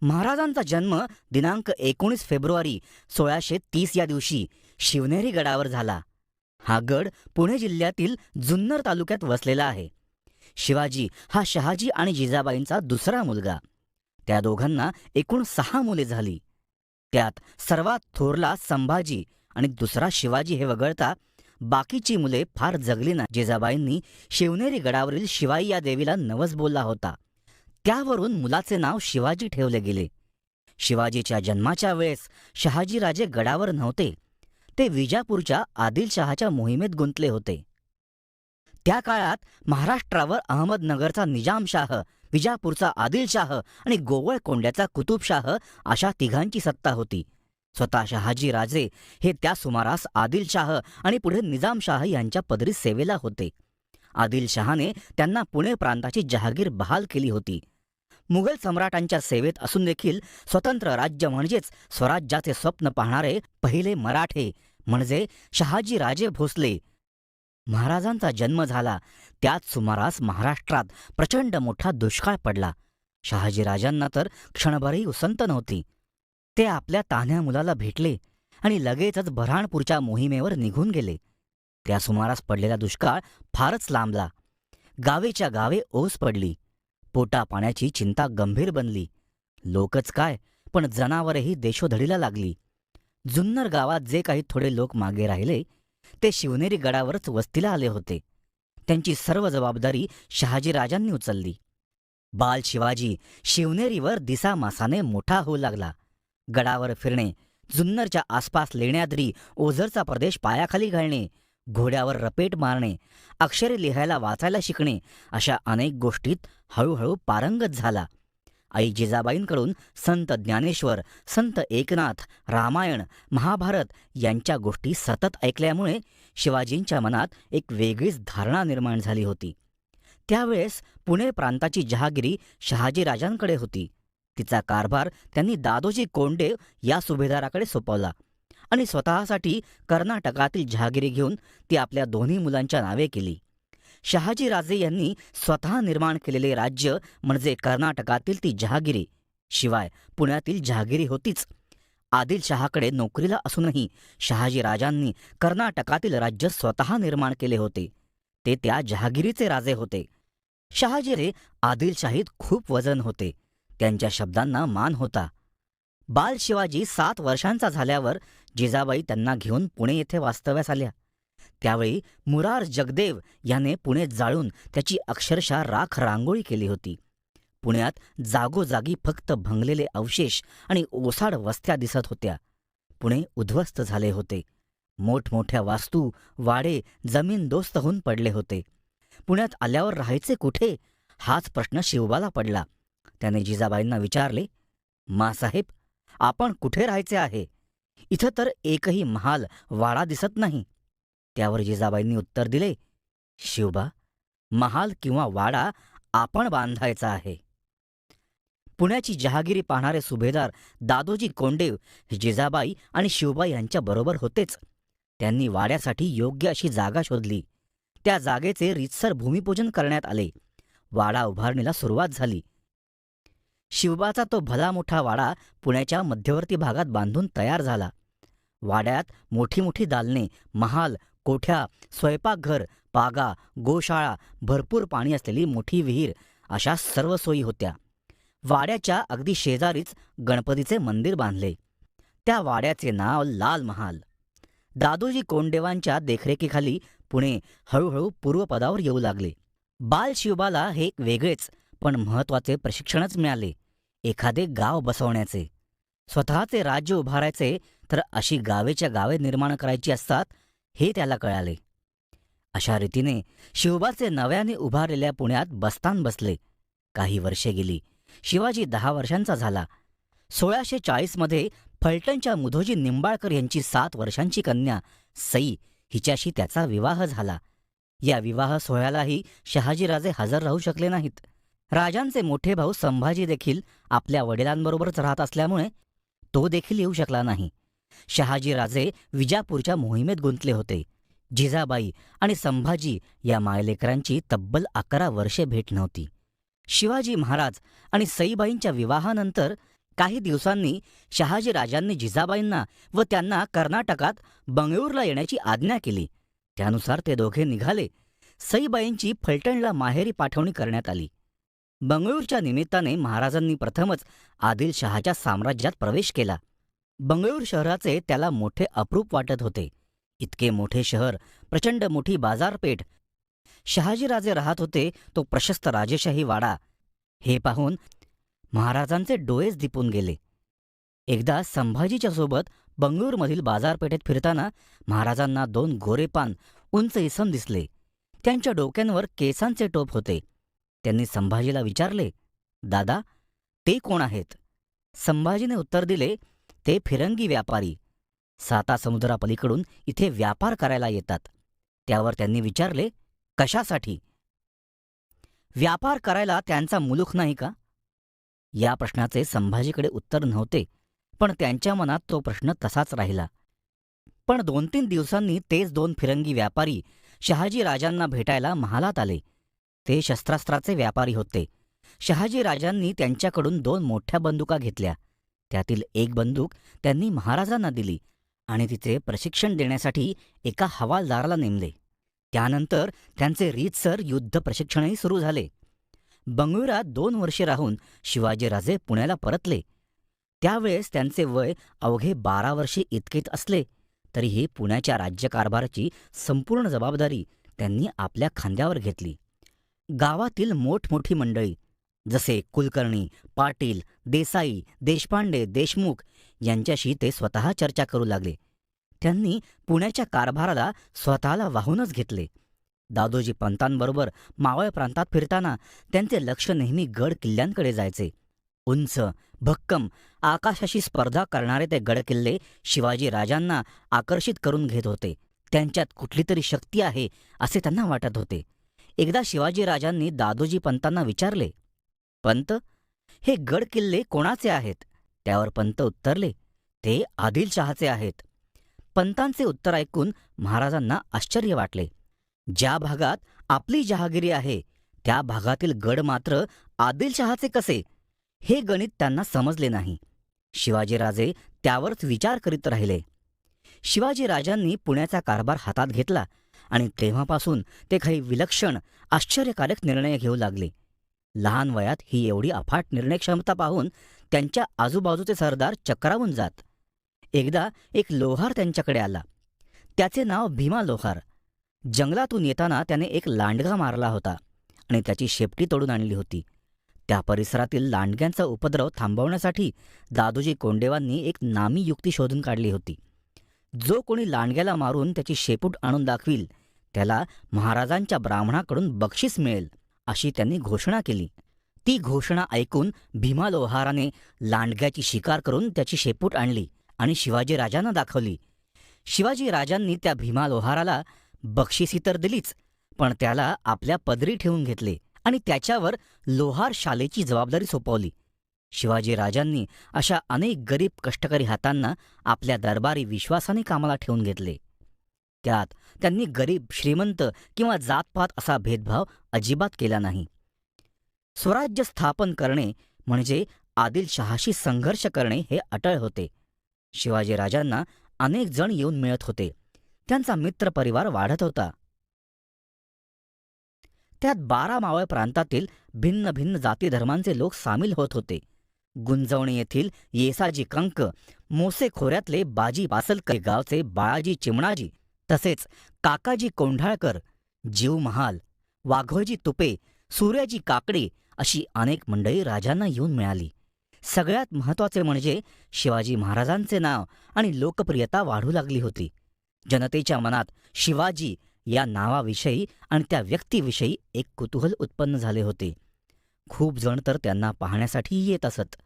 महाराजांचा जन्म दिनांक 19 फेब्रुवारी 1630 या दिवशी शिवनेरी गडावर झाला. हा गड पुणे जिल्ह्यातील जुन्नर तालुक्यात वसलेला आहे. शिवाजी हा शहाजी आणि जिजाबाईंचा दुसरा मुलगा. त्या दोघांना एकूण 6 मुले झाली. त्यात सर्वात थोरला संभाजी आणि दुसरा शिवाजी हे वगळता बाकीची मुले फार जगली नाही. जिजाबाईंनी शिवनेरी गडावरील शिवाई या देवीला नवस बोलला होता. त्यावरून मुलाचे नाव शिवाजी ठेवले गेले. शिवाजीच्या जन्माच्या वेळेस शहाजीराजे गडावर नव्हते. ते विजापूरच्या आदिलशहाच्या मोहिमेत गुंतले होते. त्या काळात महाराष्ट्रावर अहमदनगरचा निजामशाह, विजापूरचा आदिलशाह आणि गोवळकोंड्याचा कुतुबशाह अशा तिघांची सत्ता होती. स्वतः शहाजीराजे हे त्या सुमारास आदिलशाह आणि पुढे निजामशाह यांच्या पदरी सेवेला होते. आदिलशहाने त्यांना पुणे प्रांताची जहागीर बहाल केली होती. मुघल सम्राटांच्या सेवेत असून देखील स्वतंत्र राज्य म्हणजेच स्वराज्याचे स्वप्न पाहणारे पहिले मराठे म्हणजे शहाजीराजे भोसले. महाराजांचा जन्म झाला त्याच सुमारास महाराष्ट्रात प्रचंड मोठा दुष्काळ पडला. शहाजीराजांना तर क्षणभरही उसंत नव्हती. ते आपल्या तान्ह्या मुलाला भेटले आणि लगेचच बऱ्हाणपूरच्या मोहिमेवर निघून गेले. त्या सुमारास पडलेला दुष्काळ फारच लांबला. गावेच्या गावे ओस पडली. पोटा पाण्याची चिंता गंभीर बनली. लोकच काय पण जनावरेही देशोधडीला लागली. जुन्नर गावात जे काही थोडे लोक मागे राहिले ते शिवनेरी गडावरच वस्तीला आले होते. त्यांची सर्व जबाबदारी शहाजीराजांनी उचलली. बाल शिवाजी शिवनेरीवर दिसामासाने मोठा होऊ लागला. गडावर फिरणे, जुन्नरच्या आसपास लेण्याद्री ओझरचा प्रदेश पायाखाली घालणे, घोड्यावर रपेट मारणे, अक्षरे लिहायला वाचायला शिकणे अशा अनेक गोष्टीत हळूहळू पारंगत झाला. आई जिजाबाईंकडून संत ज्ञानेश्वर, संत एकनाथ, रामायण, महाभारत यांच्या गोष्टी सतत ऐकल्यामुळे शिवाजींच्या मनात एक वेगळीच धारणा निर्माण झाली होती. त्यावेळेस पुणे प्रांताची जहागिरी शहाजीराजांकडे होती. तिचा कारभार त्यांनी दादोजी कोंडदेव या सुभेदाराकडे सोपवला आणि स्वतःसाठी कर्नाटकातील जहागिरी घेऊन ती आपल्या दोन्ही मुलांच्या नावे केली. शहाजीराजे यांनी स्वतः निर्माण केलेले राज्य म्हणजे कर्नाटकातील ती जहागिरी, शिवाय पुण्यातील जहागिरी होतीच. आदिलशहाकडे नोकरीला असूनही शहाजीराजांनी कर्नाटकातील राज्य स्वतः निर्माण केले होते. ते त्या जहागिरीचे राजे होते. शहाजीरे आदिलशाहीत खूप वजन होते. त्यांच्या शब्दांना मान होता. बाल शिवाजी 7 वर्षांचा झाल्यावर जिजाबाई त्यांना घेऊन पुणे येथे वास्तव्यास आल्या. त्यावेळी मुरार जगदेव याने पुणे जाळून त्याची अक्षरशः राख रांगोळी केली होती. पुण्यात जागोजागी फक्त भंगलेले अवशेष आणि ओसाड वस्त्या दिसत होत्या. पुणे उद्ध्वस्त झाले होते. मोठमोठ्या वास्तू, वाडे जमीनदोस्त होऊन पडले होते. पुण्यात आल्यावर राहायचे कुठे हाच प्रश्न शिवबाला पडला. त्याने जिजाबाईंना विचारले, मासाहेब, आपण कुठे राहायचे आहे? इथं तर एकही महाल, वाडा दिसत नाही. त्यावर जिजाबाईंनी उत्तर दिले, शिवबा, महाल किंवा वाडा आपण बांधायचा आहे. पुण्याची जहागिरी पाहणारे सुभेदार दादोजी कोंडदेव जिजाबाई आणि शिवबाई यांच्या बरोबर होतेच. त्यांनी वाड्यासाठी योग्य अशी जागा शोधली. त्या जागेचे रीतसर भूमिपूजन करण्यात आले. वाडा उभारणीला सुरुवात झाली. शिवबाचा तो भला मोठा वाडा पुण्याच्या मध्यवर्ती भागात बांधून तयार झाला. वाड्यात मोठी मोठी दालने, महाल, कोठ्या, स्वयंपाकघर, पागा, गोशाळा, भरपूर पाणी असलेली मोठी विहीर अशा सर्व सोयी होत्या. वाड्याच्या अगदी शेजारीच गणपतीचे मंदिर बांधले. त्या वाड्याचे नाव लाल महाल. दादोजी कोंडदेवांच्या देखरेखीखाली पुणे हळूहळू पूर्वपदावर येऊ लागले. बाल शिवबाला हे एक वेगळेच पण महत्त्वाचे प्रशिक्षणच मिळाले. एखादे गाव बसवण्याचे, स्वतःचे राज्य उभारायचे तर अशी गावेच्या गावे निर्माण करायची असतात हे त्याला कळाले. अशा रीतीने शिवबाचे नव्याने उभारलेल्या पुण्यात बस्तान बसले. काही वर्षे गेली. शिवाजी 10 वर्षांचा झाला. 1640 मध्ये फलटणच्या मुधोजी निंबाळकर यांची 7 वर्षांची कन्या सई हिच्याशी त्याचा विवाह झाला. या विवाह सोहळ्यालाही शहाजीराजे हजर राहू शकले नाहीत. राजांचे मोठे भाऊ संभाजी देखील आपल्या वडिलांबरोबरच राहत असल्यामुळे तो देखील येऊ शकला नाही. शहाजीराजे विजापूरच्या मोहिमेत गुंतले होते. जिजाबाई आणि संभाजी या मायलेकरांची तब्बल 11 वर्षे भेट नव्हती. शिवाजी महाराज आणि सईबाईंच्या विवाहानंतर काही दिवसांनी शहाजी राजांनी जिजाबाईंना व त्यांना कर्नाटकात बंगळूरला येण्याची आज्ञा केली. त्यानुसार ते दोघे निघाले. सईबाईंची फलटणला माहेरी पाठवणी करण्यात आली. बंगळूरच्या निमित्ताने महाराजांनी प्रथमच आदिलशहाच्या साम्राज्यात प्रवेश केला. बंगळूर शहराचे त्याला मोठे अप्रूप वाटत होते. इतके मोठे शहर, प्रचंड मोठी बाजारपेठ, शहाजीराजे राहत होते तो प्रशस्त राजेशाही वाडा, हे पाहून महाराजांचे डोळेच दिपून गेले. एकदा संभाजीच्या सोबत बंगळूरमधील बाजारपेठेत फिरताना महाराजांना 2 गोरेपान उंच इसम दिसले. त्यांच्या डोक्यांवर केसांचे टोप होते. त्यांनी संभाजीला विचारले, दादा, ते कोण आहेत? संभाजीने उत्तर दिले, ते फिरंगी व्यापारी. 7 समुद्रापलीकडून इथे व्यापार करायला येतात. त्यावर त्यांनी विचारले, कशासाठी? व्यापार करायला त्यांचा मुलूक नाही का? या प्रश्नाचे संभाजीकडे उत्तर नव्हते, पण त्यांच्या मनात तो प्रश्न तसाच राहिला. पण 2-3 दिवसांनी तेच 2 फिरंगी व्यापारी शहाजी राजांना भेटायला महालात आले. ते शस्त्रास्त्राचे व्यापारी होते. शहाजी राजांनी त्यांच्याकडून 2 मोठ्या बंदुका घेतल्या. त्यातील एक बंदूक त्यांनी महाराजांना दिली आणि तिचे प्रशिक्षण देण्यासाठी एका हवालदाराला नेमले. त्यानंतर त्यांचे रीतसर युद्ध प्रशिक्षणही सुरू झाले. बंगळुरात 2 वर्षे राहून शिवाजीराजे पुण्याला परतले. त्यावेळेस त्यांचे वय अवघे 12 वर्षे इतकेच असले तरीही पुण्याच्या राज्यकारभाराची संपूर्ण जबाबदारी त्यांनी आपल्या खांद्यावर घेतली. गावातील मोठमोठी मंडळी जसे कुलकर्णी, पाटील, देसाई, देशपांडे, देशमुख यांच्याशी ते स्वतः चर्चा करू लागले. त्यांनी पुण्याच्या कारभाराला स्वतःला वाहूनच घेतले. दादोजी पंतांबरोबर मावळ प्रांतात फिरताना त्यांचे लक्ष नेहमी गड किल्ल्यांकडे जायचे. उंच, भक्कम, आकाशाशी स्पर्धा करणारे ते गडकिल्ले शिवाजी राजांना आकर्षित करून घेत होते. त्यांच्यात कुठली तरी शक्ती आहे असे त्यांना वाटत होते. एकदा शिवाजीराजांनी दादोजी पंतांना विचारले, पंत, हे गडकिल्ले कोणाचे आहेत? त्यावर पंत उत्तरले, ते आदिलशहाचे आहेत. पंतांचे उत्तर ऐकून महाराजांना आश्चर्य वाटले. ज्या भागात आपली जहागिरी आहे त्या भागातील गड मात्र आदिलशहाचे कसे? हे गणित त्यांना समजले नाही. शिवाजीराजे त्यावरच विचार करीत राहिले. शिवाजीराजांनी पुण्याचा कारभार हातात घेतला आणि तेव्हापासून ते काही विलक्षण, आश्चर्यकारक निर्णय घेऊ लागले. लहान वयात ही एवढी अफाट निर्णय क्षमता पाहून त्यांच्या आजूबाजूचे सरदार चक्रावून जात. एकदा एक लोहार त्यांच्याकडे आला. त्याचे नाव भीमा लोहार. जंगलातून येताना त्याने एक लांडगा मारला होता आणि त्याची शेपटी तोडून आणली होती. त्या परिसरातील लांडग्यांचा उपद्रव थांबवण्यासाठी दादोजी कोंडेवांनी एक नामी युक्ती शोधून काढली होती. जो कोणी लांडग्याला मारून त्याची शेपूट आणून दाखवील त्याला महाराजांच्या ब्राह्मणाकडून बक्षीस मिळेल, अशी त्यांनी घोषणा केली. ती घोषणा ऐकून भीमा लोहाराने लांडग्याची शिकार करून त्याची शेपूट आणली आणि शिवाजीराजांना दाखवली. शिवाजीराजांनी त्या भीमा लोहाराला बक्षिसी तर दिलीच, पण त्याला आपल्या पदरी ठेवून घेतले आणि त्याच्यावर लोहार शालेची जबाबदारी सोपवली. शिवाजीराजांनी अशा अनेक गरीब कष्टकरी हातांना आपल्या दरबारी विश्वासाने कामाला ठेवून घेतले. त्यात त्यांनी गरीब, श्रीमंत किंवा जातपात असा भेदभाव अजिबात केला नाही. स्वराज्य स्थापन करणे म्हणजे आदिलशहाशी संघर्ष करणे हे अटळ होते. शिवाजीराजांना अनेक जण येऊन मिळत होते. त्यांचा मित्रपरिवार वाढत होता. त्यात 12 मावळ प्रांतातील भिन्न भिन्न जाती धर्मांचे लोक सामील होत होते. गुंजवणी येथील येसाजी कंक, मोसे खोऱ्यातले बाजी पासलकर गावचे बाळाजी चिमणाजी, तसेच काकाजी कोंढाळकर, जीव महाल, वाघोजी तुपे, सूर्याजी काकडे अशी अनेक मंडळी राजांना येऊन मिळाली. सगळ्यात महत्त्वाचे म्हणजे शिवाजी महाराजांचे नाव आणि लोकप्रियता वाढू लागली होती. जनतेच्या मनात शिवाजी या नावाविषयी आणि त्या व्यक्तीविषयी एक कुतूहल उत्पन्न झाले होते. खूप जण तर त्यांना पाहण्यासाठी येत असत.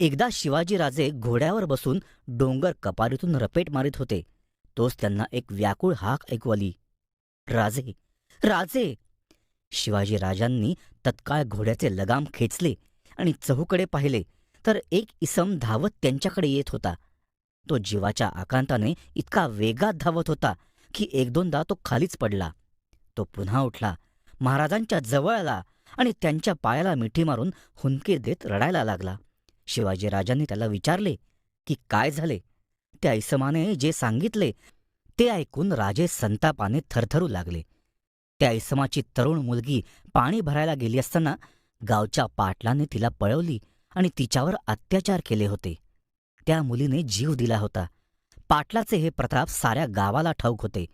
एकदा शिवाजीराजे घोड्यावर बसून डोंगर कपारीतून रपेट मारित होते. तोच त्यांना एक व्याकुळ हाक ऐकू आली, राजे, राजे. शिवाजीराजांनी तत्काळ घोड्याचे लगाम खेचले आणि चहूकडे पाहिले तर एक इसम धावत त्यांच्याकडे येत होता. तो जीवाच्या आकांताने इतका वेगात धावत होता की 1-2दा तो खालीच पडला. तो पुन्हा उठला, महाराजांच्या जवळ आला आणि त्यांच्या पायाला मिठी मारून हुंदके देत रडायला लागला. शिवाजीराजांनी त्याला विचारले की काय झाले. त्या इसमाने जे सांगितले ते ऐकून राजे संतापाने थरथरू लागले. त्या इसमाची तरुण मुलगी पाणी भरायला गेली असताना गावच्या पाटलाने तिला पळवली आणि तिच्यावर अत्याचार केले होते. त्या मुलीने जीव दिला होता. पाटलाचे हे प्रताप साऱ्या गावाला ठाऊक होते,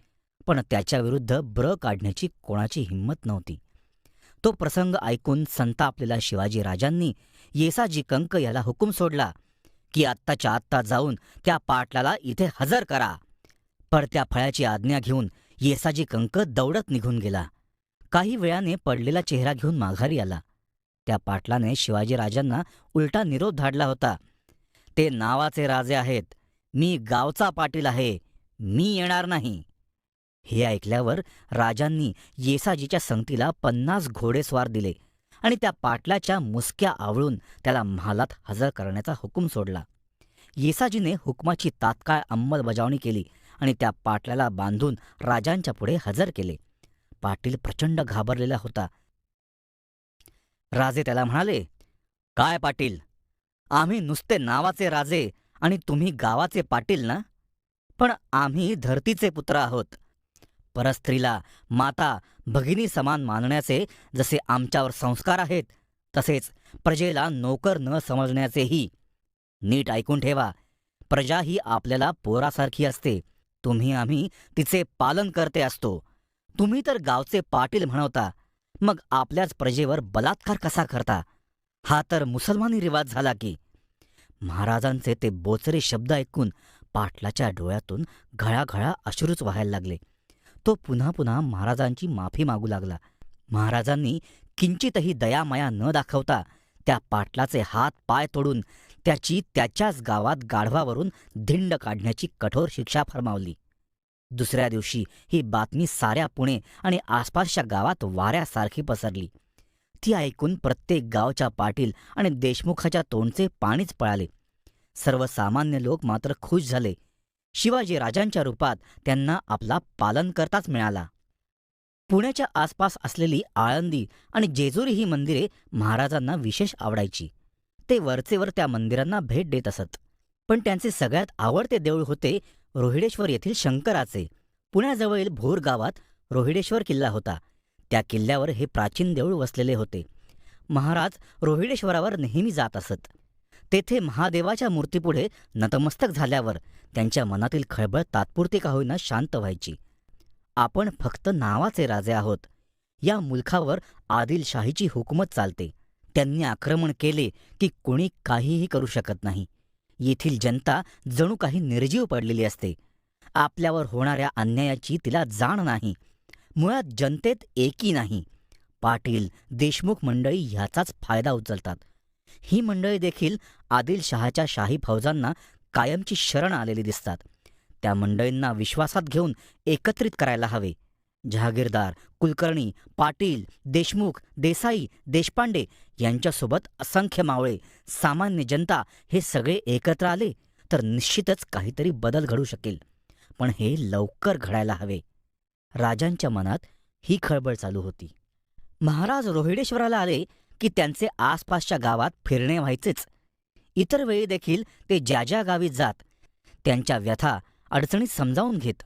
पण त्याच्याविरुद्ध ब्र काढण्याची कोणाची हिंमत नव्हती. तो प्रसंग ऐकून संतापलेल्या शिवाजीराजांनी येसाजी कंक याला हुकूम सोडला की आत्ताच्या आत्ता जाऊन त्या पाटलाला इथे हजर करा. पडत्या फळाची आज्ञा घेऊन येसाजी कंक दौडत निघून गेला. काही वेळाने पडलेला चेहरा घेऊन माघारी आला. त्या पाटलाने शिवाजीराजांना उलटा निरोप धाडला होता. ते नावाचे राजे आहेत, मी गावचा पाटील आहे, मी येणार नाही. हे ऐकल्यावर राजांनी येसाजीच्या संगतीला 50 घोडेस्वार दिले आणि त्या पाटलाच्या मुसक्या आवळून त्याला महालात हजर करण्याचा हुकूम सोडला. येसाजीने हुकमाची तात्काळ अंमलबजावणी केली आणि त्या पाटलाला बांधून राजांच्या पुढे हजर केले. पाटील प्रचंड घाबरलेला होता. राजे त्याला म्हणाले, काय पाटील, आम्ही नुसते नावाचे राजे आणि तुम्ही गावाचे पाटील ना? पण आम्ही धरतीचे पुत्र आहोत. परस्त्रीला माता भगिनी समान मानण्याचे जसे आमच्यावर संस्कार आहेत, तसेच प्रजेला नोकर न समजण्याचेही. नीट ऐकून ठेवा, प्रजा ही आपल्याला पोरासारखी असते. तुम्ही आम्ही तिचे पालन करते असतो. तुम्ही तर गावचे पाटील म्हणवता, मग आपल्याच प्रजेवर बलात्कार कसा करता? हा तर मुसलमानी रिवाज झाला की. महाराजांचे ते बोचरे शब्द ऐकून पाटलाच्या डोळ्यातून घळाघळा अश्रूच व्हायला लागले. तो पुन्हा पुन्हा महाराजांची माफी मागू लागला. महाराजांनी किंचितही दयामाया न दाखवता त्या पाटलाचे हात पाय तोडून त्याची त्याच्याच गावात गाढवावरून धिंड काढण्याची कठोर शिक्षा फरमावली. दुसऱ्या दिवशी ही बातमी साऱ्या पुणे आणि आसपासच्या गावात वाऱ्यासारखी पसरली. ती ऐकून प्रत्येक गावच्या पाटील आणि देशमुखाच्या तोंडचे पाणीच पळाले. सर्वसामान्य लोक मात्र खुश झाले. शिवाजीराजांच्या रूपात त्यांना आपला पालनकर्ताच मिळाला. पुण्याच्या आसपास असलेली आळंदी आणि जेजुरी ही मंदिरे महाराजांना विशेष आवडायची. ते वरचेवर त्या मंदिरांना भेट देत असत. पण त्यांचे सगळ्यात आवडते देऊळ होते रोहिडेश्वर येथील शंकराचे. पुण्याजवळील भोर गावात रोहिडेश्वर किल्ला होता. त्या किल्ल्यावर हे प्राचीन देऊळ वसलेले होते. महाराज रोहिडेश्वरावर नेहमी जात असत. तेथे महादेवाच्या मूर्तीपुढे नतमस्तक झाल्यावर त्यांच्या मनातील खळबळ तात्पुरती का होईना शांत व्हायची. आपण फक्त नावाचे राजे आहोत. या मुलखावर आदिलशाहीची हुकूमत चालते. त्यांनी आक्रमण केले की कोणी काहीही करू शकत नाही. येथील जनता जणू काही निर्जीव पडलेली असते. आपल्यावर होणाऱ्या अन्यायाची तिला जाण नाही. मुळात जनतेत एकी नाही. पाटील देशमुख मंडळी ह्याचाच फायदा उचलतात. ही मंडळी देखील आदिलशहाच्या शाही फौजांना कायमची शरण आलेली दिसतात. त्या मंडळींना विश्वासात घेऊन एकत्रित करायला हवे. जहागीरदार, कुलकर्णी, पाटील, देशमुख, देसाई, देशपांडे यांच्यासोबत असंख्य मावळे, सामान्य जनता हे सगळे एकत्र आले तर निश्चितच काहीतरी बदल घडू शकेल. पण हे लवकर घडायला हवे. राजांच्या मनात ही खळबळ चालू होती. महाराज रोहिडेश्वराला आले की त्यांचे आसपासच्या गावात फिरणे व्हायचेच. इतर वेळी देखील ते ज्या ज्या गावी जात त्यांच्या व्यथा अडचणी समजावून घेत.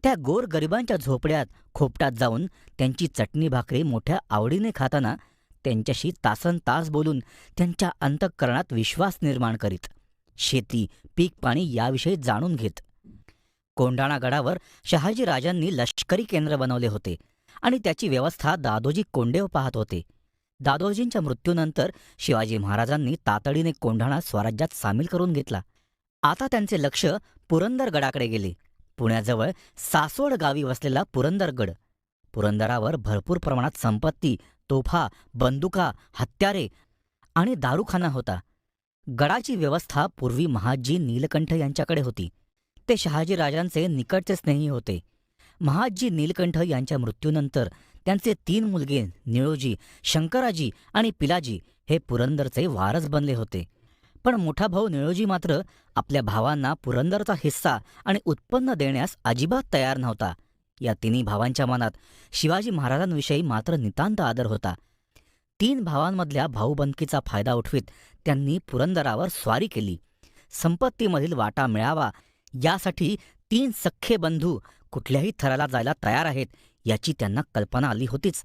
त्या गोर गरिबांच्या झोपड्यात खोपटात जाऊन त्यांची चटणी भाकरी मोठ्या आवडीने खाताना त्यांच्याशी तासनतास बोलून त्यांच्या अंतःकरणात विश्वास निर्माण करीत. शेती, पीक पाणी याविषयी जाणून घेत. कोंढाणा गडावर शहाजीराजांनी लष्करी केंद्र बनवले होते आणि त्याची व्यवस्था दादोजी कोंडेव पाहत होते. दादोजींच्या मृत्यूनंतर शिवाजी महाराजांनी तातडीने कोंढाणा स्वराज्यात सामील करून घेतला. आता त्यांचे लक्ष पुरंदरगडाकडे गेले. पुण्याजवळ सासवड गावी वसलेला पुरंदरगड. पुरंदरावर भरपूर प्रमाणात संपत्ती, तोफा, बंदुका, हत्यारे आणि दारूखाना होता. गडाची व्यवस्था पूर्वी महादजी नीलकंठ यांच्याकडे होती. ते शहाजीराजांचे निकटचे स्नेही होते. महादजी नीलकंठ यांच्या मृत्यूनंतर त्यांचे 3 मुलगे निळोजी, शंकराजी आणि पिलाजी हे पुरंदरचे वारस बनले होते. पण मोठा भाऊ निळोजी मात्र आपल्या भावांना पुरंदरचा हिस्सा आणि उत्पन्न देण्यास अजिबात तयार नव्हता. या 3 भावांच्या मनात शिवाजी महाराजांविषयी मात्र नितांत आदर होता. तीन भावांमधल्या भाऊबंदकीचा फायदा उठवीत त्यांनी पुरंदरावर स्वारी केली. संपत्तीमधील वाटा मिळावा यासाठी तीन सख्खे बंधू कुठल्याही थराला जायला तयार आहेत याची त्यांना कल्पना आली होतीच.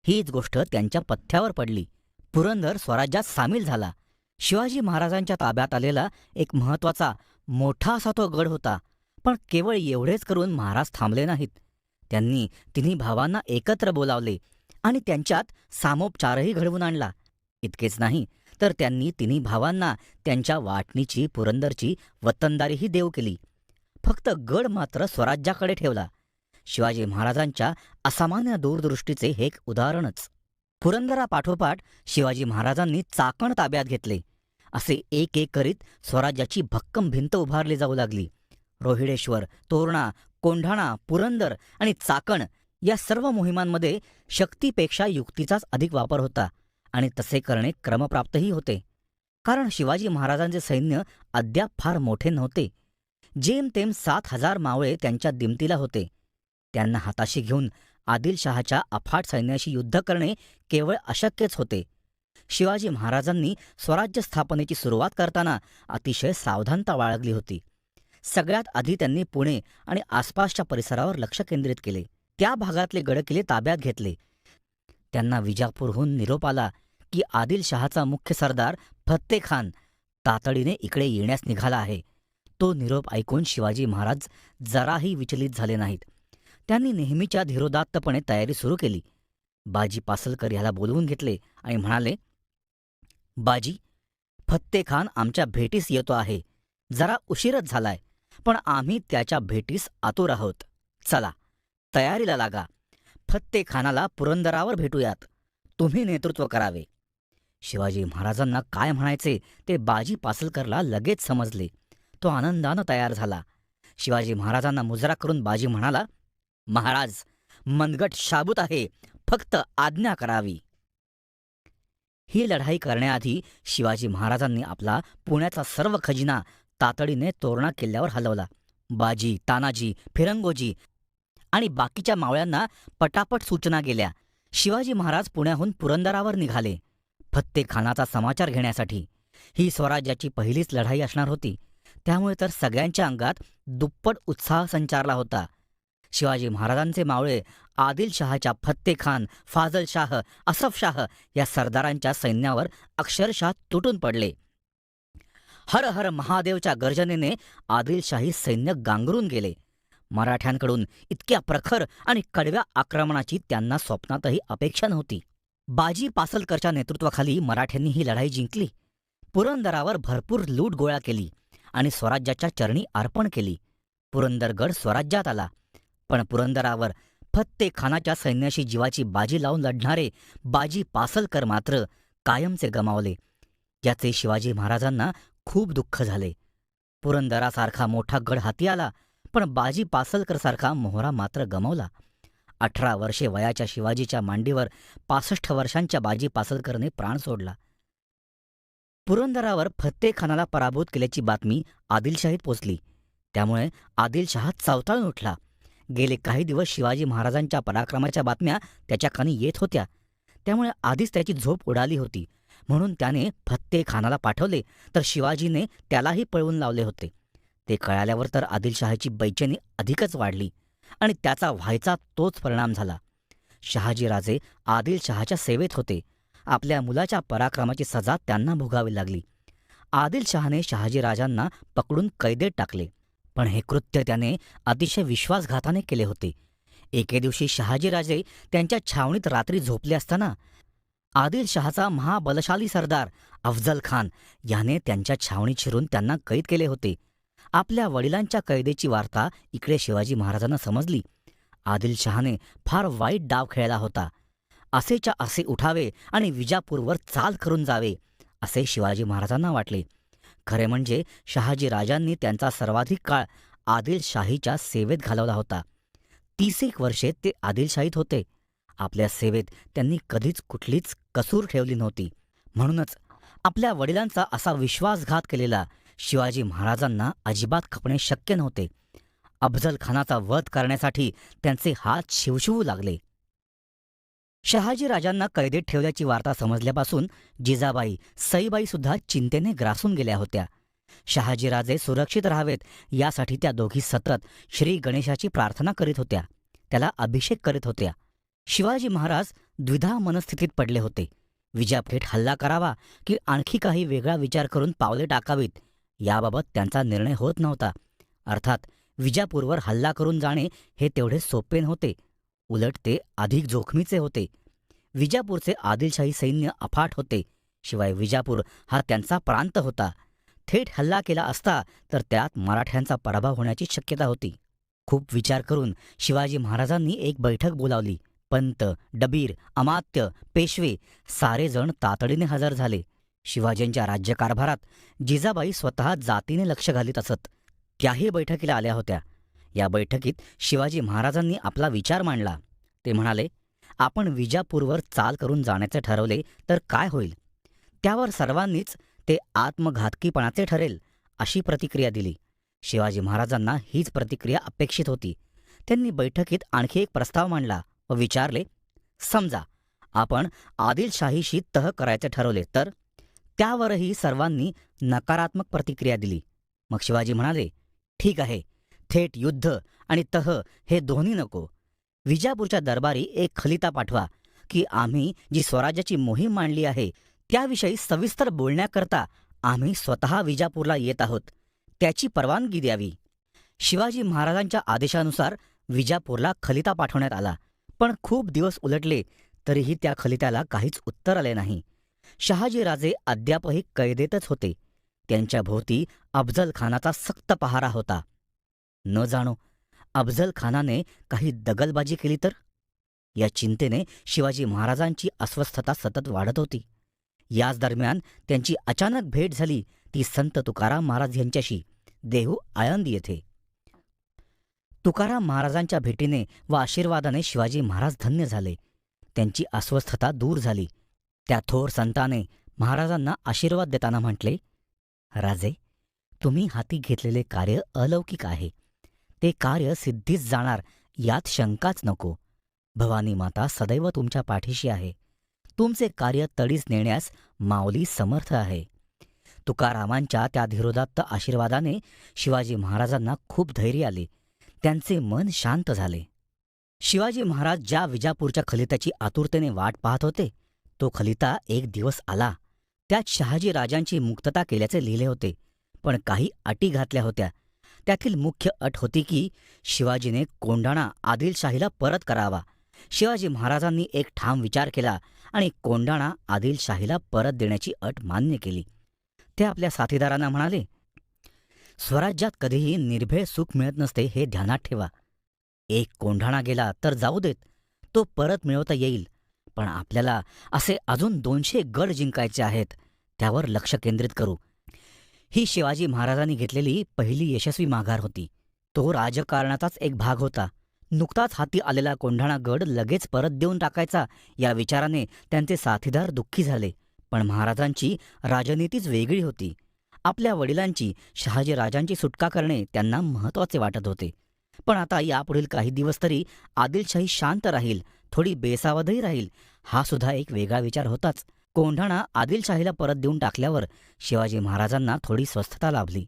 हीच गोष्ट त्यांच्या पथ्यावर पडली. पुरंदर स्वराज्यात सामील झाला. शिवाजी महाराजांच्या ताब्यात आलेला एक महत्वाचा मोठा असा तो गड होता. पण केवळ एवढेच करून महाराज थांबले नाहीत. त्यांनी तिन्ही भावांना एकत्र बोलावले आणि त्यांच्यात सामोपचारही घडवून आणला. इतकेच नाही तर त्यांनी तिन्ही भावांना त्यांच्या वाटणीची पुरंदरची वतनदारीही देऊ केली. फक्त गड मात्र स्वराज्याकडे ठेवला. शिवाजी महाराजांच्या असामान्य दूरदृष्टीचे हे एक उदाहरणच. पुरंदरापाठोपाठ शिवाजी महाराजांनी चाकण ताब्यात घेतले. असे एक एक करीत स्वराज्याची भक्कम भिंत उभारली जाऊ लागली. रोहिडेश्वर, तोरणा, कोंढाणा, पुरंदर आणि चाकण या सर्व मोहिमांमध्ये शक्तीपेक्षा युक्तीचाच अधिक वापर होता आणि तसे करणे क्रमप्राप्तही होते. कारण शिवाजी महाराजांचे सैन्य अद्याप फार मोठे नव्हते. जेमतेम 7,000 मावळे त्यांच्या दिमतीला होते. त्यांना हाताशी घेऊन आदिलशहाच्या अफाट सैन्याशी युद्ध करणे केवळ अशक्यच होते. शिवाजी महाराजांनी स्वराज्य स्थापनेची सुरुवात करताना अतिशय सावधानता बाळगली होती. सगळ्यात आधी त्यांनी पुणे आणि आसपासच्या परिसरावर लक्ष केंद्रित केले. त्या भागातले गडकिल्ले ताब्यात घेतले. त्यांना विजापूरहून निरोप आला की आदिलशहाचा मुख्य सरदार फत्तेखान तातडीने इकडे येण्यास निघाला आहे. तो निरोप ऐकून शिवाजी महाराज जराही विचलित झाले नाहीत. त्यांनी नेहमीच्या धीरोदात्तपणे तयारी सुरू केली. बाजी पासलकर याला बोलवून घेतले आणि म्हणाले, बाजी, फत्तेखान आमच्या भेटीस येतो आहे. जरा उशीरच झालाय, पण आम्ही त्याच्या भेटीस आतुर आहोत. चला, तयारीला लागा. फत्तेखानाला पुरंदरावर भेटूयात. तुम्ही नेतृत्व करावे. शिवाजी महाराजांना काय म्हणायचे ते बाजी पासलकरला लगेच समजले. तो आनंदानं तयार झाला. शिवाजी महाराजांना मुजरा करून बाजी म्हणाला, महाराज, मनगट शाबूत आहे, फक्त आज्ञा करावी. ही लढाई करण्याआधी शिवाजी महाराजांनी आपला पुण्याचा सर्व खजिना तातडीने तोरणा किल्ल्यावर हलवला. बाजी, तानाजी, फिरंगोजी आणि बाकीच्या मावळ्यांना पटापट सूचना गेल्या. शिवाजी महाराज पुण्याहून पुरंदरावर निघाले फत्तेखानाचा समाचार घेण्यासाठी. ही स्वराज्याची पहिलीच लढाई असणार होती. त्यामुळे तर सगळ्यांच्या अंगात दुप्पट उत्साह संचारला होता. शिवाजी महाराजांचे मावळे आदिलशहाच्या फत्तेखान, फाजलशाह, असफशाह या सरदारांच्या सैन्यावर अक्षरशः तुटून पडले. हर हर महादेवच्या गर्जनेने आदिलशाही सैन्य गांगरून गेले. मराठ्यांकडून इतक्या प्रखर आणि कडव्या आक्रमणाची त्यांना स्वप्नातही अपेक्षा नव्हती. बाजी पासलकरच्या नेतृत्वाखाली मराठ्यांनी ही लढाई जिंकली. पुरंदरावर भरपूर लूट गोळा केली आणि स्वराज्याच्या चरणी अर्पण केली. पुरंदरगड स्वराज्यात आला. पण पुरंदरावर फत्तेखानाच्या सैन्याशी जीवाची बाजी लावून लढणारे बाजी पासलकर मात्र कायमचे गमावले. याचे शिवाजी महाराजांना खूप दुःख झाले. पुरंदरासारखा मोठा गड हाती आला, पण बाजी पासलकरसारखा मोहरा मात्र गमावला. 18 वर्षे वयाच्या शिवाजीच्या मांडीवर 65 वर्षांच्या बाजी पासलकरने प्राण सोडला. पुरंदरावर फत्तेखानाला पराभूत केल्याची बातमी आदिलशाहीत पोचली. त्यामुळे आदिलशहा चवताळून उठला. गेले काही दिवस शिवाजी महाराजांच्या पराक्रमाच्या बातम्या त्याच्या कानी येत होत्या. त्यामुळे आधीच त्याची झोप उडाली होती. म्हणून त्याने फत्तेखानाला पाठवले, तर शिवाजीने त्यालाही पळवून लावले होते. ते कळाल्यावर तर आदिलशहाची बैचेनी अधिकच वाढली आणि त्याचा व्हायचा तोच परिणाम झाला. शहाजीराजे आदिलशहाच्या सेवेत होते. आपल्या मुलाच्या पराक्रमाची सजा त्यांना भोगावी लागली. आदिलशहाने शहाजीराजांना पकडून कैदेत टाकले. पण हे कृत्य त्याने अतिशय विश्वासघाताने केले होते. एके दिवशी शहाजीराजे त्यांच्या छावणीत रात्री झोपले असताना आदिलशहाचा महाबलशाली सरदार अफजल खान याने त्यांच्या छावणीत शिरून त्यांना कैद केले होते. आपल्या वडिलांच्या कैदेची वार्ता इकडे शिवाजी महाराजांना समजली. आदिलशहाने फार वाईट डाव खेळला होता. असेच्या असे उठावे आणि विजापूरवर चाल करून जावे असे शिवाजी महाराजांना वाटले. खरे म्हणजे शहाजीराजांनी त्यांचा सर्वाधिक काळ आदिलशाहीच्या सेवेत घालवला होता. 30 वर्षे ते आदिलशाहीत होते. आपल्या सेवेत त्यांनी कधीच कुठलीच कसूर ठेवली नव्हती. म्हणूनच आपल्या वडिलांचा असा विश्वासघात केलेला शिवाजी महाराजांना अजिबात खपणे शक्य नव्हते. अफजल खानाचा वध करण्यासाठी त्यांचे हात शिवशिवू लागले. शहाजीराजांना कैदेत ठेवल्याची वार्ता समजल्यापासून जिजाबाई सईबाई सुद्धा चिंतेने ग्रासून गेल्या होत्या. शहाजीराजे सुरक्षित राहावेत यासाठी त्या दोघी सतत श्री गणेशाची प्रार्थना करीत होत्या, त्याला अभिषेक करीत होत्या. शिवाजी महाराज द्विधा मनस्थितीत पडले होते. विजापूर हल्ला करावा की आणखी काही वेगळा विचार करून पावले टाकावीत याबाबत त्यांचा निर्णय होत नव्हता. अर्थात विजापूरवर हल्ला करून जाणे हे तेवढे सोपे नव्हते, उलट ते अधिक जोखमीचे होते. विजापूरचे आदिलशाही सैन्य अफाट होते. शिवाय विजापूर हा त्यांचा प्रांत होता. थेट हल्ला केला असता तर त्यात मराठ्यांचा पराभव होण्याची शक्यता होती. खूप विचार करून शिवाजी महाराजांनी एक बैठक बोलावली. पंत, डबीर, अमात्य, पेशवे सारेजण तातडीने हजर झाले. शिवाजींच्या राज्यकारभारात जिजाबाई स्वतः जातीने लक्ष घालीत असत. त्याही बैठकीला आल्या होत्या. या बैठकीत शिवाजी महाराजांनी आपला विचार मांडला. ते म्हणाले, आपण विजापूरवर चाल करून जाण्याचे ठरवले तर काय होईल? त्यावर सर्वांनीच ते आत्मघातकीपणाचे ठरेल अशी प्रतिक्रिया दिली. शिवाजी महाराजांना हीच प्रतिक्रिया अपेक्षित होती. त्यांनी बैठकीत आणखी एक प्रस्ताव मांडला व विचारले, समजा आपण आदिलशाहीशी तह करायचे ठरवले तर? त्यावरही सर्वांनी नकारात्मक प्रतिक्रिया दिली. मग शिवाजी म्हणाले, ठीक आहे, थेट युद्ध आणि तह हे दोन्ही नको. विजापूरच्या दरबारी एक खलिता पाठवा की आम्ही जी स्वराज्याची मोहीम मांडली आहे त्याविषयी सविस्तर बोलण्याकरता आम्ही स्वतः विजापूरला येत आहोत, त्याची परवानगी द्यावी. शिवाजी महाराजांच्या आदेशानुसार विजापूरला खलिता पाठवण्यात आला. पण खूप दिवस उलटले तरीही त्या खलित्याला काहीच उत्तर आले नाही. शहाजीराजे अद्यापही कैदेतच होते. त्यांच्या भोवती अफजल खानाचा सक्त पहारा होता. न जाणो अफजल खानाने काही दगलबाजी केली तर? या चिंतेने शिवाजी महाराजांची अस्वस्थता सतत वाढत होती. याच दरम्यान त्यांची अचानक भेट झाली ती संत तुकाराम महाराज यांच्याशी, देहू आळंदी येथे. तुकाराम महाराजांच्या भेटीने व आशीर्वादाने शिवाजी महाराज धन्य झाले. त्यांची अस्वस्थता दूर झाली. त्या थोर संताने महाराजांना आशीर्वाद देताना म्हटले, राजे, तुम्ही हाती घेतलेले कार्य अलौकिक आहे. ते कार्य सिद्धीस जाणार यात शंकाच नको. भवानी माता सदैव तुमच्या पाठीशी आहे. तुमचे कार्य तडीस नेण्यास माऊली समर्थ आहे. तुकारामांच्या त्या धीरोदात्त आशीर्वादाने शिवाजी महाराजांना खूप धैर्य आले. त्यांचे मन शांत झाले. शिवाजी महाराज ज्या विजापूरच्या खलित्याची आतुरतेने वाट पाहत होते तो खलिता एक दिवस आला. त्यात शहाजी राजांची मुक्तता केल्याचे लिहिले होते, पण काही अटी घातल्या होत्या. त्यातील मुख्य अट होती की शिवाजीने कोंढाणा आदिलशाहीला परत करावा. शिवाजी महाराजांनी एक ठाम विचार केला आणि कोंढाणा आदिलशाहीला परत देण्याची अट मान्य केली. ते आपल्या साथीदारांना म्हणाले, स्वराज्यात कधीही निर्भय सुख मिळत नसते हे ध्यानात ठेवा. एक कोंढाणा गेला तर जाऊ देत, तो परत मिळवता येईल. पण आपल्याला असे अजून 200 गड जिंकायचे आहेत, त्यावर लक्ष केंद्रित करू. ही शिवाजी महाराजांनी घेतलेली पहिली यशस्वी माघार होती. तो राजकारणाचाच एक भाग होता. नुकताच हाती आलेला कोंढाणा गड लगेच परत देऊन टाकायचा या विचाराने त्यांचे साथीदार दुःखी झाले. पण महाराजांची राजनीतीच वेगळी होती. आपल्या वडिलांची, शहाजीराजांची सुटका करणे त्यांना महत्त्वाचे वाटत होते. पण आता यापुढील काही दिवस तरी आदिलशाही शांत राहील, थोडी बेसावधही राहील, हा सुद्धा एक वेगळा विचार होताच. कोंढाणा आदिलशाहीला परत देऊन टाकल्यावर शिवाजी महाराजांना थोडी स्वस्थता लाभली.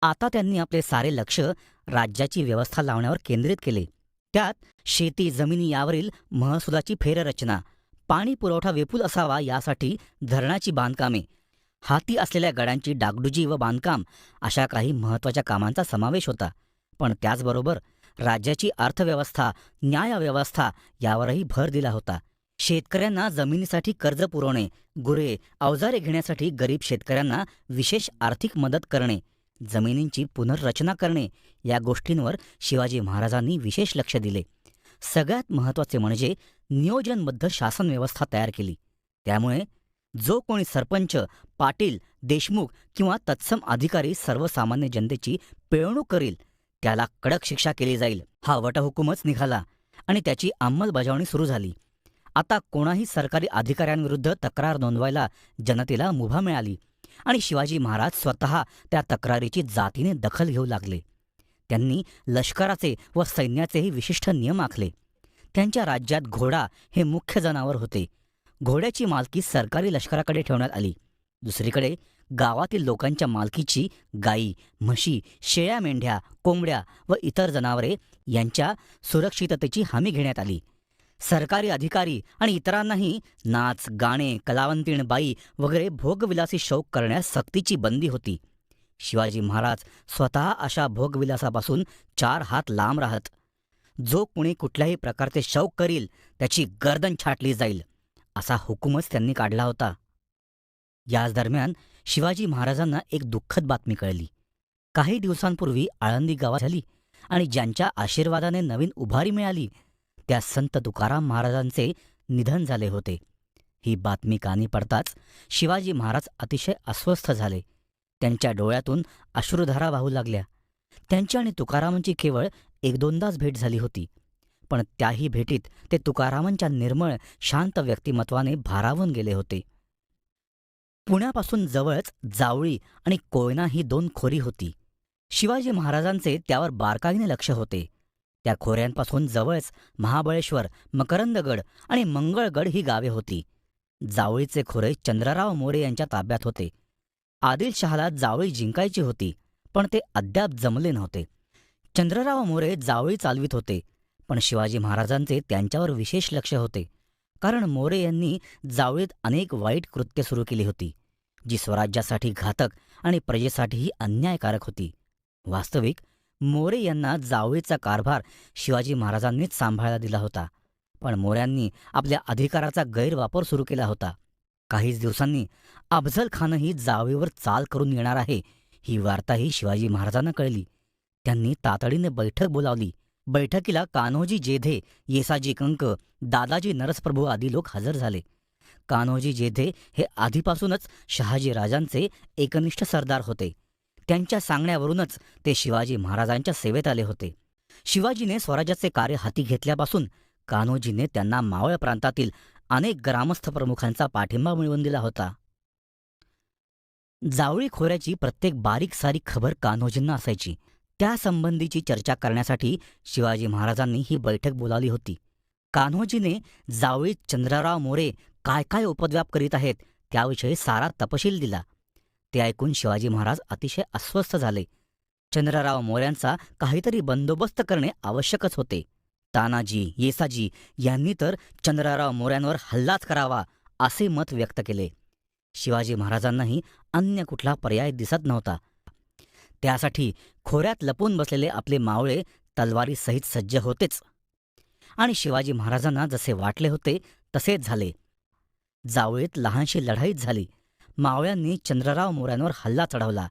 आता त्यांनी आपले सारे लक्ष राज्याची व्यवस्था लावण्यावर केंद्रित केले. त्यात शेती, जमिनी यावरील महसुलाची फेररचना, पाणी पुरवठा विपुल असावा यासाठी धरणाची बांधकामे, हाती असलेल्या गडांची डागडुजी व बांधकाम अशा काही महत्त्वाच्या कामांचा समावेश होता. पण त्याचबरोबर राज्याची अर्थव्यवस्था, न्यायव्यवस्था यावरही भर दिला होता. शेतकऱ्यांना जमिनीसाठी कर्ज पुरवणे, गुरे, अवजारे घेण्यासाठी गरीब शेतकऱ्यांना विशेष आर्थिक मदत करणे, जमिनींची पुनर्रचना करणे या गोष्टींवर शिवाजी महाराजांनी विशेष लक्ष दिले. सगळ्यात महत्त्वाचे म्हणजे नियोजनबद्ध शासन व्यवस्था तयार केली. त्यामुळे जो कोणी सरपंच, पाटील, देशमुख किंवा तत्सम अधिकारी सर्वसामान्य जनतेची पिळवणूक करील त्याला कडक शिक्षा केली जाईल हा वटहुकूमच निघाला आणि त्याची अंमलबजावणी सुरू झाली. आता कोणाही सरकारी अधिकाऱ्यांविरुद्ध तक्रार नोंदवायला जनतेला मुभा मिळाली आणि शिवाजी महाराज स्वतः त्या तक्रारीची जातीने दखल घेऊ लागले. त्यांनी लष्कराचे व सैन्याचेही विशिष्ट नियम आखले. त्यांच्या राज्यात घोडा हे मुख्य जनावर होते. घोड्याची मालकी सरकारी लष्कराकडे ठेवण्यात आली. दुसरीकडे गावातील लोकांच्या मालकीची गायी, म्हशी, शेळ्या, मेंढ्या, कोंबड्या व इतर जनावरे यांच्या सुरक्षिततेची हमी घेण्यात आली. सरकारी अधिकारी आणि इतरांनाही नाच, गाणे, कलावंतीण बाई वगैरे भोगविलासी शौक करण्यास सक्तीची बंदी होती. शिवाजी महाराज स्वतः अशा भोगविलासापासून 4 हात लांब राहत. जो कुणी कुठल्याही प्रकारचे शौक करील त्याची गर्दन छाटली जाईल, असा हुकूमच त्यांनी काढला होता. याच दरम्यान शिवाजी महाराजांना एक दुःखद बातमी कळली. काही दिवसांपूर्वी आळंदी गावात झाली आणि ज्यांच्या आशीर्वादाने नवीन उभारी मिळाली त्या संत तुकाराम महाराजांचे निधन झाले होते. ही बातमी कानी पडताच शिवाजी महाराज अतिशय अस्वस्थ झाले. त्यांच्या डोळ्यातून अश्रुधारा वाहू लागल्या. त्यांची आणि तुकारामांची केवळ 1-2दाच भेट झाली होती, पण त्याही भेटीत ते तुकारामांच्या निर्मळ शांत व्यक्तिमत्वाने भारावून गेले होते. पुण्यापासून जवळच जावळी आणि कोयना ही 2 खोरी होती. शिवाजी महाराजांचे त्यावर बारकाईने लक्ष होते. त्या खोऱ्यांपासून जवळच महाबळेश्वर, मकरंदगड आणि मंगळगड ही गावे होती. जावळीचे खोरे चंद्रराव मोरे यांच्या ताब्यात होते. आदिलशहाला जावळी जिंकायची होती, पण ते अद्याप जमले नव्हते. चंद्रराव मोरे जावळी चालवित होते, पण शिवाजी महाराजांचे त्यांच्यावर विशेष लक्ष होते. कारण मोरे यांनी जावळीत अनेक वाईट कृत्ये सुरू केली होती, जी स्वराज्यासाठी घातक आणि प्रजेसाठीही अन्यायकारक होती. वास्तविक मोरे यांना जावळीचा कारभार शिवाजी महाराजांनीच सांभाळायला दिला होता, पण मोऱ्यांनी आपल्या अधिकाराचा गैरवापर सुरू केला होता. काहीच दिवसांनी अफझल खानही जावळीवर चाल करून येणार आहे ही वार्ताही शिवाजी महाराजांना कळली. त्यांनी तातडीने बैठक बोलावली. बैठकीला कान्होजी जेधे, येसाजी कंक, दादाजी नरसप्रभू आदी लोक हजर झाले. कान्होजी जेधे हे आधीपासूनच शहाजी राजांचे एकनिष्ठ सरदार होते. त्यांच्या सांगण्यावरूनच ते शिवाजी महाराजांच्या सेवेत आले होते. शिवाजीने स्वराज्याचे कार्य हाती घेतल्यापासून कान्होजीने त्यांना मावळ प्रांतातील अनेक ग्रामस्थ प्रमुखांचा पाठिंबा मिळवून दिला होता. जावळी खोऱ्याची प्रत्येक बारीक सारीक खबर कान्होजींना असायची. त्यासंबंधीची चर्चा करण्यासाठी शिवाजी महाराजांनी ही बैठक बोलावली होती. कान्होजीने जावळीत चंद्रराव मोरे काय काय उपद्व्याप करीत आहेत त्याविषयी सारा तपशील दिला. ते ऐकून शिवाजी महाराज अतिशय अस्वस्थ झाले. चंद्रराव मोऱ्यांचा काहीतरी बंदोबस्त करणे आवश्यकच होते. तानाजी, येसाजी यांनी तर चंद्रराव मोऱ्यांवर हल्लाच करावा असे मत व्यक्त केले. शिवाजी महाराजांनाही अन्य कुठला पर्याय दिसत नव्हता. त्यासाठी खोऱ्यात लपून बसलेले आपले मावळे तलवारीसहित सज्ज होतेच आणि शिवाजी महाराजांना जसे वाटले होते तसेच झाले. जावळीत लहानशी लढाईच झाली. मावळ्यांनी चंद्रराव मोऱ्यांवर हल्ला चढवला.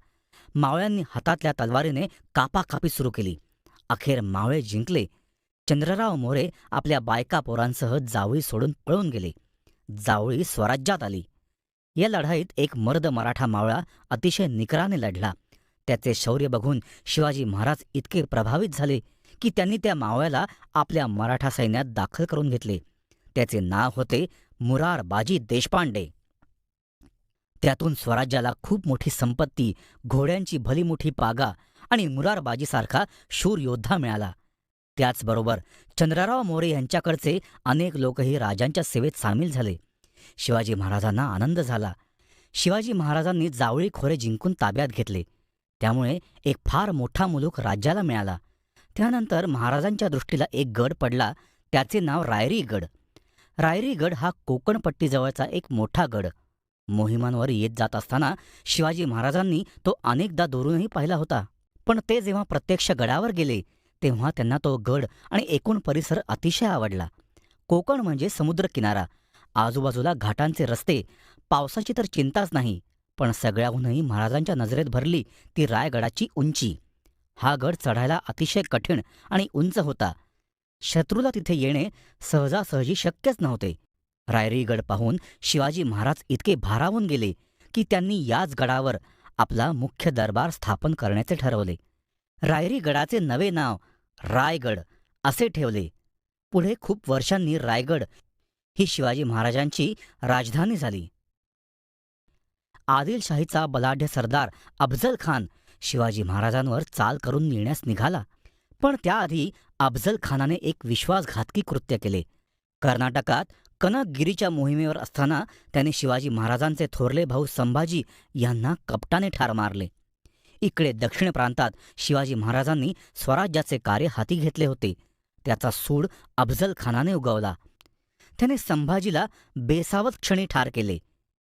मावळ्यांनी हातातल्या तलवारीने कापाकापी सुरू केली. अखेर मावळे जिंकले. चंद्रराव मोरे आपल्या बायका पोरांसह जावळी सोडून पळून गेले. जावळी स्वराज्यात आली. या लढाईत एक मर्द मराठा मावळा अतिशय निकराने लढला. त्याचे शौर्य बघून शिवाजी महाराज इतके प्रभावित झाले की त्यांनी त्या मावळ्याला आपल्या मराठा सैन्यात दाखल करून घेतले. त्याचे नाव होते मुरार बाजी देशपांडे. त्यातून स्वराज्याला खूप मोठी संपत्ती, घोड्यांची भली मोठी पागा आणि मुरारबाजीसारखा शूर योद्धा मिळाला. त्याचबरोबर चंद्रराव मोरे यांच्याकडचे अनेक लोकही राजांच्या सेवेत सामील झाले. शिवाजी महाराजांना आनंद झाला. शिवाजी महाराजांनी जावळी खोरे जिंकून ताब्यात घेतले. त्यामुळे एक फार मोठा मुलूक राज्याला मिळाला. त्यानंतर महाराजांच्या दृष्टीला एक गड पडला. त्याचे नाव रायरीगड. रायरीगड हा कोकणपट्टीजवळचा एक मोठा गड. मोहिमांवर येत जात असताना शिवाजी महाराजांनी तो अनेकदा दुरूनही पाहिला होता. पण ते जेव्हा प्रत्यक्ष गडावर गेले तेव्हा त्यांना तो गड आणि एकूण परिसर अतिशय आवडला. कोकण म्हणजे समुद्रकिनारा, आजूबाजूला घाटांचे रस्ते, पावसाची तर चिंताच नाही. पण सगळ्याहूनही महाराजांच्या नजरेत भरली ती रायगडाची उंची. हा गड चढायला अतिशय कठीण आणि उंच होता. शत्रूला तिथे येणे सहजासहजी शक्यच नव्हते. रायरीगड पाहून शिवाजी महाराज इतके भारावून गेले की त्यांनी याच गडावर आपला मुख्य दरबार स्थापन करण्याचे ठरवले. रायरीगडाचे नवे नाव रायगड असे ठेवले. पुढे खूप वर्षांनी रायगड ही शिवाजी महाराजांची राजधानी झाली. आदिलशाहीचा बलाढ्य सरदार अफझल खान शिवाजी महाराजांवर चाल करून येण्यास निघाला. पण त्याआधी अफझल खानाने एक विश्वासघातकी कृत्य केले. कर्नाटकात कनकगिरीच्या मोहिमेवर असताना त्याने शिवाजी महाराजांचे थोरले भाऊ संभाजी यांना कपटाने ठार मारले. इकडे दक्षिण प्रांतात शिवाजी महाराजांनी स्वराज्याचे कार्य हाती घेतले होते. त्याचा सूड अफझल खानाने उगवला. त्याने संभाजीला बेसावत क्षणी ठार केले.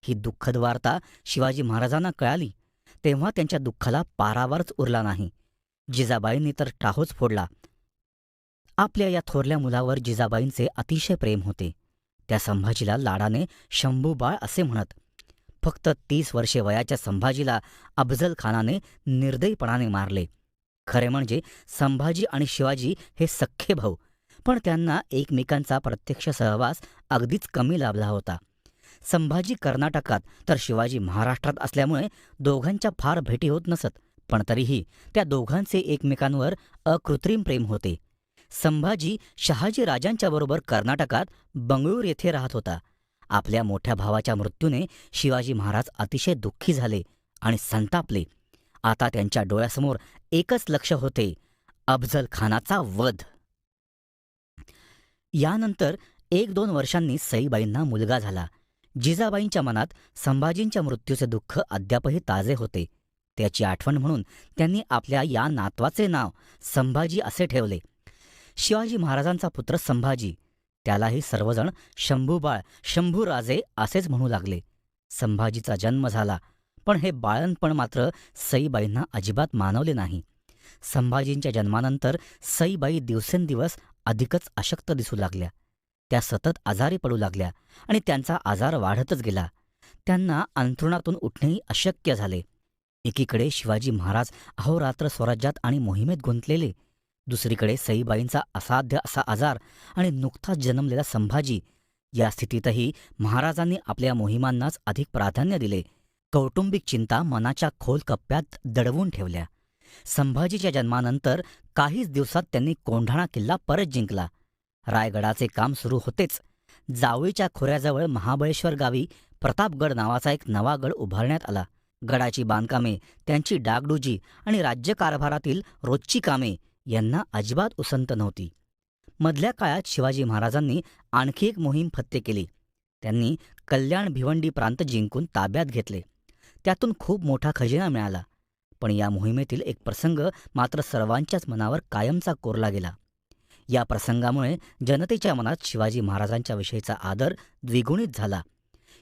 ही दुःखद वार्ता शिवाजी महाराजांना कळाली तेव्हा त्यांच्या दुःखाला पारावारच उरला नाही. जिजाबाईंनी तर टाहोच फोडला. आपल्या या थोरल्या मुलावर जिजाबाईंचे अतिशय प्रेम होते. त्या संभाजीला लाडाने शंभूबाळ असे म्हणत. फक्त 30 वर्षे वयाच्या संभाजीला अफझल खानाने निर्दयीपणाने मारले. खरे म्हणजे संभाजी आणि शिवाजी हे सख्खे भाऊ, पण त्यांना एकमेकांचा प्रत्यक्ष सहवास अगदीच कमी लाभला होता. संभाजी कर्नाटकात तर शिवाजी महाराष्ट्रात असल्यामुळे दोघांच्या फार भेटी होत नसत, पण तरीही त्या दोघांचे एकमेकांवर अकृत्रिम प्रेम होते. संभाजी शहाजी राजांच्या बरोबर कर्नाटकात बंगळूर येथे राहत होता. आपल्या मोठ्या भावाच्या मृत्यूने शिवाजी महाराज अतिशय दुःखी झाले आणि संतापले. आता त्यांच्या डोळ्यासमोर एकच लक्ष्य होते, अफझल खानाचा वध. यानंतर 1-2 वर्षांनी सईबाईंना मुलगा झाला. जिजाबाईंच्या मनात संभाजींच्या मृत्यूचे दुःख अद्यापही ताजे होते. त्याची आठवण म्हणून त्यांनी आपल्या या नातवाचे नाव संभाजी असे ठेवले. शिवाजी महाराजांचा पुत्र संभाजी, त्यालाही सर्वजण शंभूबाळ, शंभूराजे असेच म्हणू लागले. संभाजीचा जन्म झाला, पण हे बाळणपण मात्र सईबाईंना अजिबात मानवले नाही. संभाजींच्या जन्मानंतर सईबाई दिवसेंदिवस अधिकच अशक्त दिसू लागल्या. त्या सतत आजारी पडू लागल्या आणि त्यांचा आजार वाढतच गेला. त्यांना अंथरुणातून उठणेही अशक्य झाले. एकीकडे शिवाजी महाराज अहोरात्र स्वराज्यात आणि मोहिमेत गुंतलेले, दुसरीकडे सईबाईंचा असाध्य असा आजार आणि नुकताच जन्मलेला संभाजी. या स्थितीतही महाराजांनी आपल्या मोहिमांनाच अधिक प्राधान्य दिले. कौटुंबिक चिंता मनाच्या खोल कप्प्यात दडवून ठेवल्या. संभाजीच्या जन्मानंतर काहीच दिवसात त्यांनी कोंढाणा किल्ला परत जिंकला. रायगडाचे काम सुरू होतेच जावळीच्या खोऱ्याजवळ महाबळेश्वर गावी प्रतापगड नावाचा एक नवा गड उभारण्यात आला. गडाची बांधकामे, त्यांची डागडुजी आणि राज्यकारभारातील रोजची कामे यांना अजिबात उसंत नव्हती. मधल्या काळात शिवाजी महाराजांनी आणखी एक मोहीम फत्ते केली. त्यांनी कल्याण भिवंडी प्रांत जिंकून ताब्यात घेतले. त्यातून खूप मोठा खजिना मिळाला. पण या मोहिमेतील एक प्रसंग मात्र सर्वांच्याच मनावर कायमचा कोरला गेला. या प्रसंगामुळे जनतेच्या मनात शिवाजी महाराजांच्या विषयीचा आदर द्विगुणित झाला.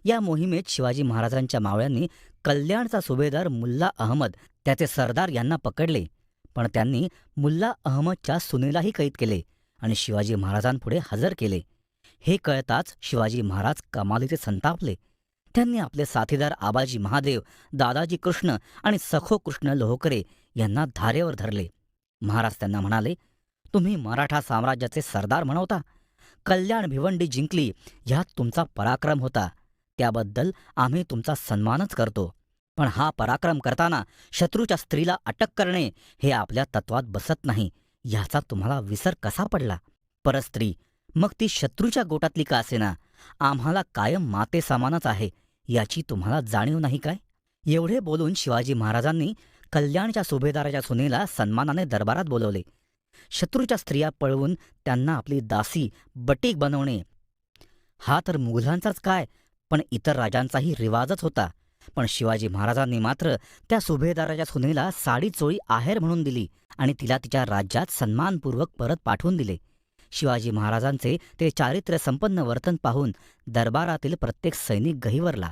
या मोहिमेत शिवाजी महाराजांच्या मावळ्यांनी कल्याणचा सुभेदार मुल्ला अहमद, त्याचे सरदार यांना पकडले. पण त्यांनी मुल्ला अहमदच्या सुनेलाही कैद केले आणि शिवाजी महाराजांपुढे हजर केले. हे कळताच शिवाजी महाराज कमालीचे संतापले. त्यांनी आपले साथीदार आबाजी महादेव, दादाजी कृष्ण आणि सखो कृष्ण लोहकरे यांना धारेवर धरले. महाराज त्यांना म्हणाले, तुम्ही मराठा साम्राज्याचे सरदार म्हणवता. कल्याण भिवंडी जिंकली ह्यात तुमचा पराक्रम होता, त्याबद्दल आम्ही तुमचा सन्मानच करतो. पण हा पराक्रम करताना शत्रूच्या स्त्रीला अटक करणे हे आपल्या तत्वात बसत नाही. ह्याचा तुम्हाला विसर कसा पडला? परस्त्री, मग ती शत्रूच्या गोटातली का असेना, आम्हाला कायम माते सामानच आहे, याची तुम्हाला जाणीव नाही काय? एवढे बोलून शिवाजी महाराजांनी कल्याणच्या सुभेदाराच्या सुनेला सन्मानाने दरबारात बोलवले. शत्रूच्या स्त्रिया पळवून त्यांना आपली दासी, बटीक बनवणे हा तर मुघलांचाच काय, पण इतर राजांचाही रिवाजच होता. पण शिवाजी महाराजांनी मात्र त्या सुभेदाराच्या सुनेला साडी चोळी आहेर म्हणून दिली आणि तिला तिच्या राज्यात सन्मानपूर्वक परत पाठवून दिले. शिवाजी महाराजांचे ते चारित्र्य संपन्न वर्तन पाहून दरबारातील प्रत्येक सैनिक गहिवरला.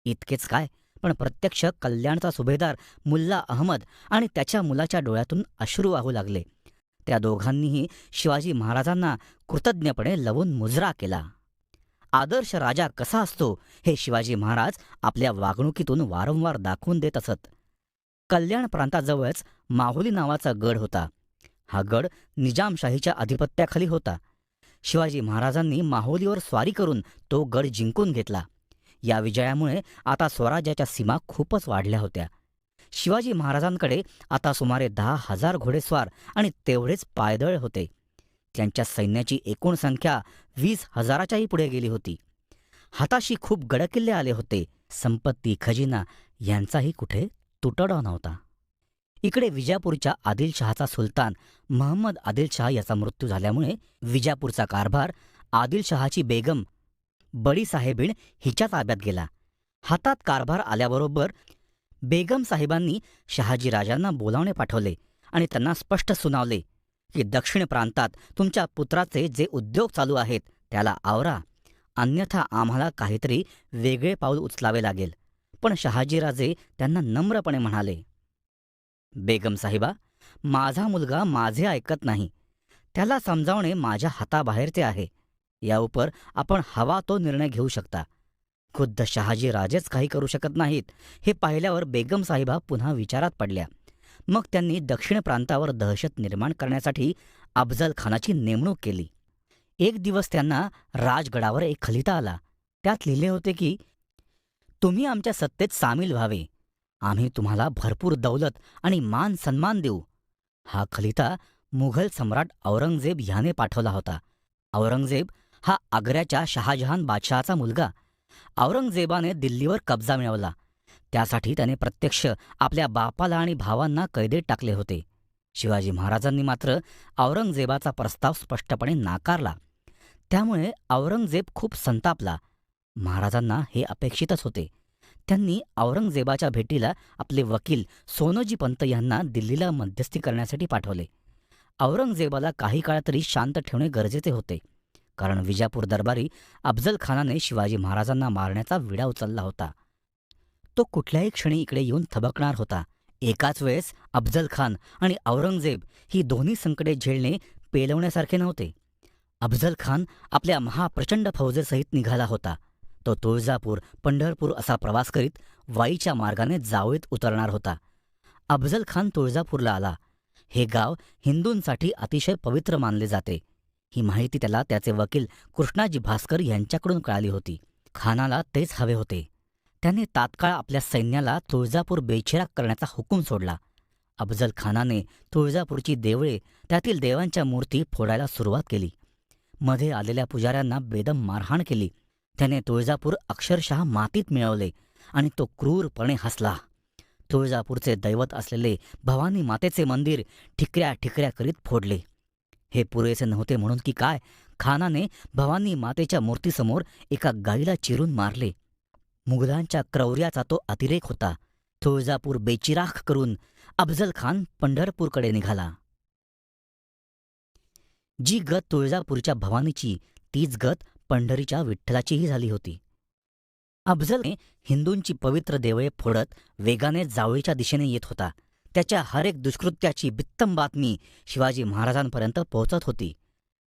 इतकेच काय, पण प्रत्यक्ष कल्याणचा सुभेदार मुल्ला अहमद आणि त्याच्या मुलाच्या डोळ्यातून अश्रू वाहू लागले. त्या दोघांनीही शिवाजी महाराजांना कृतज्ञपणे लवून मुजरा केला. आदर्श राजा कसा असतो हे शिवाजी महाराज आपल्या वागणुकीतून वारंवार दाखवून देत असत. कल्याण प्रांताजवळच माहुली नावाचा गड होता. हा गड निजामशाहीच्या अधिपत्याखाली होता. शिवाजी महाराजांनी माहुलीवर स्वारी करून तो गड जिंकून घेतला. या विजयामुळे आता स्वराज्याच्या सीमा खूपच वाढल्या होत्या. शिवाजी महाराजांकडे आता सुमारे 10,000 घोडेस्वार आणि तेवढेच पायदळ होते. त्यांच्या सैन्याची एकूण संख्या 20,000च्याही पुढे गेली होती. हाताशी खूप गडकिल्ले आले होते. संपत्ती, खजिना यांचाही कुठे तुटवडा नव्हता. इकडे विजापूरच्या आदिलशहाचा सुलतान महम्मद आदिलशहा याचा मृत्यू झाल्यामुळे विजापूरचा कारभार आदिलशहाची बेगम बडी साहेबीण हिच्या ताब्यात गेला. हातात कारभार आल्याबरोबर बेगम साहेबांनी शहाजी राजांना बोलावणे पाठवले आणि त्यांना स्पष्ट सुनावले की दक्षिण प्रांतात तुमच्या पुत्राचे जे उद्योग चालू आहेत त्याला आवरा, अन्यथा आम्हाला काहीतरी वेगळे पाऊल उचलावे लागेल. पण शहाजीराजे त्यांना नम्रपणे म्हणाले, बेगम साहिबा, माझा मुलगा माझे ऐकत नाही. त्याला समजावणे माझ्या हाताबाहेरचे आहे. याउपर आपण हवा तो निर्णय घेऊ शकता. खुद्द शहाजी राजेच काही करू शकत नाहीत हे पाहिल्यावर बेगम साहिबा पुन्हा विचारात पडल्या. मग त्यांनी दक्षिण प्रांतावर दहशत निर्माण करण्यासाठी अफजल खानाची नेमणूक केली. एक दिवस त्यांना राजगडावर एक खलिता आला. त्यात लिहिले होते की तुम्ही आमच्या सत्तेत सामील व्हावे. आम्ही तुम्हाला भरपूर दौलत आणि मान सन्मान देऊ. हा खलिता मुघल सम्राट औरंगजेब ह्याने पाठवला होता. औरंगजेब हा आग्र्याच्या शहाजहान बादशहाचा मुलगा. औरंगजेबाने दिल्लीवर कब्जा मिळवला. त्यासाठी त्याने प्रत्यक्ष आपल्या बापाला आणि भावांना कैदेत टाकले होते. शिवाजी महाराजांनी मात्र औरंगजेबाचा प्रस्ताव स्पष्टपणे नाकारला. त्यामुळे औरंगजेब खूप संतापला. महाराजांना हे अपेक्षितच होते. त्यांनी औरंगजेबाच्या भेटीला आपले वकील सोनोजी पंत यांना दिल्लीला मध्यस्थी करण्यासाठी पाठवले. औरंगजेबाला काही काळ तरी शांत ठेवणे गरजेचे होते, कारण विजापूर दरबारी अफजल खानाने शिवाजी महाराजांना मारण्याचा विडा उचलला होता. तो कुठल्याही क्षणी इकडे येऊन थबकणार होता. एकाच वेळेस अफजल खान आणि औरंगजेब ही दोन्ही संकटे झेलणे पेलवण्यासारखे नव्हते. अफजल खान आपल्या महाप्रचंड फौजेसहित निघाला होता. तो तुळजापूर, पंढरपूर असा प्रवास करीत वाईच्या मार्गाने जावळीत उतरणार होता. अफजल खान तुळजापूरला आला. हे गाव हिंदूंसाठी अतिशय पवित्र मानले जाते. ही माहिती त्याला त्याचे वकील कृष्णाजी भास्कर यांच्याकडून कळाली होती. खानाला तेच हवे होते. त्याने तात्काळ आपल्या सैन्याला तुळजापूर बेचिराख करण्याचा हुकूम सोडला. अफजल खानाने तुळजापूरची देवळे, त्यातील देवांच्या मूर्ती फोडायला सुरुवात केली. मध्ये आलेल्या पुजाऱ्यांना बेदम मारहाण केली. त्याने तुळजापूर अक्षरशः मातीत मिळवले आणि तो क्रूरपणे हसला. तुळजापूरचे दैवत असलेले भवानी मातेचे मंदिर ठिकऱ्या ठिकऱ्या करीत फोडले. हे पुरेसे नव्हते म्हणून की काय, खानाने भवानी मातेच्या मूर्तीसमोर एका गाईला चिरून मारले. मुघलांच्या क्रौर्याचा तो अतिरेक होता. तुळजापूर बेचिराख करून अफजल खान पंढरपूरकडे निघाला. जी गत तुळजापूरच्या भवानीची तीच गत पंढरीच्या विठ्ठलाचीही झाली होती. अफजलने हिंदूंची पवित्र देवळे फोडत वेगाने जावळीच्या दिशेने येत होता. त्याच्या हरेक दुष्कृत्याची बित्तम बातमी शिवाजी महाराजांपर्यंत पोहोचत होती.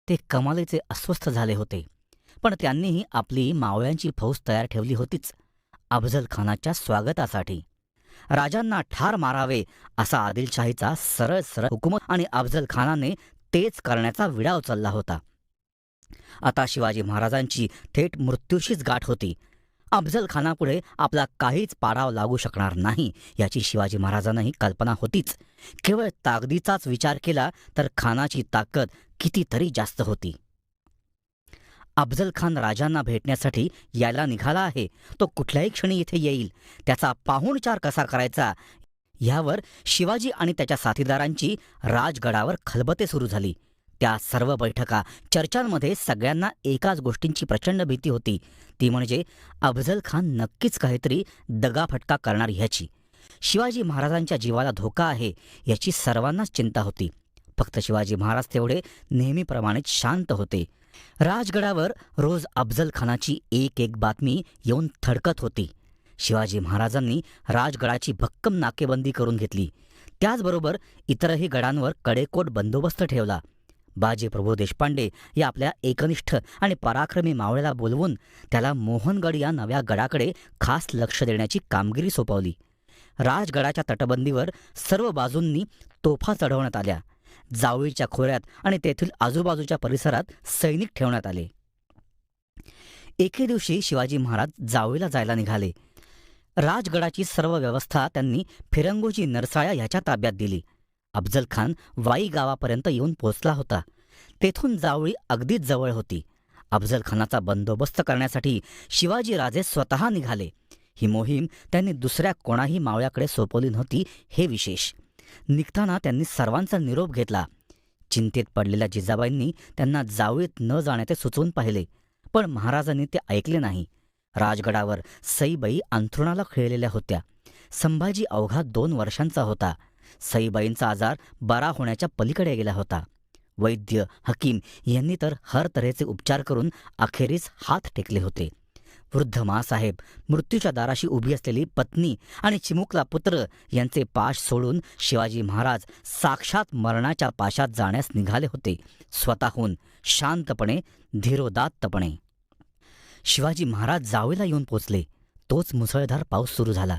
ते कमालीचे अस्वस्थ झाले होते, पण त्यांनीही आपली मावळ्यांची फौज तयार ठेवली होतीच अफजल खानाच्या स्वागतासाठी. राजांना ठार मारावे असा आदिलशाहीचा सरळ सरळ हुकूम आणि अफजल खानाने तेच करण्याचा विडा उचलला होता. आता शिवाजी महाराजांची थेट मृत्यूशीच गाठ होती. अफजल खानापुढे आपला काहीच पाडाव लागू शकणार नाही याची शिवाजी महाराजांनाही कल्पना होतीच. केवळ ताकदीचाच विचार केला तर खानाची ताकद कितीतरी जास्त होती. अफजल खान राजांना भेटण्यासाठी यायला निघाला आहे. तो कुठल्याही क्षणी इथे येईल. त्याचा पाहुणचार कसा करायचा यावर शिवाजी आणि त्याच्या साथीदारांची राजगडावर खलबते सुरू झाली. त्या सर्व बैठका, चर्चांमध्ये सगळ्यांना एकाच गोष्टींची प्रचंड भीती होती, ती म्हणजे अफजल खान नक्कीच काहीतरी दगाफटका करणार ह्याची. शिवाजी महाराजांच्या जीवाला धोका आहे याची सर्वांनाच चिंता होती. फक्त शिवाजी महाराज तेवढे नेहमीप्रमाणेच शांत होते. राजगडावर रोज अफजल खानाची एक एक बातमी येऊन थडकत होती. शिवाजी महाराजांनी राजगडाची भक्कम नाकेबंदी करून घेतली. त्याचबरोबर इतरही गडांवर कडेकोट बंदोबस्त ठेवला. बाजीप्रभू देशपांडे या आपल्या एकनिष्ठ आणि पराक्रमी मावळ्याला बोलवून त्याला मोहनगड या नव्या गडाकडे खास लक्ष देण्याची कामगिरी सोपवली. राजगडाच्या तटबंदीवर सर्व बाजूंनी तोफा चढवण्यात आल्या. जावळीच्या खोऱ्यात आणि तेथील आजूबाजूच्या परिसरात सैनिक ठेवण्यात आले. एके दिवशी शिवाजी महाराज जावळीला जायला निघाले. राजगडाची सर्व व्यवस्था त्यांनी फिरंगोजी नरसाळ्या ह्याच्या ताब्यात दिली. अफजल खान वाई गावापर्यंत येऊन पोचला होता. तेथून जावळी अगदीच जवळ होती. अफजल खानाचा बंदोबस्त करण्यासाठी शिवाजी राजे स्वतः निघाले. ही मोहीम त्यांनी दुसऱ्या कोणाही मावळ्याकडे सोपवली नव्हती हे विशेष. निघताना त्यांनी सर्वांचा निरोप घेतला. चिंतेत पडलेल्या जिजाबाईंनी त्यांना जावळीत न जाण्याचे सुचवून पाहिले, पण महाराजांनी ते ऐकले नाही. राजगडावर सईबाई अंथरुणाला खिळलेल्या होत्या. संभाजी अवघा 2 वर्षांचा होता. सईबाईंचा आजार बरा होण्याच्या पलीकडे गेला होता. वैद्य हकीम यांनी तर हर तऱ्हेचे उपचार करून अखेरीस हात टेकले होते. वृद्ध माँसाहेब, मृत्यूच्या दाराशी उभी असलेली पत्नी आणि चिमुकला पुत्र यांचे पाश सोडून शिवाजी महाराज साक्षात मरणाच्या पाशात जाण्यास निघाले होते, स्वतःहून शांतपणे, धीरोदात्तपणे. शिवाजी महाराज जावळीला येऊन पोचले. तोच मुसळधार पाऊस सुरू झाला.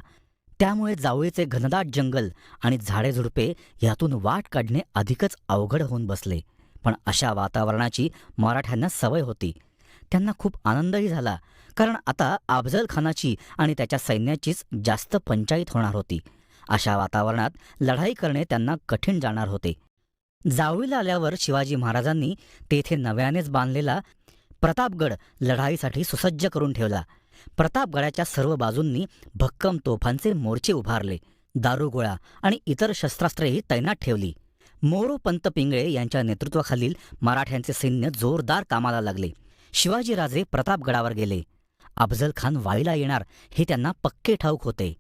त्यामुळे जावळीचे घनदाट जंगल आणि झाडेझुडपे यातून वाट काढणे अधिकच अवघड होऊन बसले. पण अशा वातावरणाची मराठ्यांना सवय होती. त्यांना खूप आनंदही झाला, कारण आता अफझल खानाची आणि त्याच्या सैन्याचीच जास्त पंचायत होणार होती. अशा वातावरणात लढाई करणे त्यांना कठीण जाणार होते. जावळीला आल्यावर शिवाजी महाराजांनी तेथे नव्यानेच बांधलेला प्रतापगड लढाईसाठी सुसज्ज करून ठेवला. प्रतापगडाच्या सर्व बाजूंनी भक्कम तोफांचे मोर्चे उभारले. दारुगोळा आणि इतर शस्त्रास्त्रेही तैनात ठेवली. मोरोपंत पिंगळे यांच्या नेतृत्वाखालील मराठ्यांचे सैन्य जोरदार कामाला लागले. शिवाजीराजे प्रतापगडावर गेले. अफझल खान वाईला येणार हे त्यांना पक्के ठाऊक होते.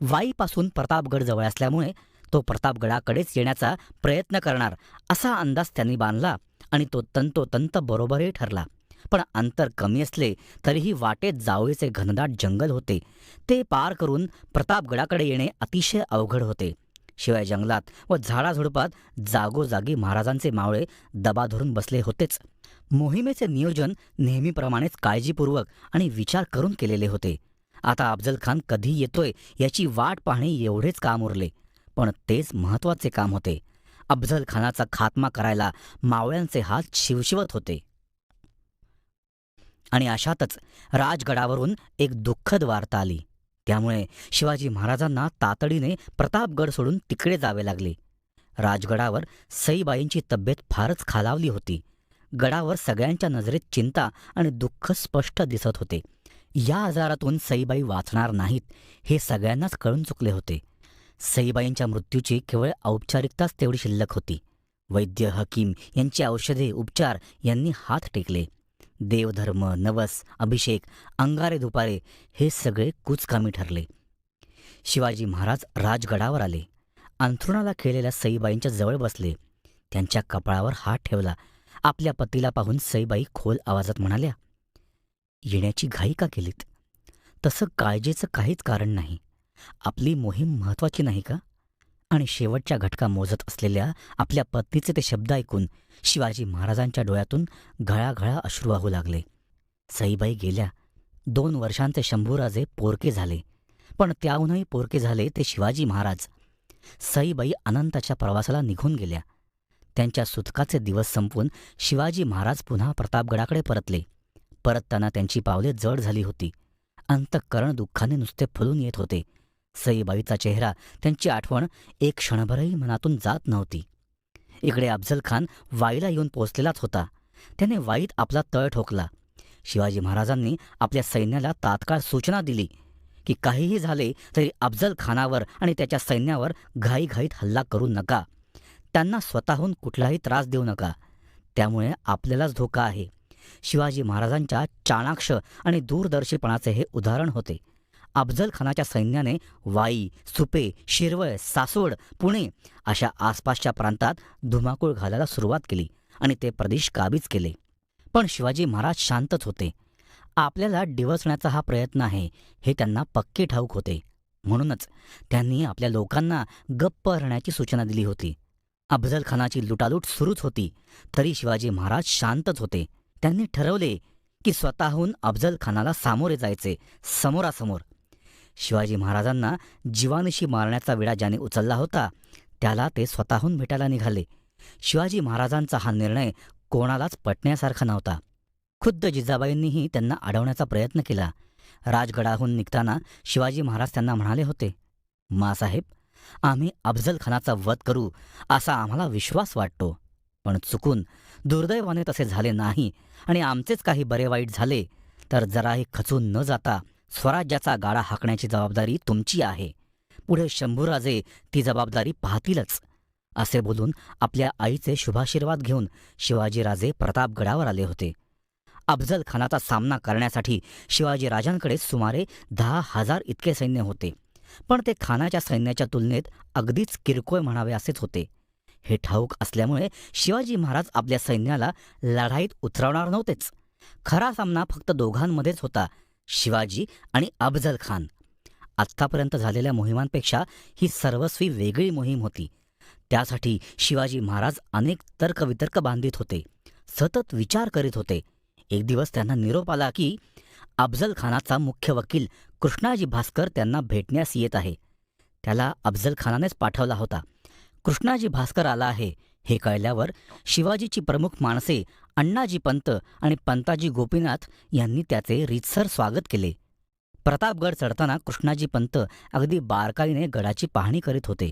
वाईपासून प्रतापगड जवळ असल्यामुळे तो प्रतापगडाकडेच येण्याचा प्रयत्न करणार असा अंदाज त्यांनी बांधला आणि तो तंतोतंत बरोबरही ठरला. पण अंतर कमी असले तरीही वाटेत जावळीचे घनदाट जंगल होते. ते पार करून प्रतापगडाकडे येणे अतिशय अवघड होते. शिवाय जंगलात व झाडाझुडपात जागोजागी महाराजांचे मावळे दबा धरून बसले होतेच. मोहिमेचे नियोजन नेहमीप्रमाणेच काळजीपूर्वक आणि विचार करून केलेले होते. आता अफझल खान कधी येतोय याची वाट पाहणे एवढेच काम उरले. पण तेच महत्त्वाचे काम होते. अफझल खानाचा खात्मा करायला मावळ्यांचे हात शिवशिवत होते. आणि अशातच राजगडावरून एक दुःखद वार्ता आली. त्यामुळे शिवाजी महाराजांना तातडीने प्रतापगड सोडून तिकडे जावे लागले. राजगडावर सईबाईंची तब्येत फारच खालावली होती. गडावर सगळ्यांच्या नजरेत चिंता आणि दुःख स्पष्ट दिसत होते. या आजारातून सईबाई वाचणार नाहीत हे सगळ्यांनाच कळून चुकले होते. सईबाईंच्या मृत्यूची केवळ औपचारिकताच तेवढी शिल्लक होती. वैद्य हकीम यांची औषधे उपचार यांनी हात टेकले. देवधर्म, नवस, अभिषेक, अंगारे दुपारे हे सगळे कुचकामी ठरले. शिवाजी महाराज राजगडावर आले. अंथरुणाला खेळलेल्या सईबाईंच्या जवळ बसले. त्यांच्या कपाळावर हात ठेवला. आपल्या पतीला पाहून सईबाई खोल आवाजात म्हणाल्या, येण्याची घाई का केलीत? तसं काळजीचं काहीच कारण नाही. आपली मोहीम महत्वाची नाही का? आणि शेवटच्या घटका मोजत असलेल्या आपल्या पत्नीचे ते शब्द ऐकून शिवाजी महाराजांच्या डोळ्यातून घळाघळा अश्रू वाहू लागले. सईबाई गेल्या. 2 वर्षांचे शंभूराजे पोरके झाले. पण त्याहूनही पोरके झाले ते शिवाजी महाराज. सईबाई अनंताच्या प्रवासाला निघून गेल्या. त्यांच्या सुटकाचे दिवस संपून शिवाजी महाराज पुन्हा प्रतापगडाकडे परतले. परतताना त्यांची पावले जड झाली होती. अंतःकरण दुःखाने नुसते फुलून येत होते. सईबाईचा चेहरा, त्यांची आठवण एक क्षणभरही मनातून जात नव्हती. इकडे अफझल खान वाईला येऊन पोचलेलाच होता. त्याने वाईत आपला तळ ठोकला. शिवाजी महाराजांनी आपल्या सैन्याला तात्काळ सूचना दिली की काहीही झाले तरी अफझल खानावर आणि त्याच्या सैन्यावर घाईघाईत हल्ला करू नका. त्यांना स्वतःहून कुठलाही त्रास देऊ नका. त्यामुळे आपल्यालाच धोका आहे. शिवाजी महाराजांच्या चाणाक्ष आणि दूरदर्शीपणाचे हे उदाहरण होते. अफझल खानाच्या सैन्याने वाई, सुपे, शिरवळ, सासवड, पुणे अशा आसपासच्या प्रांतात धुमाकूळ घालायला सुरुवात केली आणि ते प्रदेश काबीज केले. पण शिवाजी महाराज शांतच होते. आपल्याला डिवचण्याचा हा प्रयत्न आहे हे त्यांना पक्के ठाऊक होते. म्हणूनच त्यांनी आपल्या लोकांना गप्प राहण्याची सूचना दिली होती. अफझल खानाची लुटालूट सुरूच होती, तरी शिवाजी महाराज शांतच होते. त्यांनी ठरवले की स्वतःहून अफझल खानाला सामोरे जायचे, समोरासमोर. शिवाजी महाराजांना जीवानिशी मारण्याचा विडा ज्याने उचलला होता त्याला ते स्वतःहून भेटायला निघाले. शिवाजी महाराजांचा हा निर्णय कोणालाच पटण्यासारखा नव्हता. खुद्द जिजाबाईंनीही त्यांना अडवण्याचा प्रयत्न केला. राजगडाहून निघताना शिवाजी महाराज त्यांना म्हणाले होते, माँसाहेब, आम्ही अफझल खानाचा वध करू असा आम्हाला विश्वास वाटतो. पण चुकून दुर्दैवाने तसे झाले नाही आणि आमचेच काही बरे वाईट झाले तर जराही खचून न जाता स्वराज्याचा गाडा हाकण्याची जबाबदारी तुमची आहे. पुढे शंभूराजे ती जबाबदारी पाहतीलच, असे बोलून आपल्या आईचे शुभाशीर्वाद घेऊन शिवाजीराजे प्रतापगडावर आले होते. अफजल खानाचा सामना करण्यासाठी शिवाजीराजांकडे सुमारे 10,000 इतके सैन्य होते, पण ते खानाच्या सैन्याच्या तुलनेत अगदीच किरकोळ म्हणावे असेच होते. हे ठाऊक असल्यामुळे शिवाजी महाराज आपल्या सैन्याला लढाईत उतरवणार नव्हतेच. खरा सामना फक्त दोघांमध्येच होता, शिवाजी आणि अफजल खान. आत्तापर्यंत झालेल्या मोहिमांपेक्षा ही सर्वस्वी वेगळी मोहीम होती. त्यासाठी शिवाजी महाराज अनेक तर्कवितर्क बांधित होते, सतत विचार करीत होते. एक दिवस त्यांना निरोप आला की अफजल खानाचा मुख्य वकील कृष्णाजी भास्कर त्यांना भेटण्यास येत आहे. त्याला अफजल खानानेच पाठवला होता. कृष्णाजी भास्कर आला आहे हे कळल्यावर शिवाजीची प्रमुख माणसे अण्णाजी पंत आणि पंताजी गोपीनाथ यांनी त्याचे रीतसर स्वागत केले. प्रतापगड चढताना कृष्णाजी पंत अगदी बारकाईने गडाची पाहणी करीत होते.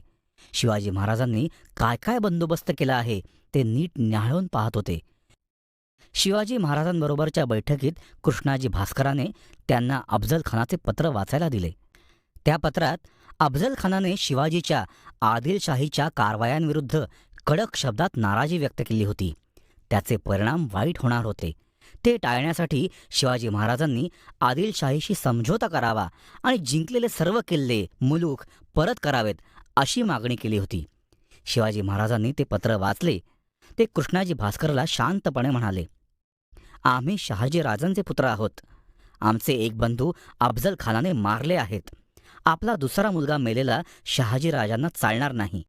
शिवाजी महाराजांनी काय काय बंदोबस्त केला आहे ते नीट न्याहाळून पाहत होते. शिवाजी महाराजांबरोबरच्या बैठकीत कृष्णाजी भास्कराने त्यांना अफजल खानाचे पत्र वाचायला दिले. त्या पत्रात अफजल खानाने शिवाजीच्या आदिलशाहीच्या कारवायांविरुद्ध कडक शब्दात नाराजी व्यक्त केली होती. त्याचे परिणाम वाईट होणार होते. ते टाळण्यासाठी शिवाजी महाराजांनी आदिलशाहीशी समझोता करावा आणि जिंकलेले सर्व किल्ले मुलूक परत करावेत अशी मागणी केली होती. शिवाजी महाराजांनी ते पत्र वाचले. ते कृष्णाजी भास्करला शांतपणे म्हणाले, आम्ही शहाजीराजांचे पुत्र आहोत. आमचे एक बंधू अफजल खानाने मारले आहेत. आपला दुसरा मुलगा मेलेला शहाजीराजांना चालणार नाही.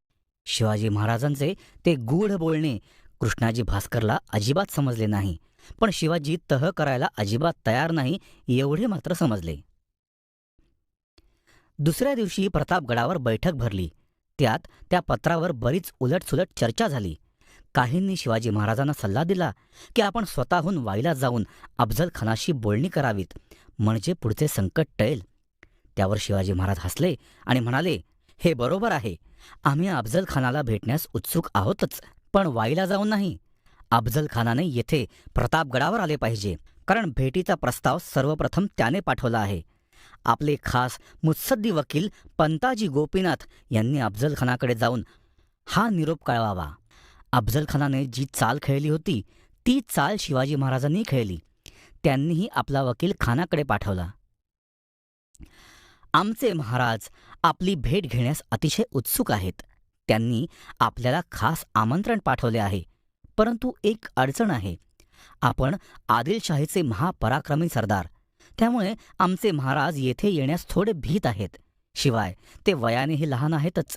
शिवाजी महाराजांचे ते गूढ बोलणे कृष्णाजी भास्करला अजिबात समजले नाही, पण शिवाजी तह करायला अजिबात तयार नाही एवढे मात्र समजले. दुसऱ्या दिवशी प्रतापगडावर बैठक भरली. त्यात त्या पत्रावर बरीच उलटसुलट चर्चा झाली. काहींनी शिवाजी महाराजांना सल्ला दिला की आपण स्वतःहून वाईला जाऊन अफजल खानाशी बोलणी करावीत, म्हणजे पुढचे संकट टळेल. त्यावर शिवाजी महाराज हसले आणि म्हणाले, हे बरोबर आहे. आम्ही अफजल खानाला भेटण्यास उत्सुक आहोतच, पण वाईला जाऊन नाही. अफजल खानाने येथे प्रतापगडावर आले पाहिजे, कारण भेटीचा प्रस्ताव सर्वप्रथम त्याने पाठवला आहे. आपले खास मुत्सद्दी वकील पंताजी गोपीनाथ यांनी अफजल खानाकडे जाऊन हा निरोप कळवावा. अफजल खानाने जी चाल खेळली होती ती चाल शिवाजी महाराजांनी खेळली. त्यांनीही आपला वकील खानाकडे पाठवला. आमचे महाराज आपली भेट घेण्यास अतिशय उत्सुक आहेत. त्यांनी आपल्याला खास आमंत्रण पाठवले आहे, परंतु एक अडचण आहे. आपण आदिलशाहीचे महापराक्रमी सरदार, त्यामुळे आमचे महाराज येथे येण्यास थोडे भीत आहेत. शिवाय ते वयानेही लहान आहेतच.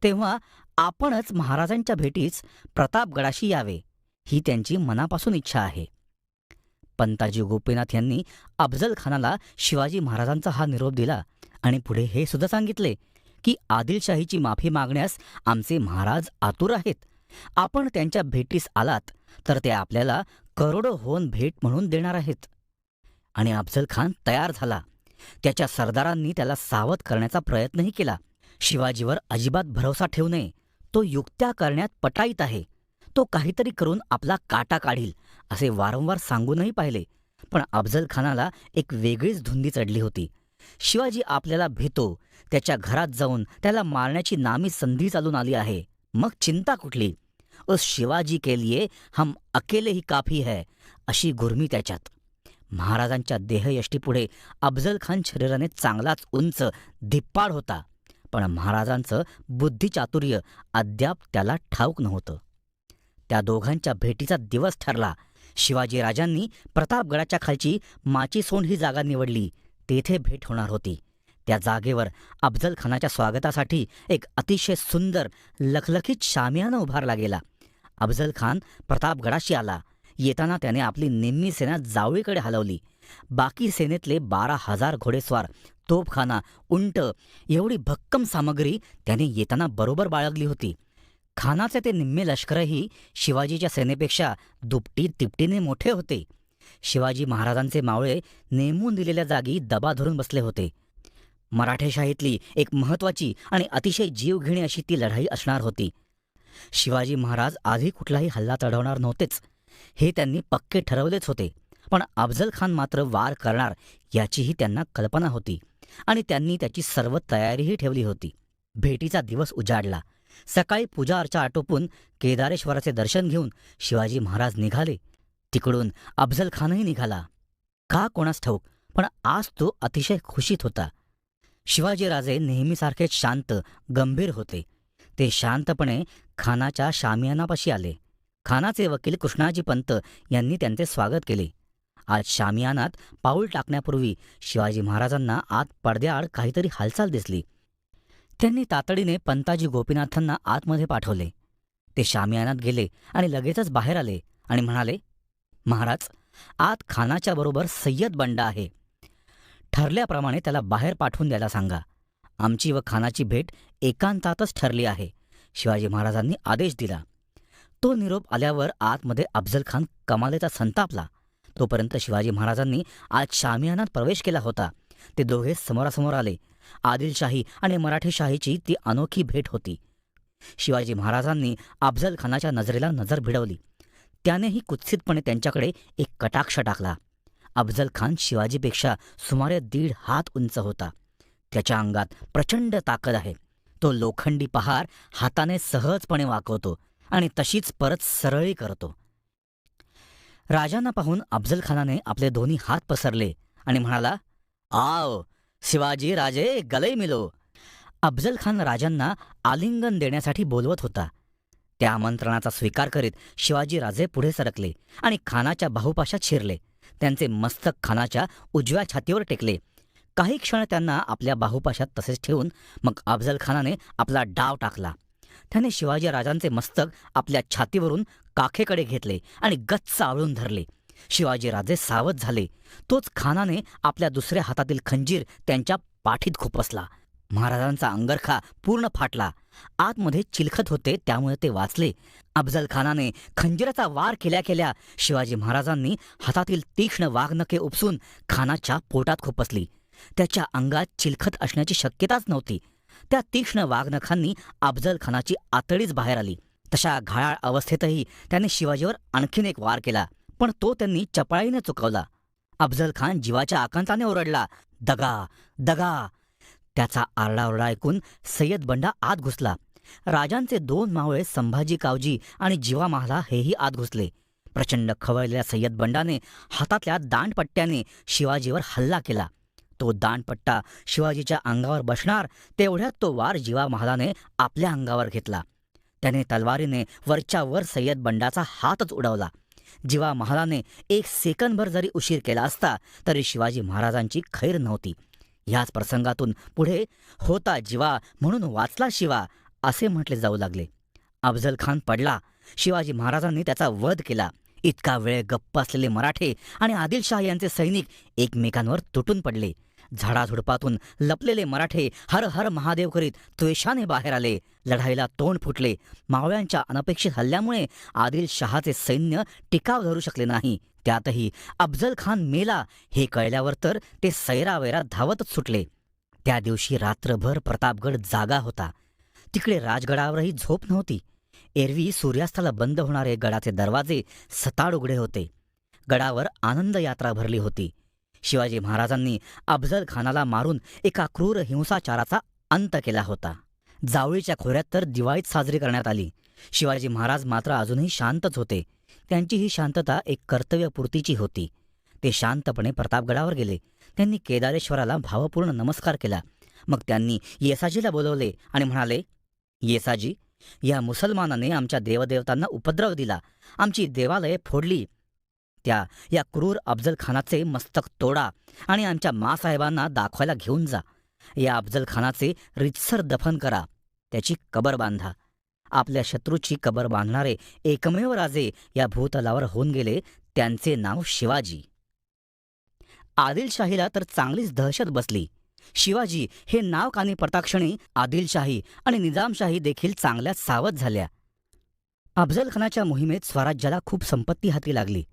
तेव्हा आपणच महाराजांच्या भेटीस प्रतापगडाशी यावे ही त्यांची मनापासून इच्छा आहे. पंताजी गोपीनाथ यांनी अफजल खानाला शिवाजी महाराजांचा हा निरोप दिला आणि पुढे हे सुद्धा सांगितले की आदिलशाहीची माफी मागण्यास आमचे महाराज आतुर आहेत. आपण त्यांच्या भेटीस आलात तर ते आपल्याला करोडो होऊन भेट म्हणून देणार आहेत. आणि अफजल खान तयार झाला. त्याच्या सरदारांनी त्याला सावध करण्याचा प्रयत्नही केला. शिवाजीवर अजिबात भरोसा ठेवू नये. तो युक्त्या करण्यात पटाईत आहे. तो काहीतरी करून आपला काटा काढील असे वारंवार सांगूनही पाहिले, पण अफजल खानाला एक वेगळीच धुंदी चढली होती. शिवाजी आपल्याला भेटो, त्याच्या घरात जाऊन त्याला मारण्याची नामी संधी चालून आली आहे, मग चिंता कुठली. उस शिवाजी के लिए हम अकेले ही काफी है अशी गुरमी त्याच्यात. महाराजांच्या देहयष्टीपुढे अफजल खान शरीराने चांगलाच उंच धिप्पाड होता, पण महाराजांचं बुद्धिचातुर्य अद्याप त्याला ठाऊक नव्हतं. त्या दोघांच्या भेटीचा दिवस ठरला. शिवाजीराजांनी प्रतापगडाच्या खालची माचीसोंड ही जागा निवडली. तेथे भेट होणार होती. त्या जागेवर अफजल खानाच्या स्वागतासाठी एक अतिशय सुंदर लखलखीत शामियाना उभारला गेला. अफजल खान प्रतापगडाशी आला. येताना त्याने आपली निम्मी सेना जावळीकडे हलवली. बाकी सेनेतले 12,000 घोडेस्वार, तोफखाना, उंट एवढी भक्कम सामग्री त्याने येताना बरोबर बाळगली होती. खानाचे ते निम्मे लष्करही शिवाजीच्या सेनेपेक्षा दुपटी तिपटीने मोठे होते. शिवाजी महाराजांचे मावळे नेमून दिलेल्या जागी दबा धरून बसले होते. मराठेशाहीतली एक महत्त्वाची आणि अतिशय जीवघेणी अशी ती लढाई असणार होती. शिवाजी महाराज आधी कुठलाही हल्ला चढवणार नव्हतेच हे त्यांनी पक्के ठरवलेच होते, पण अफजल खान मात्र वार करणार याचीही त्यांना कल्पना होती आणि त्यांनी त्याची सर्व तयारीही ठेवली होती. भेटीचा दिवस उजाडला. सकाळी पूजा अर्चा आटोपून केदारेश्वराचे दर्शन घेऊन शिवाजी महाराज निघाले. तिकडून अफझल खानही निघाला. का कोणास ठाऊक, पण आज तो अतिशय खुशीत होता. शिवाजीराजे नेहमीसारखेच शांत गंभीर होते. ते शांतपणे खानाच्या शामियानापाशी आले. खानाचे वकील कृष्णाजी पंत यांनी त्यांचे स्वागत केले. आज शामियानात पाऊल टाकण्यापूर्वी शिवाजी महाराजांना आत पडद्याआड काहीतरी हालचाल दिसली. त्यांनी तातडीने पंताजी गोपीनाथांना आतमध्ये पाठवले. ते शामियानात गेले आणि लगेचच बाहेर आले आणि म्हणाले, महाराज, आत खानाच्या बरोबर सय्यद बंडा आहे. ठरल्याप्रमाणे त्याला बाहेर पाठवून द्यायला सांगा. आमची व खानाची भेट एकांतातच ठरली आहे, शिवाजी महाराजांनी आदेश दिला. तो निरोप आल्यावर आतमध्ये अफझल खान कमालीचा संतापला. तोपर्यंत शिवाजी महाराजांनी आज शामियानात प्रवेश केला होता. ते दोघे समोरासमोर आले. आदिलशाही आणि मराठेशाहीची ती अनोखी भेट होती. शिवाजी महाराजांनी अफझल खानाच्या नजरेला नजर भिडवली. त्यानेही कुत्सितपणे त्यांच्याकडे एक कटाक्ष टाकला. अफझल खान शिवाजीपेक्षा सुमारे 1.5 हात उंच होता. त्याच्या अंगात प्रचंड ताकद आहे. तो लोखंडी पहार हाताने सहजपणे वाकवतो आणि तशीच परत सरळी करतो. राजांना पाहून अफझल खानाने आपले दोन्ही हात पसरले आणि म्हणाला, आओ शिवाजी राजे, गले मिलो. अफझल खान राजांना आलिंगन देण्यासाठी बोलवत होता. त्या आमंत्रणाचा स्वीकार करीत शिवाजी राजे पुढे सरकले आणि खानाच्या बाहुपाशात शिरले. त्यांचे मस्तक खानाच्या उजव्या छातीवर टेकले. काही क्षण त्यांना आपल्या बाहुपाशात तसेच ठेवून मग अफझल खानाने आपला डाव टाकला. त्याने शिवाजी राजांचे मस्तक आपल्या छातीवरून काखेकडे घेतले आणि गच्च आवळून धरले. शिवाजी राजे सावध झाले. तोच खानाने आपल्या दुसऱ्या हातातील खंजीर त्यांच्या पाठीत खुपसला. महाराजांचा अंगरखा पूर्ण फाटला. आतमध्ये चिलखत होते, त्यामुळे ते वाचले. अफझल खानाने खंजीराचा वार केल्या केल्या शिवाजी महाराजांनी हातातील तीक्ष्ण वाघनखे उपसून खानाच्या पोटात खुपसली. त्याच्या अंगात चिलखत असण्याची शक्यताच नव्हती. त्या तीक्ष्ण वाघनखांनी अफझल खानाची आतडीच बाहेर आली. तशा घायाळ अवस्थेतही त्याने शिवाजीवर आणखीन एक वार केला, पण तो त्यांनी चपळाईने चुकवला. अफझल खान जीवाच्या आकांताने ओरडला, दगा दगा. त्याचा आरडाओरडा ऐकून सय्यद बंडा आत घुसला. राजांचे 2 मावळे संभाजी कावजी आणि जीवा महाला हेही आत घुसले. प्रचंड खवळलेल्या सय्यद बंडाने हातातल्या दांडपट्ट्याने शिवाजीवर हल्ला केला. तो दांडपट्टा शिवाजीच्या अंगावर बसणार तेवढ्यात तो वार जीवा महालाने आपल्या अंगावर घेतला. त्याने तलवारीने वरच्या वर सय्यद बंडाचा हातच उडवला. जीवा महालाने 1 सेकंदभर जरी उशीर केला असता तरी शिवाजी महाराजांची खैर नव्हती. ह्याच प्रसंगातून पुढे होता जीवा म्हणून वाचला शिवा असे म्हटले जाऊ लागले. अफझल खान पडला. शिवाजी महाराजांनी त्याचा वध केला. इतका वेळ गप्प असलेले मराठे आणि आदिलशाह यांचे सैनिक एकमेकांवर तुटून पडले. झाडाझुडपातून लपलेले मराठे हर हर महादेव करीत त्वेषाने बाहेर आले. लढाईला तोंड फुटले. मावळ्यांच्या अनपेक्षित हल्ल्यामुळे आदिलशहाचे सैन्य टिकाव धरू शकले नाही. त्यातही अफझल खान मेला हे कळल्यावर तर ते सैरावैरा धावतच सुटले. त्या दिवशी रात्रभर प्रतापगड जागा होता. तिकडे राजगडावरही झोप नव्हती. एरवी सूर्यास्ताला बंद होणारे गडाचे दरवाजे सताड उघडे होते. गडावर आनंद यात्रा भरली होती. शिवाजी महाराजांनी अफझल खानाला मारून एका क्रूर हिंसाचाराचा अंत केला होता. जावळीच्या खोऱ्यात तर दिवाळीच साजरी करण्यात आली. शिवाजी महाराज मात्र अजूनही शांतच होते. त्यांची ही शांतता एक कर्तव्यपूर्तीची होती. ते शांतपणे प्रतापगडावर गेले. त्यांनी केदारेश्वराला भावपूर्ण नमस्कार केला. मग त्यांनी येसाजीला बोलवले आणि म्हणाले, येसाजी, या मुसलमानाने आमच्या देवदेवतांना उपद्रव दिला, आमची देवालये फोडली. या क्रूर अफझल खानाचे मस्तक तोडा आणि आमच्या मासाहेबांना दाखवायला घेऊन जा. या अफझल खानाचे रितसर दफन करा. त्याची कबर बांधा. आपल्या शत्रूची कबर बांधणारे एकमेव राजे या भूतलावर होऊन गेले. त्यांचे नाव शिवाजी. आदिलशाहीला तर चांगलीच दहशत बसली. शिवाजी हे नाव कानी पडताक्षणी आदिलशाही आणि निजामशाही देखील चांगल्याच सावध झाल्या. अफझल खानाच्या मोहिमेत स्वराज्याला खूप संपत्ती हाती लागली.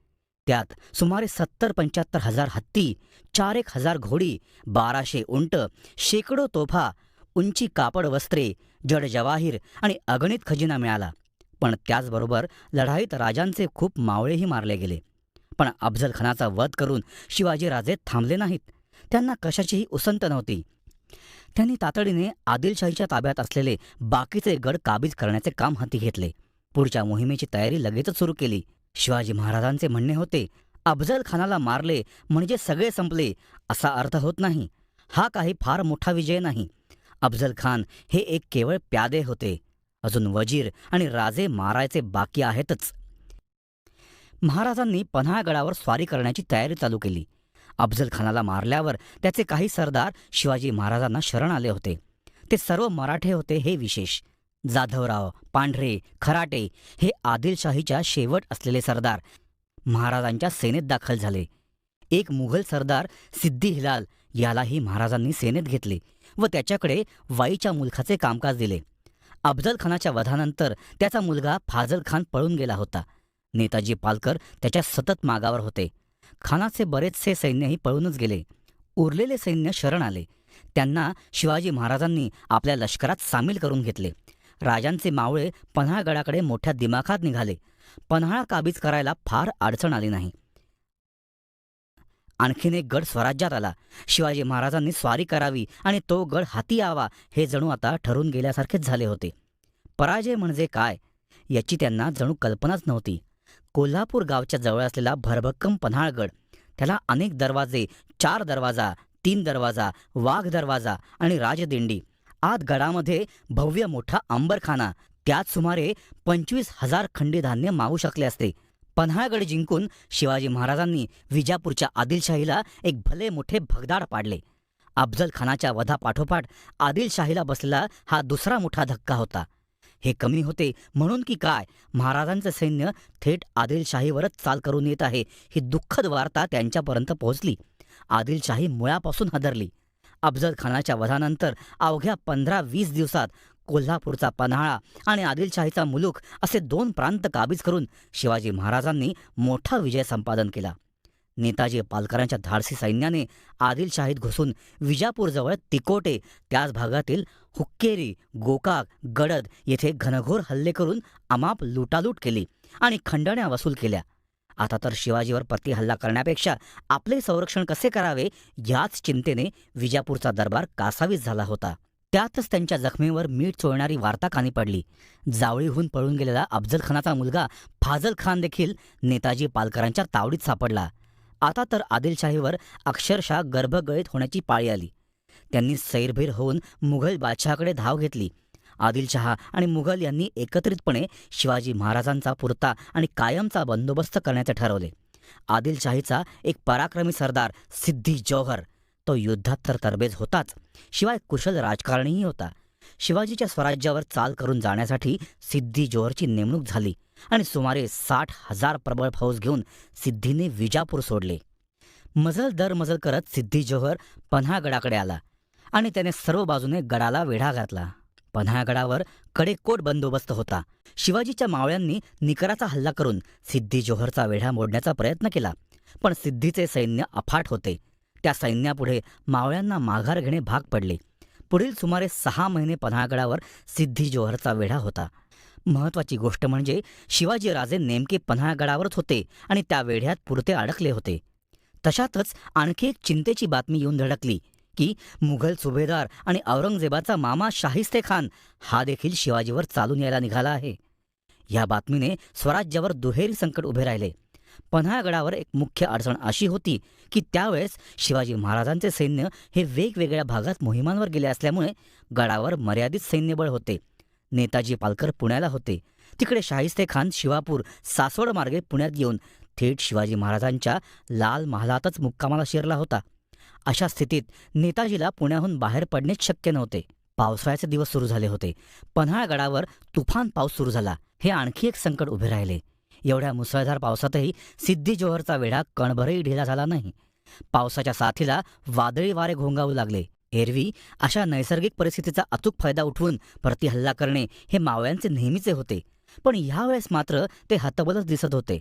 त्यात सुमारे 70-75 हजार हत्ती, 4-1 हजार घोडी, 1200 उंट, शेकडो तोफा, उंची कापड वस्त्रे, जड जवाहीर आणि अगणित खजिना मिळाला. पण त्याचबरोबर लढाईत राजांचे खूप मावळेही मारले गेले. पण अफझल खानाचा वध करून शिवाजीराजे थांबले नाहीत. त्यांना कशाचीही उसंत नव्हती. त्यांनी तातडीने आदिलशाहीच्या ताब्यात असलेले बाकीचे गड काबीज करण्याचे काम हाती घेतले. पुढच्या मोहिमेची तयारी लगेचच सुरू केली. शिवाजी महाराजांचे म्हणणे होते, अफजल खानाला मारले म्हणजे सगळे संपले असा अर्थ होत नाही. हा काही फार मोठा विजय नाही. अफजल खान हे एक केवळ प्यादे होते. अजून वजीर आणि राजे मारायचे बाकी आहेतच. महाराजांनी पन्हाळगडावर स्वारी करण्याची तयारी चालू केली. अफजल खानाला मारल्यावर त्याचे काही सरदार शिवाजी महाराजांना शरण आले होते. ते सर्व मराठे होते हे विशेष. जाधवराव, पांढरे, खराटे हे आदिलशाहीच्या शेवट असलेले सरदार महाराजांच्या सेनेत दाखल झाले. एक मुघल सरदार सिद्दी हिलाल यालाही महाराजांनी सेनेत घेतले व त्याच्याकडे वाईच्या मुलखाचे कामकाज दिले. अफजल खानाच्या वधानंतर त्याचा मुलगा फाजल खान पळून गेला होता. नेताजी पालकर त्याच्या सतत मागावर होते. खानाचे बरेचसे सैन्यही पळूनच गेले. उरलेले सैन्य शरण आले. त्यांना शिवाजी महाराजांनी आपल्या लष्करात सामील करून घेतले. राजांचे मावळे पन्हाळगडाकडे मोठ्या दिमाखात निघाले. पन्हाळा काबीज करायला फार अडचण आली नाही. आणखीन एक गड स्वराज्यात आला. शिवाजी महाराजांनी स्वारी करावी आणि तो गड हाती यावा हे जणू आता ठरून गेल्यासारखेच झाले होते. पराजय म्हणजे काय याची त्यांना जणू कल्पनाच नव्हती. कोल्हापूर गावच्या जवळ असलेला भरभक्कम पन्हाळगड, त्याला अनेक दरवाजे, 4 दरवाजा, 3 दरवाजा, वाघ दरवाजा आणि राजदिंडी. आत गडामध्ये भव्य मोठा अंबरखाना, त्यात सुमारे 25,000 खंडी धान्य मावू शकले असते. पन्हाळगड जिंकून शिवाजी महाराजांनी विजापूरच्या आदिलशाहीला एक भले मोठे भगदाड पाडले. अफजल खानाच्या वधापाठोपाठ आदिलशाहीला बसलेला हा दुसरा मोठा धक्का होता. हे कमी होते म्हणून की काय, महाराजांचे सैन्य थेट आदिलशाहीवरच चाल करून येत आहे ही दुःखद वार्ता त्यांच्यापर्यंत पोहोचली. आदिलशाही मुळापासून हादरली. अफजल खानाच्या वधानंतर अवघ्या 15-20 दिवसात कोल्हापूरचा पन्हाळा आणि आदिलशाहीचा मुलूक असे 2 प्रांत काबीज करून शिवाजी महाराजांनी मोठा विजय संपादन केला. नेताजी पालकरांच्या धाडसी सैन्याने आदिलशाहीत घुसून विजापूरजवळ तिकोटे, त्याच भागातील हुक्केरी, गोकाक, गडद येथे घनघोर हल्ले करून अमाप लुटालूट केली आणि खंडण्या वसूल केल्या. आता तर शिवाजीवर प्रतिहल्ला करण्यापेक्षा आपले संरक्षण कसे करावे याच चिंतेने विजापूरचा दरबार कासावीस झाला होता. त्यातच त्यांच्या जखमेवर मीठ चोळणारी वार्ता कानी पडली. जावळीहून पळून गेलेला अफजल खानाचा मुलगा फाजल खान देखील नेताजी पालकरांच्या तावडीत सापडला. आता तर आदिलशाहीवर अक्षरशः गर्भगळीत होण्याची पाळी आली. त्यांनी सैरभैर होऊन मुघल बादशहाकडे धाव घेतली. आदिलशहा आणि मुघल यांनी एकत्रितपणे शिवाजी महाराजांचा पुरता आणि कायमचा बंदोबस्त करण्याचे ठरवले. आदिलशाहीचा एक पराक्रमी सरदार सिद्दी जौहर, तो युद्धात तर तरबेज होताच, शिवाय कुशल राजकारणीही होता. शिवाजीच्या स्वराज्यावर चाल करून जाण्यासाठी सिद्दी जोहरची नेमणूक झाली आणि सुमारे 60,000 प्रबळ फौज घेऊन सिद्धीने विजापूर सोडले. मजल दर मजल करत सिद्दी जोहर पन्हाळगडाकडे आला आणि त्याने सर्व बाजूने गडाला वेढा घातला. पन्हाळगडावर कडेकोट बंदोबस्त होता. शिवाजीच्या मावळ्यांनी निकराचा हल्ला करून सिद्दी जोहरचा वेढा मोडण्याचा प्रयत्न केला, पण सिद्धीचे सैन्य अफाट होते. त्या सैन्यापुढे मावळ्यांना माघार घेणे भाग पडले. पुढील सुमारे 6 महिने पन्हाळगडावर सिद्दी जोहरचा वेढा होता. महत्त्वाची गोष्ट म्हणजे शिवाजी राजे नेमके पन्हाळगडावरच होते आणि त्या वेढ्यात पुरते अडकले होते. तशातच आणखी एक चिंतेची बातमी येऊन धडकली की मुघल सुभेदार आणि औरंगजेबाचा मामा शाहिस्ते खान हा देखील शिवाजीवर चालून यायला निघाला आहे. या बातमीने स्वराज्यावर दुहेरी संकट उभे राहिले. पन्हाळगडावर एक मुख्य अडचण अशी होती की त्यावेळेस शिवाजी महाराजांचे सैन्य हे वेगवेगळ्या भागात मोहिमांवर गेले असल्यामुळे गडावर मर्यादित सैन्यबळ होते. नेताजी पालकर पुण्याला होते. तिकडे शाहिस्ते खान शिवापूर, सासवड मार्गे पुण्यात येऊन थेट शिवाजी महाराजांच्या लाल महालातच मुक्कामाला शिरला होता. अशा स्थितीत नेताजीला पुण्याहून बाहेर पडणेच शक्य नव्हते. पावसाळ्याचे दिवस सुरू झाले होते. पन्हाळगडावर तुफान पाऊस सुरू झाला. हे आणखी एक संकट उभे राहिले. एवढ्या मुसळधार पावसातही सिद्दी जोहरचा वेढा कणभरही ढिला झाला नाही. पावसाच्या साथीला वादळी वारे घोंगावू लागले. एरवी अशा नैसर्गिक परिस्थितीचा अचूक फायदा उठवून प्रतिहल्ला करणे हे मावळ्यांचे नेहमीचे होते, पण यावेळेस मात्र ते हतबलच दिसत होते.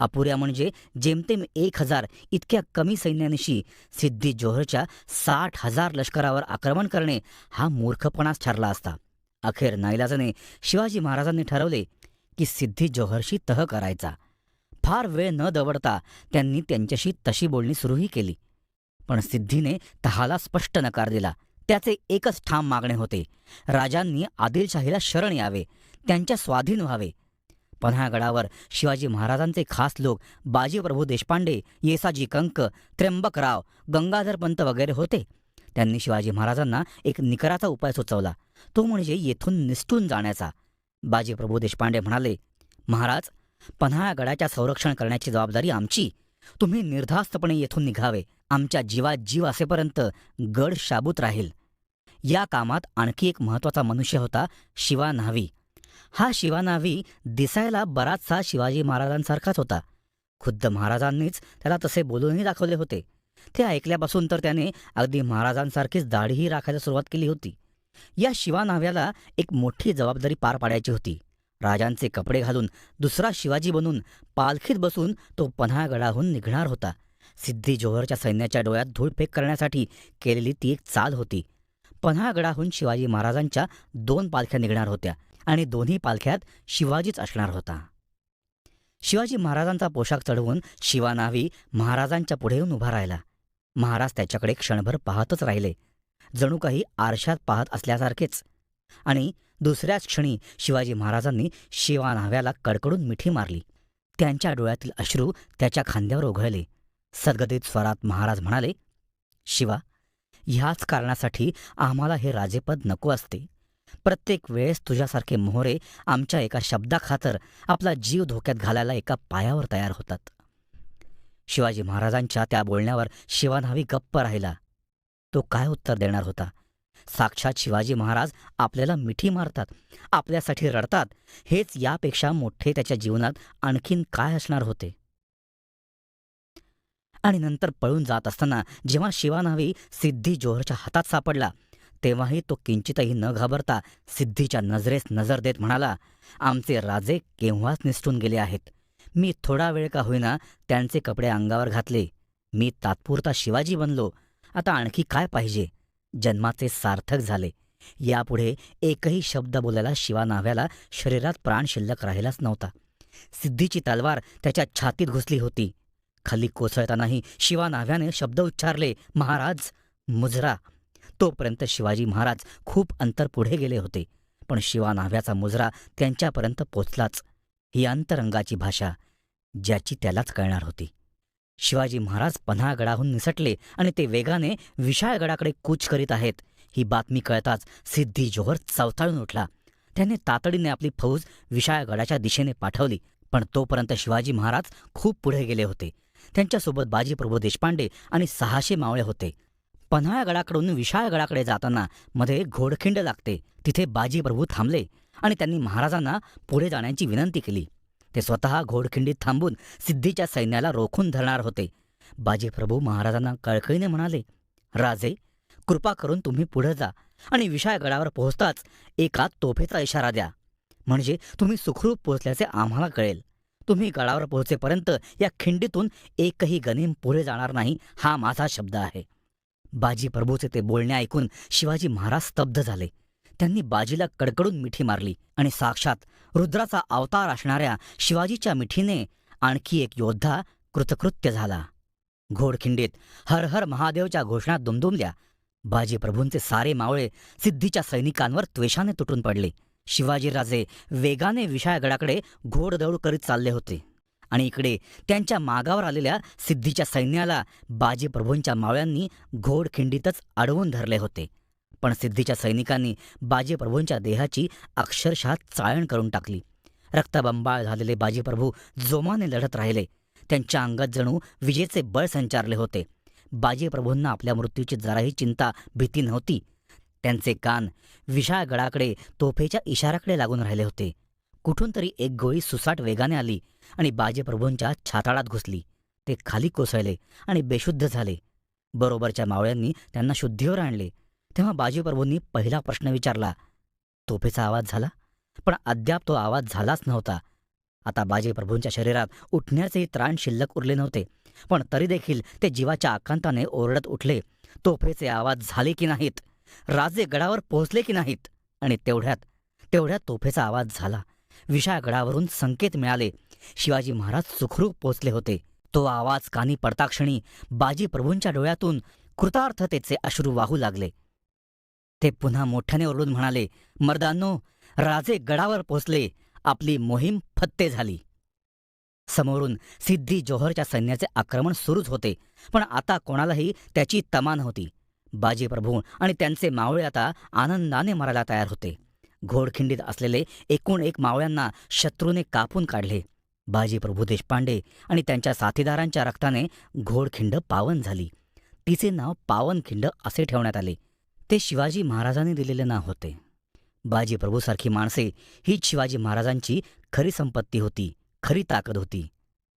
अपुऱ्या म्हणजे जेमतेम 1,000 इतक्या कमी सैन्यानिशी सिद्दी जोहरच्या 60,000 लष्करावर आक्रमण करणे हा मूर्खपणाच ठरला असता. अखेर नाईलाजाने शिवाजी महाराजांनी ठरवले की सिद्दी जोहरशी तह करायचा. फार वेळ न दवडता त्यांनी त्यांच्याशी तशी बोलणी सुरूही केली, पण सिद्धीने तहाला स्पष्ट नकार दिला. त्याचे एकच ठाम मागणे होते, राजांनी आदिलशाहीला शरण यावे, त्यांच्या स्वाधीन व्हावे. पन्हाळगडावर शिवाजी महाराजांचे खास लोक बाजीप्रभू देशपांडे, येसाजी कंक, त्र्यंबकराव, गंगाधरपंत वगैरे होते. त्यांनी शिवाजी महाराजांना एक निकराचा उपाय सुचवला, तो म्हणजे येथून निसटून जाण्याचा. बाजीप्रभू देशपांडे म्हणाले, महाराज, पन्हाळगडाच्या संरक्षण करण्याची जबाबदारी आमची. तुम्ही निर्धास्तपणे येथून निघावे. आमच्या जीवात जीव असेपर्यंत गड शाबूत राहील. या कामात आणखी एक महत्त्वाचा मनुष्य होता, शिवा न्हावी. हा शिवा न्हावी दिसायला बराचसा शिवाजी महाराजांसारखाच होता. खुद्द महाराजांनीच त्याला तसे बोलूनही दाखवले होते. ते ऐकल्यापासून तर त्याने अगदी महाराजांसारखीच दाढीही राखायला सुरुवात केली होती. या शिवा न्हाव्याला एक मोठी जबाबदारी पार पाडायची होती. राजांचे कपडे घालून दुसरा शिवाजी बनून पालखीत बसून तो पन्हाळगडाहून निघणार होता. सिद्धी जोहरच्या सैन्याच्या डोळ्यात धूळफेक करण्यासाठी केलेली ती एक चाल होती. पन्हाळगडाहून शिवाजी महाराजांच्या 2 पालख्या निघणार होत्या आणि दोन्ही पालख्यात शिवाजीच असणार होता. शिवाजी महाराजांचा पोशाख चढवून शिवा न्हावी महाराजांच्या पुढे येऊन उभा राहिला. महाराज त्याच्याकडे क्षणभर पाहतच राहिले, जणू काही आरशात पाहत असल्यासारखेच. आणि दुसऱ्याच क्षणी शिवाजी महाराजांनी शिवा न्हाव्याला कडकडून मिठी मारली. त्यांच्या डोळ्यातील अश्रू त्याच्या खांद्यावर ओघळले. सद्गदित स्वरात महाराज म्हणाले, शिवा, ह्याच कारणासाठी आम्हाला हे राजेपद नको असते. प्रत्येक वेळेस तुझ्यासारखे मोहरे आमच्या एका शब्दाखातर आपला जीव धोक्यात घालायला एका पायावर तयार होतात. शिवाजी महाराजांच्या त्या बोलण्यावर शिवा न्हावी गप्प राहिला. तो काय उत्तर देणार होता? साक्षात शिवाजी महाराज आपल्याला मिठी मारतात, आपल्यासाठी रडतात, हेच यापेक्षा मोठे त्याच्या जीवनात आणखीन काय असणार होते? आणि नंतर पळून जात असताना जेव्हा शिवा न्हावी सिद्धी जोहरच्या हातात सापडला, तेव्हाही तो किंचितही न घाबरता सिद्धीच्या नजरेस नजर देत म्हणाला, आमचे राजे केव्हाच निसटून गेले आहेत. मी थोडा वेळ का होईना त्यांचे कपडे अंगावर घातले. मी तात्पुरता शिवाजी बनलो. आता आणखी काय पाहिजे? जन्माचे सार्थक झाले. यापुढे एकही शब्द बोलायला शिवा न्हाव्याला शरीरात प्राण शिल्लक राहिलाच नव्हता. सिद्धीची तलवार त्याच्या छातीत घुसली होती. खाली कोसळतानाही शिवा न्हाव्याने शब्द उच्चारले, महाराज, मुजरा. तोपर्यंत शिवाजी महाराज खूप अंतर पुढे गेले होते, पण शिवा न्हाव्याचा मुजरा त्यांच्यापर्यंत पोचलाच. ही अंतरंगाची भाषा ज्याची त्यालाच कळणार होती. शिवाजी महाराज पन्हाळगडाहून निसटले आणि ते वेगाने विशाळगडाकडे कूच करीत आहेत. ही बातमी कळताच सिद्धी जोहर चवताळून उठला. त्याने तातडीने आपली फौज विशाळगडाच्या दिशेने पाठवली. पण तोपर्यंत शिवाजी महाराज खूप पुढे गेले होते. त्यांच्यासोबत बाजीप्रभू देशपांडे आणि 600 मावळे होते. पन्हाळगडाकडून विशाळगडाकडे जाताना मध्ये घोडखिंड लागते. तिथे बाजीप्रभू थांबले आणि त्यांनी महाराजांना पुढे जाण्याची विनंती केली. ते स्वतः घोडखिंडीत थांबून सिद्धीच्या सैन्याला रोखून धरणार होते. बाजीप्रभू महाराजांना कळकळीने म्हणाले, राजे, कृपा करून तुम्ही पुढे जा आणि विशाळगडावर पोहोचताच एका तोफेचा इशारा द्या, म्हणजे तुम्ही सुखरूप पोहोचल्याचे आम्हाला कळेल. तुम्ही गडावर पोहोचेपर्यंत या खिंडीतून एकही गनिम पुढे जाणार नाही, हा माझा शब्द आहे. बाजीप्रभूचे ते बोलणे ऐकून शिवाजी महाराज स्तब्ध झाले. त्यांनी बाजीला कडकडून मिठी मारली आणि साक्षात रुद्राचा अवतार असणाऱ्या शिवाजीच्या मिठीने आणखी एक योद्धा कृतकृत्य झाला. घोडखिंडीत हर हर महादेवच्या घोषणा दुमदुमल्या. बाजीप्रभूंचे सारे मावळे सिद्धीच्या सैनिकांवर त्वेषाने तुटून पडले. शिवाजीराजे वेगाने विशाळगडाकडे घोडदौड करीत चालले होते आणि इकडे त्यांच्या मागावर आलेल्या सिद्धीच्या सैन्याला बाजीप्रभूंच्या मावळ्यांनी घोडखिंडीतच अडवून धरले होते. पण सिद्धीच्या सैनिकांनी बाजीप्रभूंच्या देहाची अक्षरशः चाळण करून टाकली. रक्तबंबाळ झालेले बाजीप्रभू जोमाने लढत राहिले. त्यांच्या अंगात जणू विजेचे बळ संचारले होते. बाजीप्रभूंना आपल्या मृत्यूची जराही चिंता भीती नव्हती. त्यांचे कान विशाळगडाकडे तोफेच्या इशाऱ्याकडे लागून राहिले होते. कुठून तरी एक गोळी सुसाट वेगाने आली आणि बाजीप्रभूंच्या छाताळात घुसली. ते खाली कोसळले आणि बेशुद्ध झाले. बरोबरच्या मावळ्यांनी त्यांना शुद्धीवर आणले. तेव्हा बाजीप्रभूंनी पहिला प्रश्न विचारला, तोफेचा आवाज झाला? पण अद्याप तो आवाज झालाच नव्हता. आता बाजीप्रभूंच्या शरीरात उठण्याचेही त्राण शिल्लक उरले नव्हते. पण तरी देखील ते जीवाच्या आकांताने ओरडत उठले, तोफेचे आवाज झाले की नाहीत? राजे गडावर पोहोचले की नाहीत? आणि तेवढ्यात तोफेचा आवाज झाला. विशाळगडावरून संकेत मिळाले. शिवाजी महाराज सुखरूप पोहोचले होते. तो आवाज कानी पडताक्षणी बाजीप्रभूंच्या डोळ्यातून कृतार्थतेचे अश्रू वाहू लागले. ते पुन्हा मोठ्याने ओरडून म्हणाले, मर्दांनो, राजे गडावर पोचले, आपली मोहीम फत्ते झाली. समोरून सिद्धी जोहरच्या सैन्याचे आक्रमण सुरूच होते, पण आता कोणालाही त्याची तमा नव्हती. बाजीप्रभू आणि त्यांचे मावळे आता आनंदाने मरायला तयार होते. घोडखिंडीत असलेले एकूण एक मावळ्यांना शत्रूने कापून काढले. बाजीप्रभू देशपांडे आणि त्यांच्या साथीदारांच्या रक्ताने घोडखिंड पावन झाली. तिचे नाव पावनखिंड असे ठेवण्यात आले. ते शिवाजी महाराजांनी दिलेले नाव होते. बाजीप्रभूसारखी माणसे हीच शिवाजी महाराजांची खरी संपत्ती होती, खरी ताकद होती.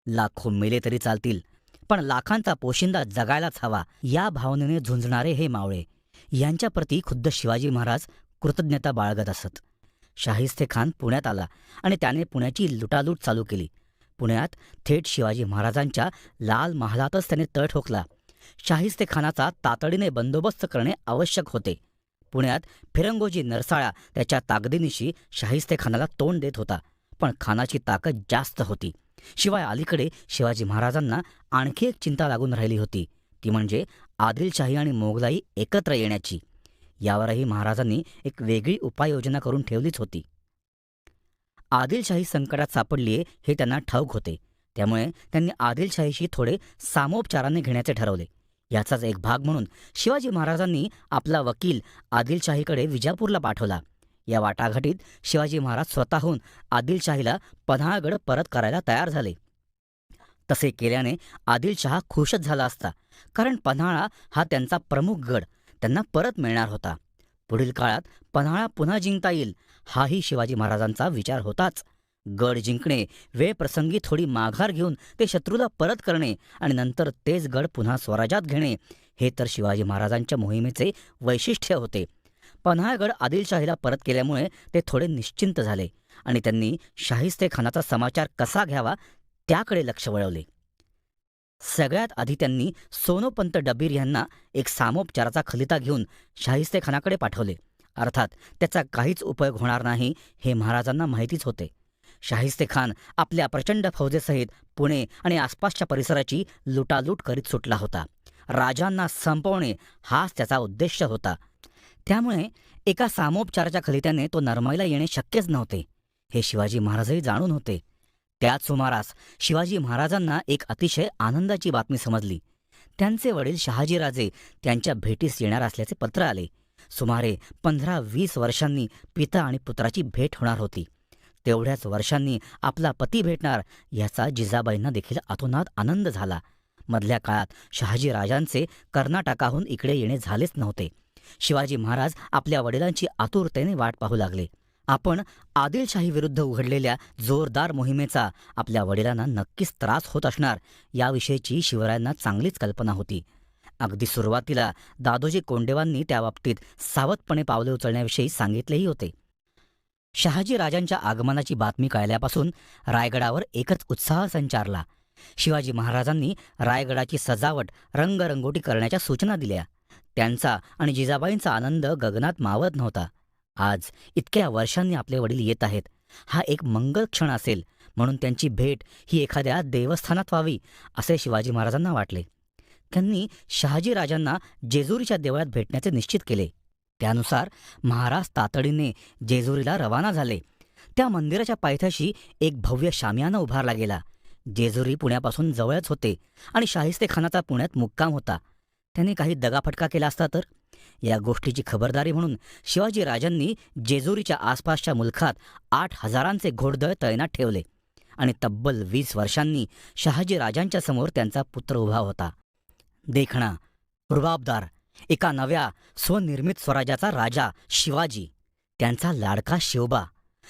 लाखो मेले तरी चालतील, पण लाखांचा पोशिंदा जगायलाच हवा, या भावनेने झुंजणारे हे मावळे. यांच्याप्रती खुद्द शिवाजी महाराज कृतज्ञता बाळगत असत. शाहिस्तेखान पुण्यात आला आणि त्याने पुण्याची लुटालूट चालू केली. पुण्यात थेट शिवाजी महाराजांच्या लाल महालातच त्याने तळ ठोकला. शाहिस्तेखानाचा तातडीने बंदोबस्त करणे आवश्यक होते. पुण्यात फिरंगोजी नरसाळा त्याच्या ताकदीनिशी शाहिस्तेखानाला तोंड देत होता, पण खानाची ताकद जास्त होती. शिवाय अलीकडे शिवाजी महाराजांना आणखी एक चिंता लागून राहिली होती, ती म्हणजे आदिलशाही आणि मोगलाई एकत्र येण्याची. यावरही महाराजांनी एक वेगळी उपाययोजना करून ठेवलीच होती. आदिलशाही संकटात सापडलीये हे त्यांना ठाऊक होते, त्यामुळे त्यांनी आदिलशाहीशी थोडे सामोपचाराने घेण्याचे ठरवले. याचाच एक भाग म्हणून शिवाजी महाराजांनी आपला वकील आदिलशाहीकडे विजापूरला पाठवला. या वाटाघाटीत शिवाजी महाराज स्वतःहून आदिलशाहीला पन्हाळगड परत करायला तयार झाले. तसे केल्याने आदिलशहा खुशच झाला असता, कारण पन्हाळा हा त्यांचा प्रमुख गड त्यांना परत मिळणार होता. पुढील काळात पन्हाळा पुन्हा जिंकता येईल हाही शिवाजी महाराजांचा विचार होताच. गड जिंकणे, वेळप्रसंगी थोडी माघार घेऊन ते शत्रूला परत करणे आणि नंतर तेच गड पुन्हा स्वराज्यात घेणे, हे तर शिवाजी महाराजांच्या मोहिमेचे वैशिष्ट्य होते. पन्हाळगड आदिलशाहीला परत केल्यामुळे ते थोडे निश्चिंत झाले आणि त्यांनी शाहिस्तेखानाचा समाचार कसा घ्यावा त्याकडे लक्ष वळवले. सगळ्यात आधी त्यांनी सोनोपंत डबीर यांना एक सामोपचाराचा खलिता घेऊन शाहिस्तेखानाकडे पाठवले. अर्थात त्याचा काहीच उपयोग होणार नाही हे महाराजांना माहितीच होते. शाहिस्तेखान आपल्या प्रचंड फौजेसहित पुणे आणि आसपासच्या परिसराची लुटालूट करीत सुटला होता. राजांना संपवणे हाच त्याचा उद्देश होता. त्यामुळे एका सामोपचाराच्या खलित्याने तो नरमाईला येणे शक्यच नव्हते, हे शिवाजी महाराजही जाणून होते. त्याच सुमारास शिवाजी महाराजांना एक अतिशय आनंदाची बातमी समजली. त्यांचे वडील शहाजीराजे त्यांच्या भेटीस येणार असल्याचे पत्र आले. सुमारे 15-20 वर्षांनी पिता आणि पुत्राची भेट होणार होती. तेवढ्याच वर्षांनी आपला पती भेटणार याचा जिजाबाईंना देखील अतोनात आनंद झाला. मधल्या काळात शहाजीराजांचे कर्नाटकाहून इकडे येणे झालेच नव्हते. शिवाजी महाराज आपल्या वडिलांची आतुरतेने वाट पाहू लागले. आपण आदिलशाही विरुद्ध उघडलेल्या जोरदार मोहिमेचा आपल्या वडिलांना नक्कीच त्रास होत असणार याविषयीची शिवरायांना चांगलीच कल्पना होती. अगदी सुरुवातीला दादोजी कोंडेवांनी त्याबाबतीत सावधपणे पावले उचलण्याविषयी सांगितलेही होते. शहाजीराजांच्या आगमनाची बातमी कळल्यापासून रायगडावर एकच उत्साह संचारला. शिवाजी महाराजांनी रायगडाची सजावट रंगरंगोटी करण्याच्या सूचना दिल्या. त्यांचा आणि जिजाबाईंचा आनंद गगनात मावत नव्हता. आज इतक्या वर्षांनी आपले वडील येत आहेत, हा एक मंगल क्षण असेल, म्हणून त्यांची भेट ही एखाद्या देवस्थानात व्हावी असे शिवाजी महाराजांना वाटले. त्यांनी शहाजीराजांना जेजुरीच्या देवळात भेटण्याचे निश्चित केले. त्यानुसार महाराज तातडीने जेजुरीला रवाना झाले. त्या मंदिराच्या पायथ्याशी एक भव्य शामियाना उभारला गेला. जेजुरी पुण्यापासून जवळच होते आणि शाहिस्तेखानाचा पुण्यात मुक्काम होता. त्याने काही दगाफटका केला असता तर? या गोष्टीची खबरदारी म्हणून शिवाजीराजांनी जेजुरीच्या आसपासच्या मुलखात 8,000 घोडदळ तैनात ठेवले आणि तब्बल 20 वर्षांनी शहाजीराजांच्या समोर त्यांचा पुत्र उभा होता. देखणा, रुबाबदार, एका नव्या स्वनिर्मित स्वराज्याचा राजा शिवाजी, त्यांचा लाडका शिवबा.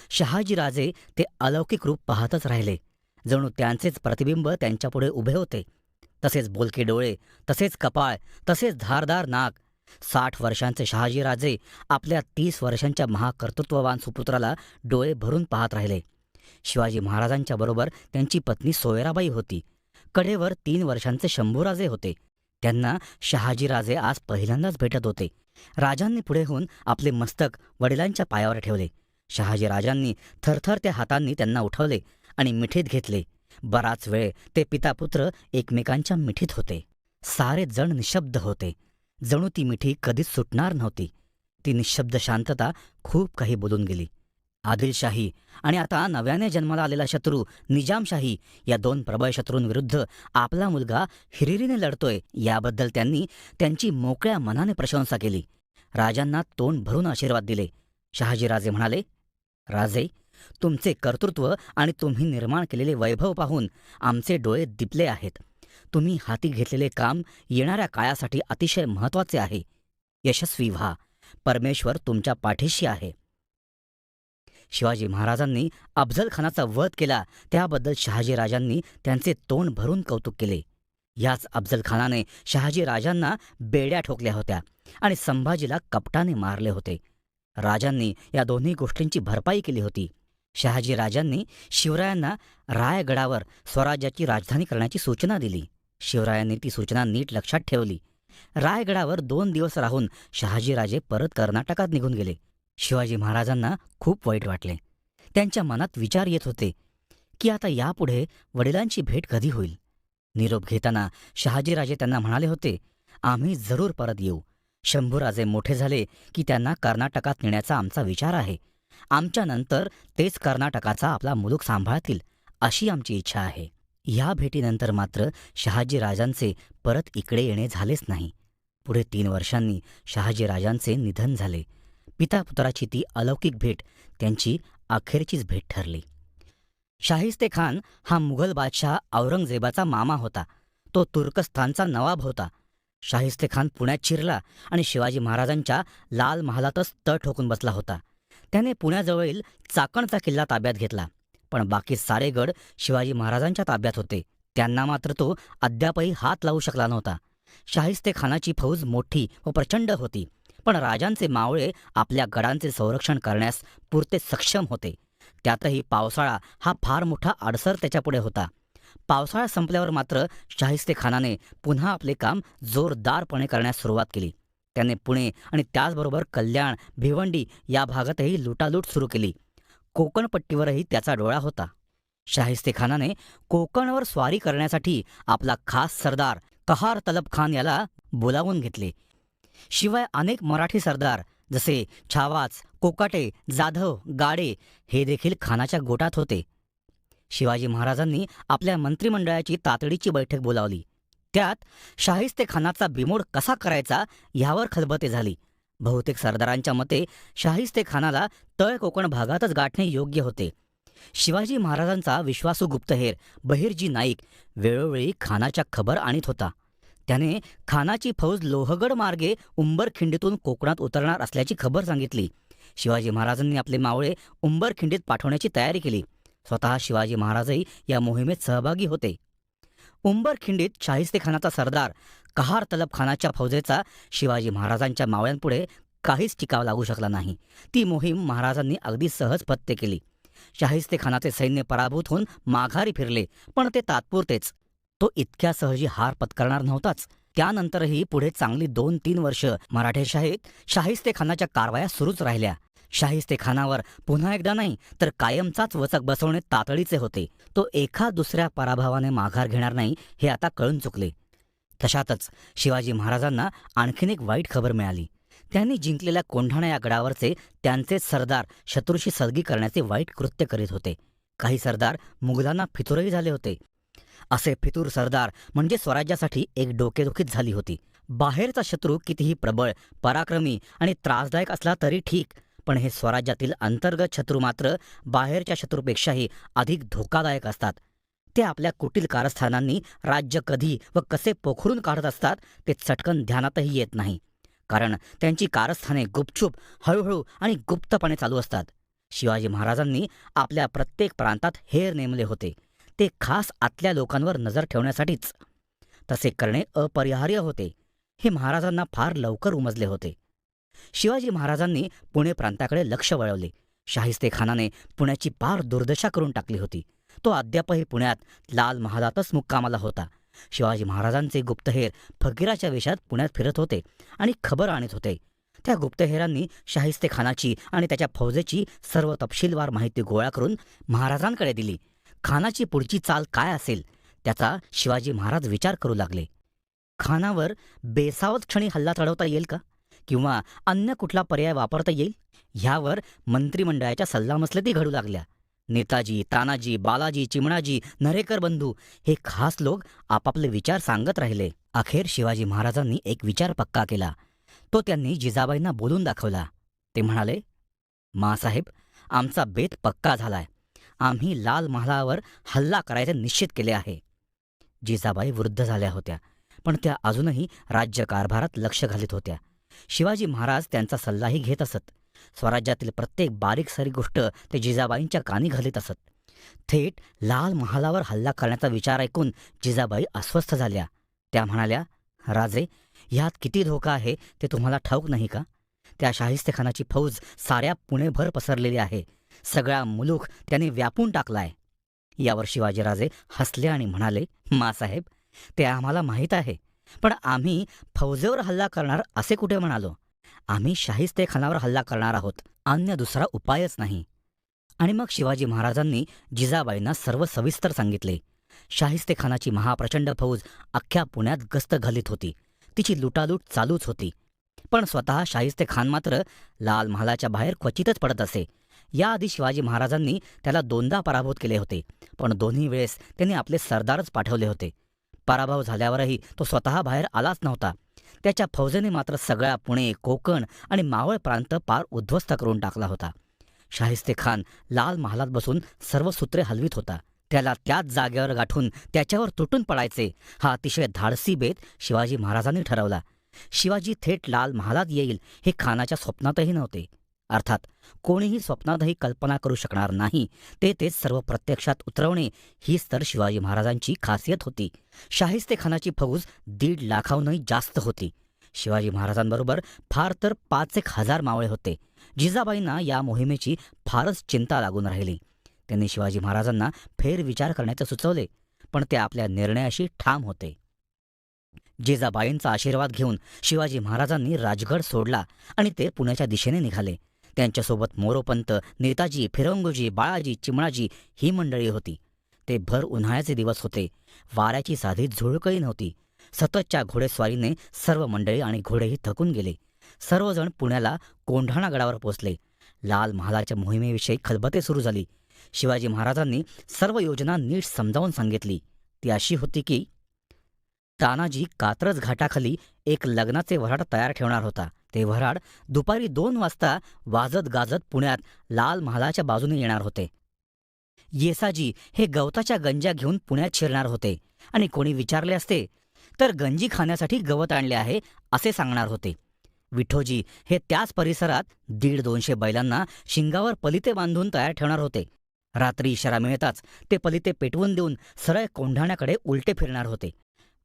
शहाजीराजे ते अलौकिक रूप पाहतच राहिले. जणू त्यांचेच प्रतिबिंब त्यांच्यापुढे उभे होते. तसेच बोलके डोळे, तसेच कपाळ, तसेच धारदार नाक. 60 वर्षांचे शहाजीराजे आपल्या 30 वर्षांच्या महाकर्तृत्ववान सुपुत्राला डोळे भरून पाहत राहिले. शिवाजी महाराजांच्या बरोबर त्यांची पत्नी सोयराबाई होती. कडेवर 3 वर्षांचे शंभूराजे होते. त्यांना शहाजीराजे आज पहिल्यांदाच भेटत होते. राजांनी पुढे होऊन आपले मस्तक वडिलांच्या पायावर ठेवले. शहाजीराजांनी थरथरत्या हातांनी त्यांना उठवले आणि मिठीत घेतले. बराच वेळ ते पितापुत्र एकमेकांच्या मिठीत होते. सारे जण निशब्द होते, जणू ती मिठी कधीच सुटणार नव्हती. ती निशब्द शांतता खूप काही बोलून गेली. आदिलशाही आणि आता नव्याने जन्माला आलेला शत्रू निजामशाही या दोन प्रबळ शत्रूंविरुद्ध आपला मुलगा हिरिरीने लढतोय याबद्दल त्यांनी त्यांची मोकळ्या मनाने प्रशंसा केली. राजांना तोंड भरून आशीर्वाद दिले. शहाजीराजे म्हणाले, राजे, तुमचे कर्तृत्व आणि तुम्ही निर्माण केलेले वैभव पाहून आमचे डोळे दिपले आहेत. तुम्ही हाती घेतलेले काम येणाऱ्या काळासाठी अतिशय महत्त्वाचे आहे. यशस्वी व्हा. परमेश्वर तुमच्या पाठीशी आहे. शिवाजी महाराजांनी अफझल खानाचा वध केला त्याबद्दल शहाजीराजांनी त्यांचे तोंड भरून कौतुक केले. याच अफझल खानाने शहाजीराजांना बेड्या ठोकल्या होत्या आणि संभाजीला कपटाने मारले होते. राजांनी या दोन्ही गोष्टींची भरपाई केली होती. शहाजीराजांनी शिवरायांना रायगडावर स्वराज्याची राजधानी करण्याची सूचना दिली. शिवरायांनी ती सूचना नीट लक्षात ठेवली. रायगडावर 2 दिवस राहून शहाजीराजे परत कर्नाटकात निघून गेले. शिवाजी महाराजांना खूप वाईट वाटले. त्यांच्या मनात विचार येत होते की आता यापुढे वडिलांची भेट कधी होईल. निरोप घेताना शहाजीराजे त्यांना म्हणाले होते, आम्ही जरूर परत येऊ. शंभूराजे मोठे झाले की त्यांना कर्नाटकात नेण्याचा आमचा विचार आहे. आमच्यानंतर तेच कर्नाटकाचा आपला मुलूक सांभाळतील अशी आमची इच्छा आहे. या भेटीनंतर मात्र शहाजीराजांचे परत इकडे येणे झालेच नाही. पुढे 3 वर्षांनी शहाजीराजांचे निधन झाले. पिता-पुत्राची ती अलौकिक भेट त्यांची अखेरचीच भेट ठरली. शाहिस्तेखान हा मुघल बादशाह औरंगजेबाचा मामा होता. तो तुर्कस्तानचा नवाब होता. शाहिस्तेखान पुण्यात शिरला आणि शिवाजी महाराजांच्या लाल महालातच तळ ठोकून बसला होता. त्याने पुण्याजवळील चाकणचा किल्ला ताब्यात घेतला. पण बाकी सारे गड शिवाजी महाराजांच्या ताब्यात होते. त्यांना मात्र तो अद्यापही हात लावू शकला नव्हता. शाहिस्तेखानाची फौज मोठी व प्रचंड होती, पण राजांचे मावळे आपल्या गडांचे संरक्षण करण्यास पुरते सक्षम होते. त्यातही पावसाळा हा फार मोठा अडसर त्याच्यापुढे होता. पावसाळा संपल्यावर मात्र शाहिस्तेखानाने पुन्हा आपले काम जोरदारपणे करण्यास सुरुवात केली. त्याने पुणे आणि त्याचबरोबर कल्याण, भिवंडी या भागातही लुटालूट सुरू केली. कोकण पट्टीवरही त्याचा डोळा होता. शाहिस्तेखानाने कोकणवर स्वारी करण्यासाठी आपला खास सरदार कहार तलब खान याला बोलावून घेतले. शिवाय अनेक मराठी सरदार जसे छावाच, कोकाटे, जाधव, गाडे हे देखील खानाच्या गोटात होते. शिवाजी महाराजांनी आपल्या मंत्रिमंडळाची तातडीची बैठक बोलावली. त्यात शाहिस्तेखानाचा बिमोड कसा करायचा यावर खलबते झाली. बहुतेक सरदारांच्या मते शाहिस्तेखानाला तळ कोकण भागातच गाठणे योग्य होते. शिवाजी महाराजांचा विश्वासू गुप्तहेर बहिर्जी नाईक वेळोवेळी खानाच्या खबर आणीत होता. त्याने खानाची फौज लोहगड मार्गे उंबरखिंडीतून कोकणात उतरणार असल्याची खबर सांगितली. शिवाजी महाराजांनी आपले मावळे उंबरखिंडीत पाठवण्याची तयारी केली. स्वतः शिवाजी महाराजही या मोहिमेत सहभागी होते. उंबरखिंडीत शाहिस्तेखानाचा सरदार कहार तलब खानाच्या फौजेचा शिवाजी महाराजांच्या मावळ्यांपुढे काहीच टिकाव लागू शकला नाही. ती मोहीम महाराजांनी अगदी सहज फत्ते केली. शाहिस्तेखानाचे सैन्य पराभूत होऊन माघारी फिरले, पण ते तात्पुरतेच. तो इतक्या सहजी हार पत्करणार नव्हताच. त्यानंतरही पुढे चांगली 2-3 वर्ष मराठेशाहीत शाहिस्तेखानाच्या कारवाया सुरूच राहिल्या. शाहिस्तेखानावर पुन्हा एकदा नाही तर कायमचाच वचक बसवणे तातडीचे होते. तो एका दुसऱ्या पराभवाने माघार घेणार नाही हे आता कळून चुकले. तशातच शिवाजी महाराजांना आणखीन एक वाईट खबर मिळाली. त्यांनी जिंकलेल्या कोंढाणा या गडावरचे त्यांचेच सरदार शत्रूशी सलगी करण्याचे वाईट कृत्य करीत होते. काही सरदार मुघलांना फितूरही झाले होते. असे फितूर सरदार म्हणजे स्वराज्यासाठी एक डोकेदुखीच झाली होती. बाहेरचा शत्रू कितीही प्रबळ, पराक्रमी आणि त्रासदायक असला तरी ठीक, पण हे स्वराज्यातील अंतर्गत शत्रू मात्र बाहेरच्या शत्रूपेक्षाही अधिक धोकादायक असतात. ते आपल्या कुटील कारस्थानांनी राज्य कधी व कसे पोखरून काढत असतात ते चटकन ध्यानातही येत नाही. कारण त्यांची कारस्थाने गुपचूप, हळूहळू आणि गुप्तपणे चालू असतात. शिवाजी महाराजांनी आपल्या प्रत्येक प्रांतात हेर नेमले होते. ते खास आतल्या लोकांवर नजर ठेवण्यासाठीच. तसे करणे अपरिहार्य होते. हे महाराजांना फार लवकर उमजले होते. शिवाजी महाराजांनी पुणे प्रांताकडे लक्ष वळवले. शाहिस्तेखानाने पुण्याची पार दुर्दशा करून टाकली होती. तो अद्यापही पुण्यात लाल महालातच मुक्कामाला होता. शिवाजी महाराजांचे गुप्तहेर फकीराच्या वेशात पुण्यात फिरत होते आणि खबर आणत होते. त्या गुप्तहेरांनी शाहिस्तेखानाची आणि त्याच्या फौजेची सर्व तपशीलवार माहिती गोळा करून महाराजांकडे दिली. खानाची पुढची चाल काय असेल त्याचा शिवाजी महाराज विचार करू लागले. खानावर बेसावत क्षणी हल्ला चढवता येईल का? किंवा अन्य कुठला पर्याय वापरता येईल? ह्यावर मंत्रिमंडळाच्या सल्लामसलती घडू लागल्या. नेताजी, तानाजी, बालाजी, चिमणाजी, नरेकर बंधू हे खास लोक आपापले विचार सांगत राहिले. अखेर शिवाजी महाराजांनी एक विचार पक्का केला. तो त्यांनी जिजाबाईंना बोलून दाखवला. ते म्हणाले, मासाहेब, आमचा बेत पक्का झालाय. आम्ही लाल महालावर हल्ला करायचे निश्चित केले आहे. जिजाबाई वृद्ध झाल्या होत्या, पण त्या अजूनही राज्यकारभारात लक्ष घालीत होत्या. शिवाजी महाराज त्यांचा सल्लाही घेत असत. स्वराज्यातील प्रत्येक बारीकसारीक गोष्ट ते जिजाबाईंच्या कानी घालीत असत. थेट लाल महालावर हल्ला करण्याचा विचार ऐकून जिजाबाई अस्वस्थ झाल्या. त्या म्हणाल्या, राजे, ह्यात किती धोका आहे ते तुम्हाला ठाऊक नाही का? त्या शाहिस्तेखानाची फौज साऱ्या पुणेभर पसरलेली आहे. सगळा मुलूक त्याने व्यापून टाकलाय. यावर शिवाजीराजे हसले आणि म्हणाले, मासाहेब, ते आम्हाला माहीत आहे, पण आम्ही फौजेवर हल्ला करणार असे कुठे म्हणालो? आम्ही शाहिस्तेखानावर हल्ला करणार आहोत, अन्य दुसरा उपायच नाही. आणि मग शिवाजी महाराजांनी जिजाबाईंना सर्व सविस्तर सांगितले. शाहिस्तेखानाची महाप्रचंड फौज अख्ख्या पुण्यात गस्त घालीत होती. तिची लुटालूट चालूच होती. पण स्वतः शाहिस्तेखान मात्र लाल महालाच्या बाहेर क्वचितच पडत असे. याआधी शिवाजी महाराजांनी त्याला 2दा पराभूत केले होते, पण दोन्ही वेळेस त्यांनी आपले सरदारच पाठवले होते. पराभव झाल्यावरही तो स्वतः बाहेर आलाच नव्हता. त्याच्या फौजेने मात्र सगळा पुणे, कोकण आणि मावळ प्रांत पार उद्ध्वस्त करून टाकला होता. शाहिस्तेखान लाल महालात बसून सर्व सूत्रे हलवीत होता. त्याला त्याच जागेवर गाठून त्याच्यावर तुटून पडायचे हा अतिशय धाडसी बेत शिवाजी महाराजांनी ठरवला. शिवाजी थेट लाल महालात येईल हे खानाच्या स्वप्नातही नव्हते. अर्थात कोणीही स्वप्नातही कल्पना करू शकणार नाही ते सर्व प्रत्यक्षात उतरवणे हीच तर शिवाजी महाराजांची खासियत होती. शाहिस्तेखानाची फौज 1.5 लाखाहूनही जास्त होती. शिवाजी महाराजांबरोबर फार तर 5,000 मावळे होते. जिजाबाईंना या मोहिमेची फारच चिंता लागून राहिली. त्यांनी शिवाजी महाराजांना फेरविचार करण्याचे सुचवले, पण ते आपल्या निर्णयाशी ठाम होते. जिजाबाईंचा आशीर्वाद घेऊन शिवाजी महाराजांनी राजगड सोडला आणि ते पुण्याच्या दिशेने निघाले. त्यांच्यासोबत मोरोपंत, नेताजी, फिरंगोजी, बाळाजी, चिमणाजी ही मंडळी होती. ते भर उन्हाळ्याचे दिवस होते. वाऱ्याची साधी झुळकही नव्हती. सततच्या घोडेस्वारीने सर्व मंडळी आणि घोडेही थकून गेले. सर्वजण पुण्याला कोंढाणा गडावर पोचले. लाल महालाच्या मोहिमेविषयी खलबते सुरू झाली. शिवाजी महाराजांनी सर्व योजना नीट समजावून सांगितली. ती अशी होती की तानाजी कात्रज घाटाखाली एक लग्नाचे वऱ्हाड तयार ठेवणार होता. ते वऱ्हाड दुपारी 2 वाजता वाजत गाजत पुण्यात लाल महालाच्या बाजूने येणार होते. येसाजी हे गवताच्या गंज्या घेऊन पुण्यात शिरणार होते आणि कोणी विचारले असते तर गंजी खाण्यासाठी गवत आणले आहे असे सांगणार होते. विठोजी हे त्याच परिसरात 150-200 बैलांना शिंगावर पलिते बांधून तयार ठेवणार होते. रात्री इशारा मिळताच ते पलिते पेटवून देऊन सरळ कोंढाण्याकडे उलटे फिरणार होते.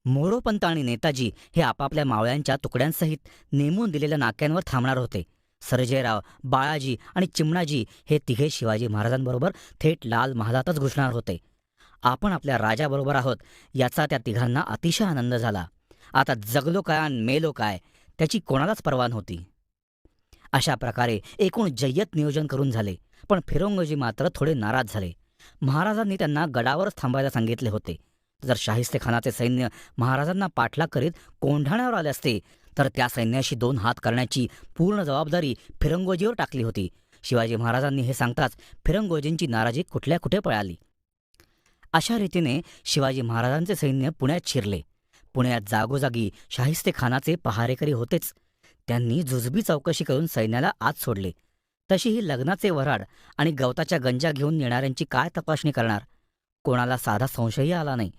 मोरोपंत आणि नेताजी हे आपापल्या मावळ्यांच्या तुकड्यांसहित नेमून दिलेल्या नाक्यांवर थांबणार होते. सर्जेराव, बाळाजी आणि चिमणाजी हे तिघे शिवाजी महाराजांबरोबर थेट लाल महालातच घुसणार होते. आपण आपल्या राजाबरोबर आहोत याचा त्या तिघांना अतिशय आनंद झाला. आता जगलो काय आणि मेलो काय त्याची कोणालाच पर्वा नव्हती. अशा प्रकारे एकूण जय्यत नियोजन करून झाले. पण फिरंगोजी मात्र थोडे नाराज झाले. महाराजांनी त्यांना गडावरच थांबायला सांगितले होते. जर शाहिस्तेखानाचे सैन्य महाराजांना पाठलाग करीत कोंढाण्यावर आले असते तर त्या सैन्याशी 2 हात करण्याची पूर्ण जबाबदारी फिरंगोजीवर टाकली होती. शिवाजी महाराजांनी हे सांगताच फिरंगोजींची नाराजी कुठल्या कुठे पळाली. अशा रीतीने शिवाजी महाराजांचे सैन्य पुण्यात शिरले. पुण्यात जागोजागी शाहिस्तेखानाचे पहारेकरी होतेच. त्यांनी जुजबी चौकशी करून सैन्याला आत सोडले. तशीही लग्नाचे वऱ्हाड आणि गवताच्या गंजा घेऊन येणाऱ्यांची काय तपासणी करणार? कोणाला साधा संशयही आला नाही.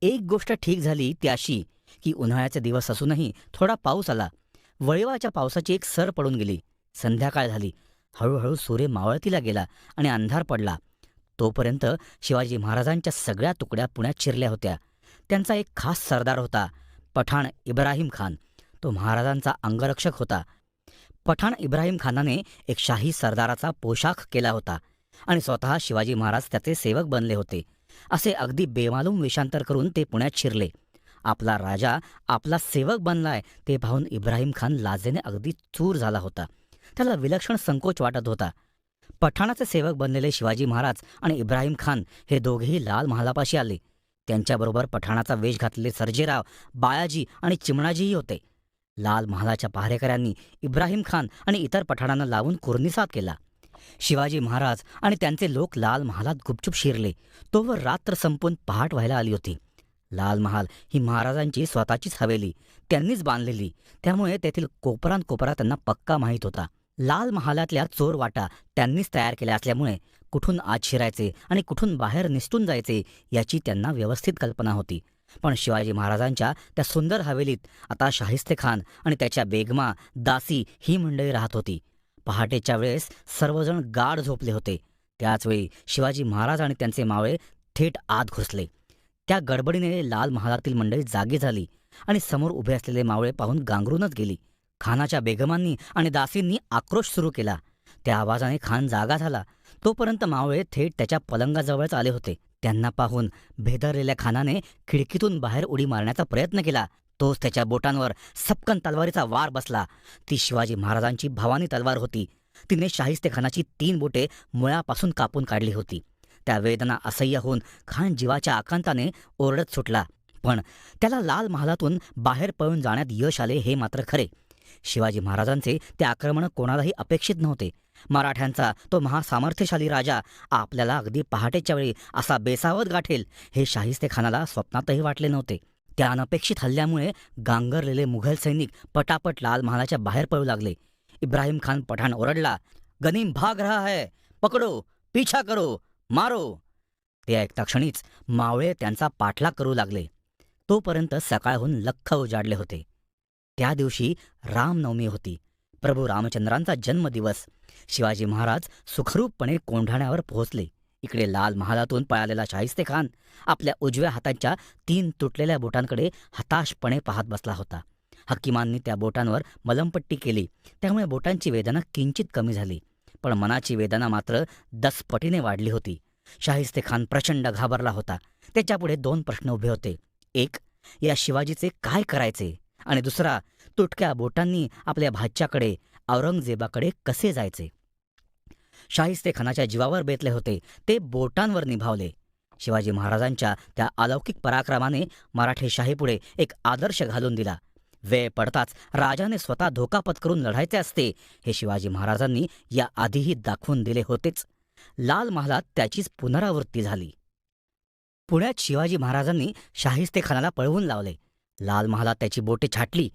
एक गोष्ट ठीक झाली ती अशी की उन्हाळ्याचे दिवस असूनही थोडा पाऊस आला. वळिवाच्या पावसाची एक सर पडून गेली. संध्याकाळ झाली. हळूहळू सूर्य मावळतीला गेला आणि अंधार पडला. तोपर्यंत शिवाजी महाराजांच्या सगळ्या तुकड्या पुण्यात शिरल्या होत्या. त्यांचा एक खास सरदार होता, पठाण इब्राहिम खान. तो महाराजांचा अंगरक्षक होता. पठाण इब्राहिम खानाने एक शाही सरदाराचा पोशाख केला होता आणि स्वतः शिवाजी महाराज त्याचे सेवक बनले होते. असे अगदी बेमालूम वेषांतर करून ते पुण्यात शिरले. आपला राजा आपला सेवक बनलाय ते पाहून इब्राहिम खान लाजेने अगदी चूर झाला होता. त्याला विलक्षण संकोच वाटत होता. पठाणाचे सेवक बनलेले शिवाजी महाराज आणि इब्राहिम खान हे दोघेही लाल महालापाशी आले. त्यांच्याबरोबर पठाणाचा वेश घातलेले सर्जेराव, बाळाजी आणि चिमणाजीही होते. लाल महालाच्या पहारेकऱ्यांनी इब्राहिम खान आणि इतर पठाणांना लावून कुर्निसात केला. शिवाजी महाराज आणि त्यांचे लोक लाल महालात गुपचूप शिरले. तोवर रात्र संपून पहाट व्हायला आली होती. लाल महाल ही महाराजांची स्वतःचीच हवेली, त्यांनीच बांधलेली, त्यामुळे तेथील कोपरान कोपरा त्यांना पक्का माहीत होता. लाल महालातल्या चोर वाटा त्यांनीच तयार केल्या असल्यामुळे कुठून आत शिरायचे आणि कुठून बाहेर निसटून जायचे याची त्यांना व्यवस्थित कल्पना होती. पण शिवाजी महाराजांच्या त्या सुंदर हवेलीत आता शाहिस्तेखान आणि त्याच्या बेगमा, दासी ही मंडळी राहत होती. पहाटेच्या वेळेस सर्वजण गाढ झोपले होते. त्याचवेळी शिवाजी महाराज आणि त्यांचे मावळे थेट आत घुसले. त्या गडबडीने लाल महालातील मंडळी जागी झाली आणि समोर उभे असलेले मावळे पाहून गांगरूनच गेली. खानाच्या बेगमांनी आणि दासींनी आक्रोश सुरू केला. त्या आवाजाने खान जागा झाला. तोपर्यंत मावळे थेट त्याच्या पलंगाजवळच आले होते. त्यांना पाहून भेदरलेल्या खानाने खिडकीतून बाहेर उडी मारण्याचा प्रयत्न केला. तोच त्याच्या बोटांवर सपकन तलवारीचा वार बसला. ती शिवाजी महाराजांची भवानी तलवार होती. तिने शाहिस्तेखानाची 3 बोटे मुळापासून कापून काढली होती. त्या वेदना असह्य होऊन खान जीवाच्या आकांताने ओरडत सुटला. पण त्याला लाल महालातून बाहेर पळून जाण्यात यश आले हे मात्र खरे. शिवाजी महाराजांचे ते आक्रमण कोणालाही अपेक्षित नव्हते. मराठ्यांचा तो महासामर्थ्यशाली राजा आपल्याला अगदी पहाटेच्या वेळी असा बेसावत गाठेल हे शाहिस्तेखानाला स्वप्नातही वाटले नव्हते. त्या अनपेक्षित हल्ल्यामुळे गांगरलेले मुघल सैनिक पटापट लाल महालाच्या बाहेर पळू लागले. इब्राहिम खान पठाण ओरडला, गनीम भाग रहा है, पकडो, पीछा करो, मारो. ते ऐकता क्षणीच मावळे त्यांचा पाठलाग करू लागले. तोपर्यंत सकाळहून लख्ख उजाडले होते. त्या दिवशी रामनवमी होती, प्रभू रामचंद्रांचा जन्मदिवस. शिवाजी महाराज सुखरूपपणे कोंढाण्यावर पोहोचले. इकडे लाल महालातून पळालेला शाहिस्तेखान आपल्या उजव्या हाताच्या 3 तुटलेल्या बोटांकडे हताशपणे पाहत बसला होता. हकीमांनी त्या बोटांवर मलमपट्टी केली, त्यामुळे बोटांची वेदना किंचित कमी झाली. पण मनाची वेदना मात्र 10 पटीने वाढली होती. शाहिस्तेखान प्रचंड घाबरला होता. त्याच्यापुढे 2 प्रश्न उभे होते. एक, या शिवाजीचे काय करायचे, आणि दुसरा, तुटक्या बोटांनी आपल्या भाच्याकडे औरंगजेबाकडे कसे जायचे. शाहिस्तेखानाच्या जीवावर बेतले होते ते बोटांवर निभावले. शिवाजी महाराजांच्या त्या अलौकिक पराक्रमाने मराठेशाहीपुढे एक आदर्श घालून दिला. वेळ पडताच राजाने स्वतः धोका पत्करून लढायचे असते हे शिवाजी महाराजांनी या आधीही दाखवून दिले होतेच. लाल महालात त्याचीच पुनरावृत्ती झाली. पुण्यात शिवाजी महाराजांनी शाहिस्तेखानाला पळवून लावले. लाल महालात त्याची बोटे छाटली.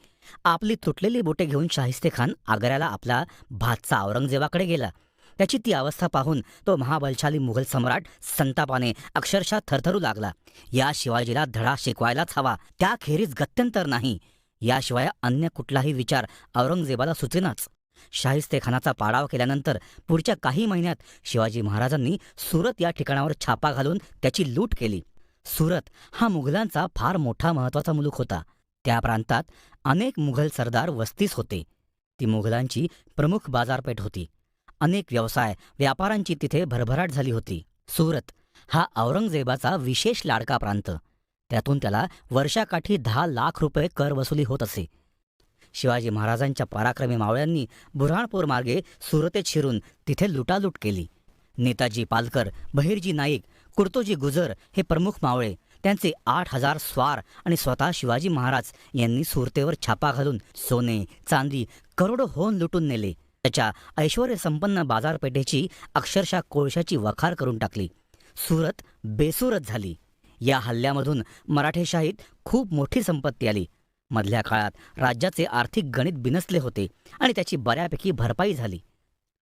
आपली तुटलेली बोटे घेऊन शाहिस्तेखान आग्र्याला आपला भाचा औरंगजेबाकडे गेला. त्याची ती अवस्था पाहून तो महाबलशाली मुघल सम्राट संतापाने अक्षरशः थरथरू लागला. या शिवाजीला धडा शिकवायलाच हवा, त्याखेरीज गत्यंतर नाही. याशिवाय अन्य कुठलाही विचार औरंगजेबाला सुचेनाच. शाहिस्तेखानाचा पाडाव केल्यानंतर पुढच्या काही महिन्यात शिवाजी महाराजांनी सुरत या ठिकाणावर छापा घालून त्याची लूट केली. सुरत हा मुघलांचा फार मोठा महत्त्वाचा मुलूक होता. त्या प्रांतात अनेक मुघल सरदार वस्तीस होते. ती मुघलांची प्रमुख बाजारपेठ होती. अनेक व्यवसाय व्यापारांची तिथे भरभराट झाली होती. सुरत हा औरंगजेबाचा विशेष लाडका प्रांत. त्यातून त्याला वर्षाकाठी 10 लाख रुपये कर वसुली होत असे. शिवाजी महाराजांच्या पराक्रमी मावळ्यांनी बुऱ्हाणपूर मार्गे सुरतेत शिरून तिथे लुटालूट केली. नेताजी पालकर, बहिर्जी नाईक, कुर्तोजी गुजर हे प्रमुख मावळे, त्यांचे 8,000 स्वार आणि स्वतः शिवाजी महाराज यांनी सुरतेवर छापा घालून सोने, चांदी करोडो होऊन लुटून नेले. त्याच्या ऐश्वर्यसंपन्न बाजारपेठेची अक्षरशः कोळशाची वखार करून टाकली. सुरत बेसुरत झाली. या हल्ल्यामधून मराठेशाहीत खूप मोठी संपत्ती आली. मधल्या काळात राज्याचे आर्थिक गणित बिनसले होते आणि त्याची बऱ्यापैकी भरपाई झाली.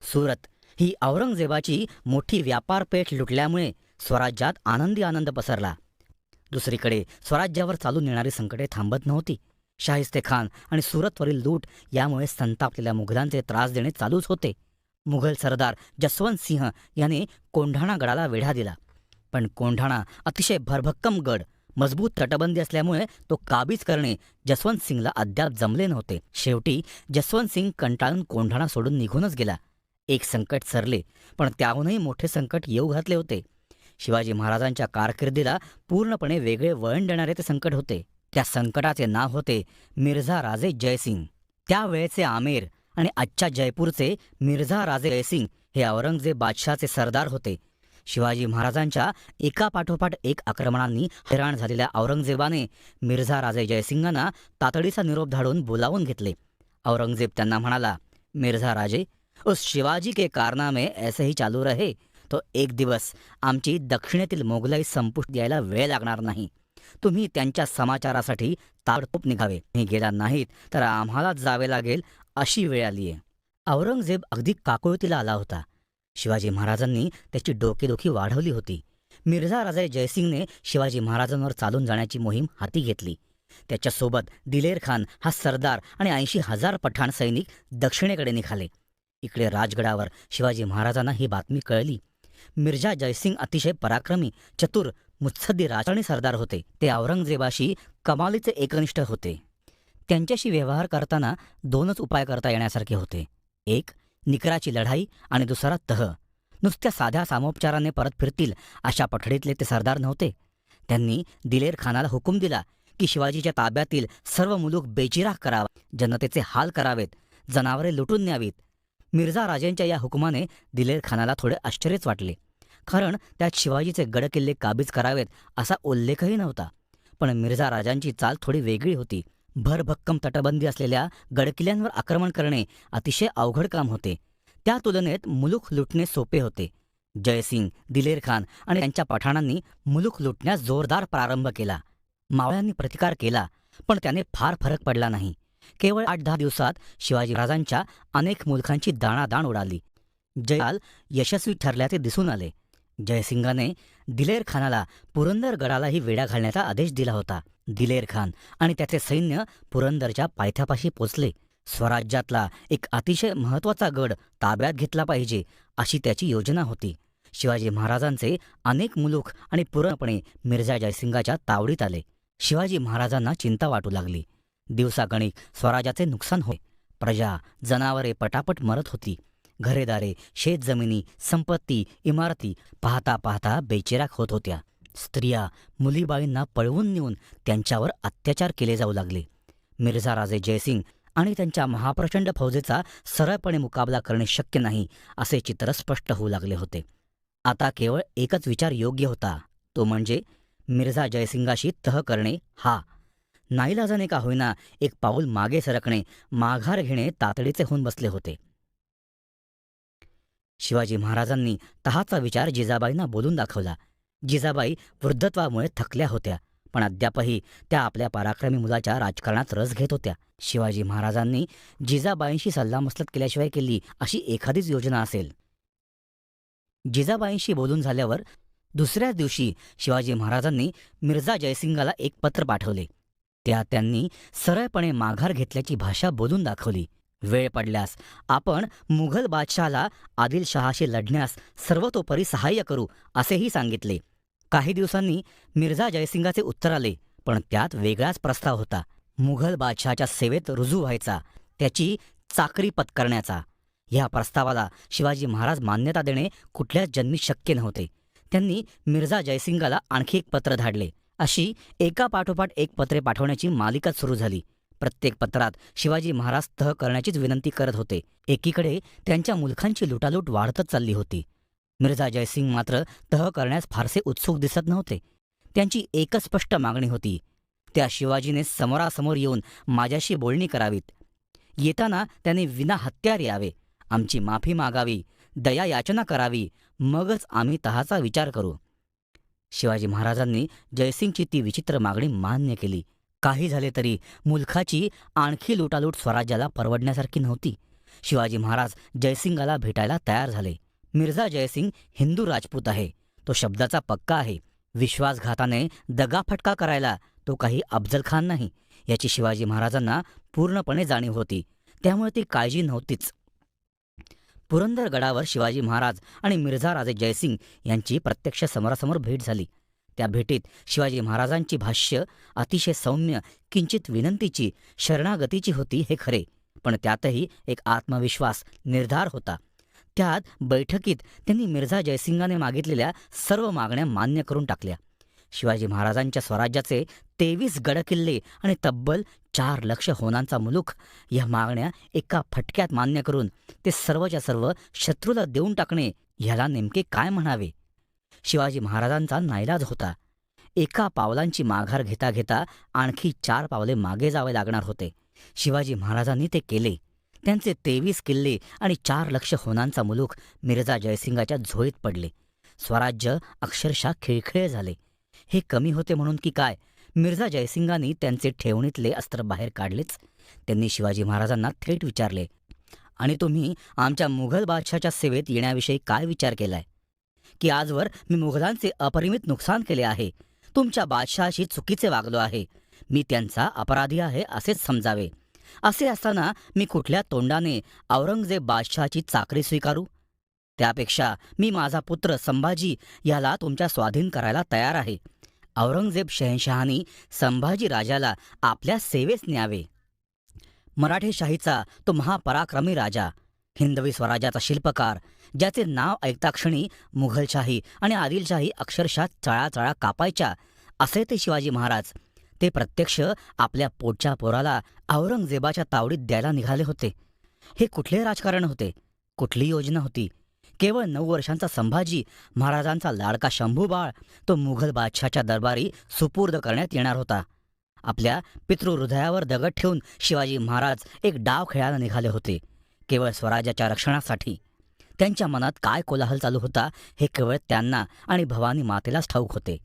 सुरत ही औरंगजेबाची मोठी व्यापारपेठ लुटल्यामुळे स्वराज्यात आनंदी आनंद पसरला. दुसरीकडे स्वराज्यावर चालून येणारी संकटे थांबत नव्हती. शाहिस्तेखान आणि सुरतवरील लूट यामुळे संतापलेल्या मुघलांचे त्रास देणे चालूच होते. मुघल सरदार जसवंत सिंह याने कोंढाणा गडाला वेढा दिला. पण कोंढाणा अतिशय भरभक्कम गड, मजबूत तटबंदी असल्यामुळे तो काबीज करणे जसवंत सिंगला अद्याप जमले नव्हते. शेवटी जसवंत सिंग कंटाळून कोंढाणा सोडून निघूनच गेला. एक संकट सरले, पण त्याहूनही मोठे संकट येऊ घातले होते. शिवाजी महाराजांच्या कारकिर्दीला पूर्णपणे वेगळे वळण देणारे ते संकट होते. त्या संकटाचे नाव होते मिर्झा राजे जयसिंग. त्यावेळेचे आमेर आणि आजच्या जयपूरचे मिर्झा राजे जयसिंग हे औरंगजेब बादशहाचे सरदार होते. शिवाजी महाराजांच्या एकापाठोपाठ एक आक्रमणांनी हैराण झालेल्या औरंगजेबाने मिर्झा राजे जयसिंगांना तातडीचा निरोप धाडून बोलावून घेतले. औरंगजेब त्यांना म्हणाला, मिर्झा राजे, उस शिवाजी के कारनामे ऐसे ही चालू रहे तो एक दिवस आमची दक्षिणेतील मोगलाई संपुष्ट यायला वेळ लागणार नाही. तुम्ही त्यांच्या समाचारासाठी ताबडतोब निघावे. हे गेला नाहीत तर आम्हालाच जावे लागेल अशी वेळ आली आहे. औरंगजेब अगदी काकुळतीला आला होता. शिवाजी महाराजांनी त्याची डोकेदुखी वाढवली होती. मिर्झा राजे जयसिंगने शिवाजी महाराजांवर चालून जाण्याची मोहीम हाती घेतली. त्याच्यासोबत दिलेर खान हा सरदार आणि 80,000 पठाण सैनिक दक्षिणेकडे निघाले. इकडे राजगडावर शिवाजी महाराजांना ही बातमी कळली. मिर्झा जयसिंग अतिशय पराक्रमी, चतुर, मुत्सद्दी राजकारणी सरदार होते. ते औरंगजेबाशी कमालीचे एकनिष्ठ होते. त्यांच्याशी व्यवहार करताना दोनच उपाय करता येण्यासारखे होते. एक, निकराची लढाई आणि दुसरा तह. नुसत्या साध्या सामोपचाराने परत फिरतील अशा पठडीतले ते सरदार नव्हते. त्यांनी दिलेर खानाला हुकूम दिला की शिवाजीच्या ताब्यातील सर्व मुलूक बेचिराख करावा, जनतेचे हाल करावेत, जनावरे लुटून न्यावीत. मिर्झा राजेंच्या या हुकुमाने दिलेर खानाला थोडे आश्चर्यच वाटले, कारण त्यात शिवाजीचे गडकिल्ले काबीज करावेत असा उल्लेखही नव्हता. पण मिर्झा राजांची चाल थोडी वेगळी होती. भरभक्कम तटबंदी असलेल्या गडकिल्ल्यांवर आक्रमण करणे अतिशय अवघड काम होते. त्या तुलनेत मुलूक लुटणे सोपे होते. जयसिंग, दिलेर खान आणि त्यांच्या पठाणांनी मुलूक लुटण्यास जोरदार प्रारंभ केला. मावळ्यांनी प्रतिकार केला, पण त्याने फार फरक पडला नाही. केवळ 8-10 दिवसात शिवाजी महाराजांच्या अनेक मुलखांची दाणादाण उडाली. जयाल यशस्वी ठरल्याचे दिसून आले. जयसिंगाने दिलेर खानाला पुरंदरगडालाही वेढा घालण्याचा आदेश दिला होता. दिलेर खान आणि त्याचे सैन्य पुरंदरच्या पायथ्यापाशी पोचले. स्वराज्यातला एक अतिशय महत्त्वाचा गड ताब्यात घेतला पाहिजे अशी त्याची योजना होती. शिवाजी महाराजांचे अनेक मुलूक आणि पूर्णपणे मिर्झा जयसिंगाच्या तावडीत आले. शिवाजी महाराजांना चिंता वाटू लागली. दिवसागणिक स्वराज्याचे नुकसान होय. प्रजा, जनावरे पटापट मरत होती. घरेदारे, शेतजमिनी, संपत्ती, इमारती पाहता पाहता बेचिराख होत होत्या. स्त्रिया, मुलीबाळींना पळवून नेऊन त्यांच्यावर अत्याचार केले जाऊ लागले. मिर्झा राजे जयसिंग आणि त्यांच्या महाप्रचंड फौजेचा सरळपणे मुकाबला करणे शक्य नाही असे चित्र स्पष्ट होऊ लागले होते. आता केवळ एकच विचार योग्य होता, तो म्हणजे मिर्झा जयसिंगाशी तह करणे. हा नाईलाजाने का होईना एक पाऊल मागे सरकणे, माघार घेणे तातडीचे होऊन बसले होते. शिवाजी महाराजांनी तहाचा विचार जिजाबाईंना बोलून दाखवला. जिजाबाई वृद्धत्वामुळे थकल्या होत्या, पण अद्यापही त्या आपल्या पराक्रमी मुलाच्या राजकारणात रस घेत होत्या. शिवाजी महाराजांनी जिजाबाईंशी सल्लामसलत केल्याशिवाय केली अशी एखादीच योजना असेल. जिजाबाईंशी बोलून झाल्यावर दुसऱ्याच दिवशी शिवाजी महाराजांनी मिर्झा जयसिंगाला एक पत्र पाठवले. त्यात त्यांनी सरळपणे माघार घेतल्याची भाषा बोलून दाखवली. वेळ पडल्यास आपण मुघल बादशहाला आदिलशहाशी लढण्यास सर्वतोपरी सहाय्य करू असेही सांगितले. काही दिवसांनी मिर्झा जयसिंगाचे उत्तर आले, पण त्यात वेगळाच प्रस्ताव होता. मुघल बादशहाच्या सेवेत रुजू व्हायचा, त्याची चाकरी पत्करण्याचा. या प्रस्तावाला शिवाजी महाराज मान्यता देणे कुठल्याच जन्मी शक्य नव्हते. त्यांनी मिर्झा जयसिंगाला आणखी एक पत्र धाडले. अशी एकापाठोपाठ एक पत्रे पाठवण्याची मालिकाच सुरू झाली. प्रत्येक पत्रात शिवाजी महाराज तह करण्याचीच विनंती करत होते. एकीकडे त्यांच्या मुलखांची लुटालूट वाढतच चालली होती. मिर्झा जयसिंग मात्र तह करण्यास फारसे उत्सुक दिसत नव्हते. त्यांची एकच स्पष्ट मागणी होती, त्या शिवाजीने समोरासमोर येऊन माझ्याशी बोलणी करावीत. येताना त्याने विना हत्यार यावे, आमची माफी मागावी, दया याचना करावी, मगच आम्ही तहाचा विचार करू. शिवाजी महाराजांनी जयसिंगची ती विचित्र मागणी मान्य केली. काही झाले तरी मुलखाची आणखी लुटालूट स्वराज्याला परवडण्यासारखी नव्हती. शिवाजी महाराज जयसिंगाला भेटायला तयार झाले. मिर्झा जयसिंग हिंदू राजपूत आहे, तो शब्दाचा पक्का आहे. विश्वासघाताने दगाफटका करायला तो काही अफजल खान नाही, याची शिवाजी महाराजांना पूर्णपणे जाणीव होती. त्यामुळे ती काळजी नव्हतीच. पुरंदरगडावर शिवाजी महाराज आणि मिर्झा राजे जयसिंग यांची प्रत्यक्ष समोरासमोर भेट झाली. त्या भेटीत शिवाजी महाराजांची भाष्य अतिशय सौम्य, किंचित विनंतीची, शरणागतीची होती हे खरे, पण त्यातही एक आत्मविश्वास, निर्धार होता. त्यात बैठकीत त्यांनी मिर्झा जयसिंगाने मागितलेल्या सर्व मागण्या मान्य करून टाकल्या. शिवाजी महाराजांच्या स्वराज्याचे 23 गडकिल्ले आणि तब्बल 4 लक्ष होनांचा मुलूक या मागण्या एका फटक्यात मान्य करून ते सर्वच्या सर्व शत्रूला देऊन टाकणे, ह्याला नेमके काय म्हणावे. शिवाजी महाराजांचा नाईलाज होता. एका पावलांची माघार घेता घेता आणखी 4 पावले मागे जावे लागणार होते. शिवाजी महाराजांनी ते केले. त्यांचे 23 किल्ले आणि 4 लक्ष होनांचा मुलूक मिर्झा जयसिंगाच्या झोळीत पडले. स्वराज्य अक्षरशः खिळखिळे झाले. हे कमी होते म्हणून की काय, मिर्झा जयसिंगांनी त्यांचे ठेवणीतले अस्त्र बाहेर काढलेच. त्यांनी शिवाजी महाराजांना थेट विचारले, आणि तुम्ही आमच्या मुघल बादशाच्या सेवेत येण्याविषयी काय विचार केलाय? की आजवर मी मुघलांचे अपरिमित नुकसान केले आहे, तुमच्या बादशहाशी चुकीचे वागलो आहे, मी त्यांचा अपराधी आहे असेच समजावे. असे असताना मी कुठल्या तोंडाने औरंगजेब बादशहाची चाकरी स्वीकारू? त्यापेक्षा मी माझा पुत्र संभाजी याला तुमच्या स्वाधीन करायला तयार आहे. औरंगजेब शहेनशहानी संभाजी राजाला आपल्या सेवेस न्यावे. मराठेशाहीचा तो महापराक्रमी राजा, हिंदवी स्वराज्याचा शिल्पकार, ज्याचे नाव ऐकताक्षणी मुघलशाही आणि आदिलशाही अक्षरशः चळाचळा कापायच्या, असे ते शिवाजी महाराज. ते प्रत्यक्ष आपल्या पोटच्या पोराला औरंगजेबाच्या तावडीत द्यायला निघाले होते. हे कुठले राजकारण होते? कुठली योजना होती? केवळ 9 वर्षांचा संभाजी, महाराजांचा लाडका शंभूबाळ, तो मुघल बादशाच्या दरबारी सुपूर्द करण्यात येणार होता. आपल्या पितृहृदयावर दगड ठेवून शिवाजी महाराज एक डाव खेळायला निघाले होते, केवळ स्वराज्याच्या रक्षणासाठी. त्यांच्या मनात काय कोलाहल चालू होता हे केवळ त्यांना आणि भवानी मातेलाच ठाऊक होते.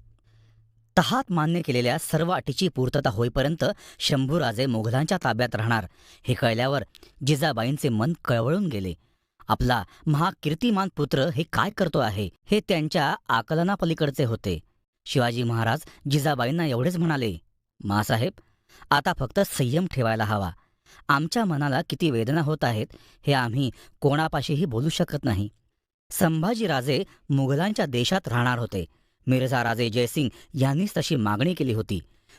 तहात मान्य केलेल्या सर्व अटीची पूर्तता होईपर्यंत शंभूराजे मुघलांच्या ताब्यात राहणार हे कळल्यावर जिजाबाईंचे मन कळवळून गेले. आपला महाकीर्तिमान पुत्र हे काय करतो आहे हे त्यांच्या आकलनापलीकडचे होते. शिवाजी महाराज जिजाबाईंना एवढेच म्हणाले, मासाहेब, आता फक्त संयम ठेवायला हवा. आमच्या मनाला किती वेदना होत आहेत हे आम्ही कोणापाशीही बोलू शकत नाही. संभाजीराजे मुघलांच्या देशात राहणार होते. मिर्झा राजे जयसिंग यांनीच तशी मागणी केली होती,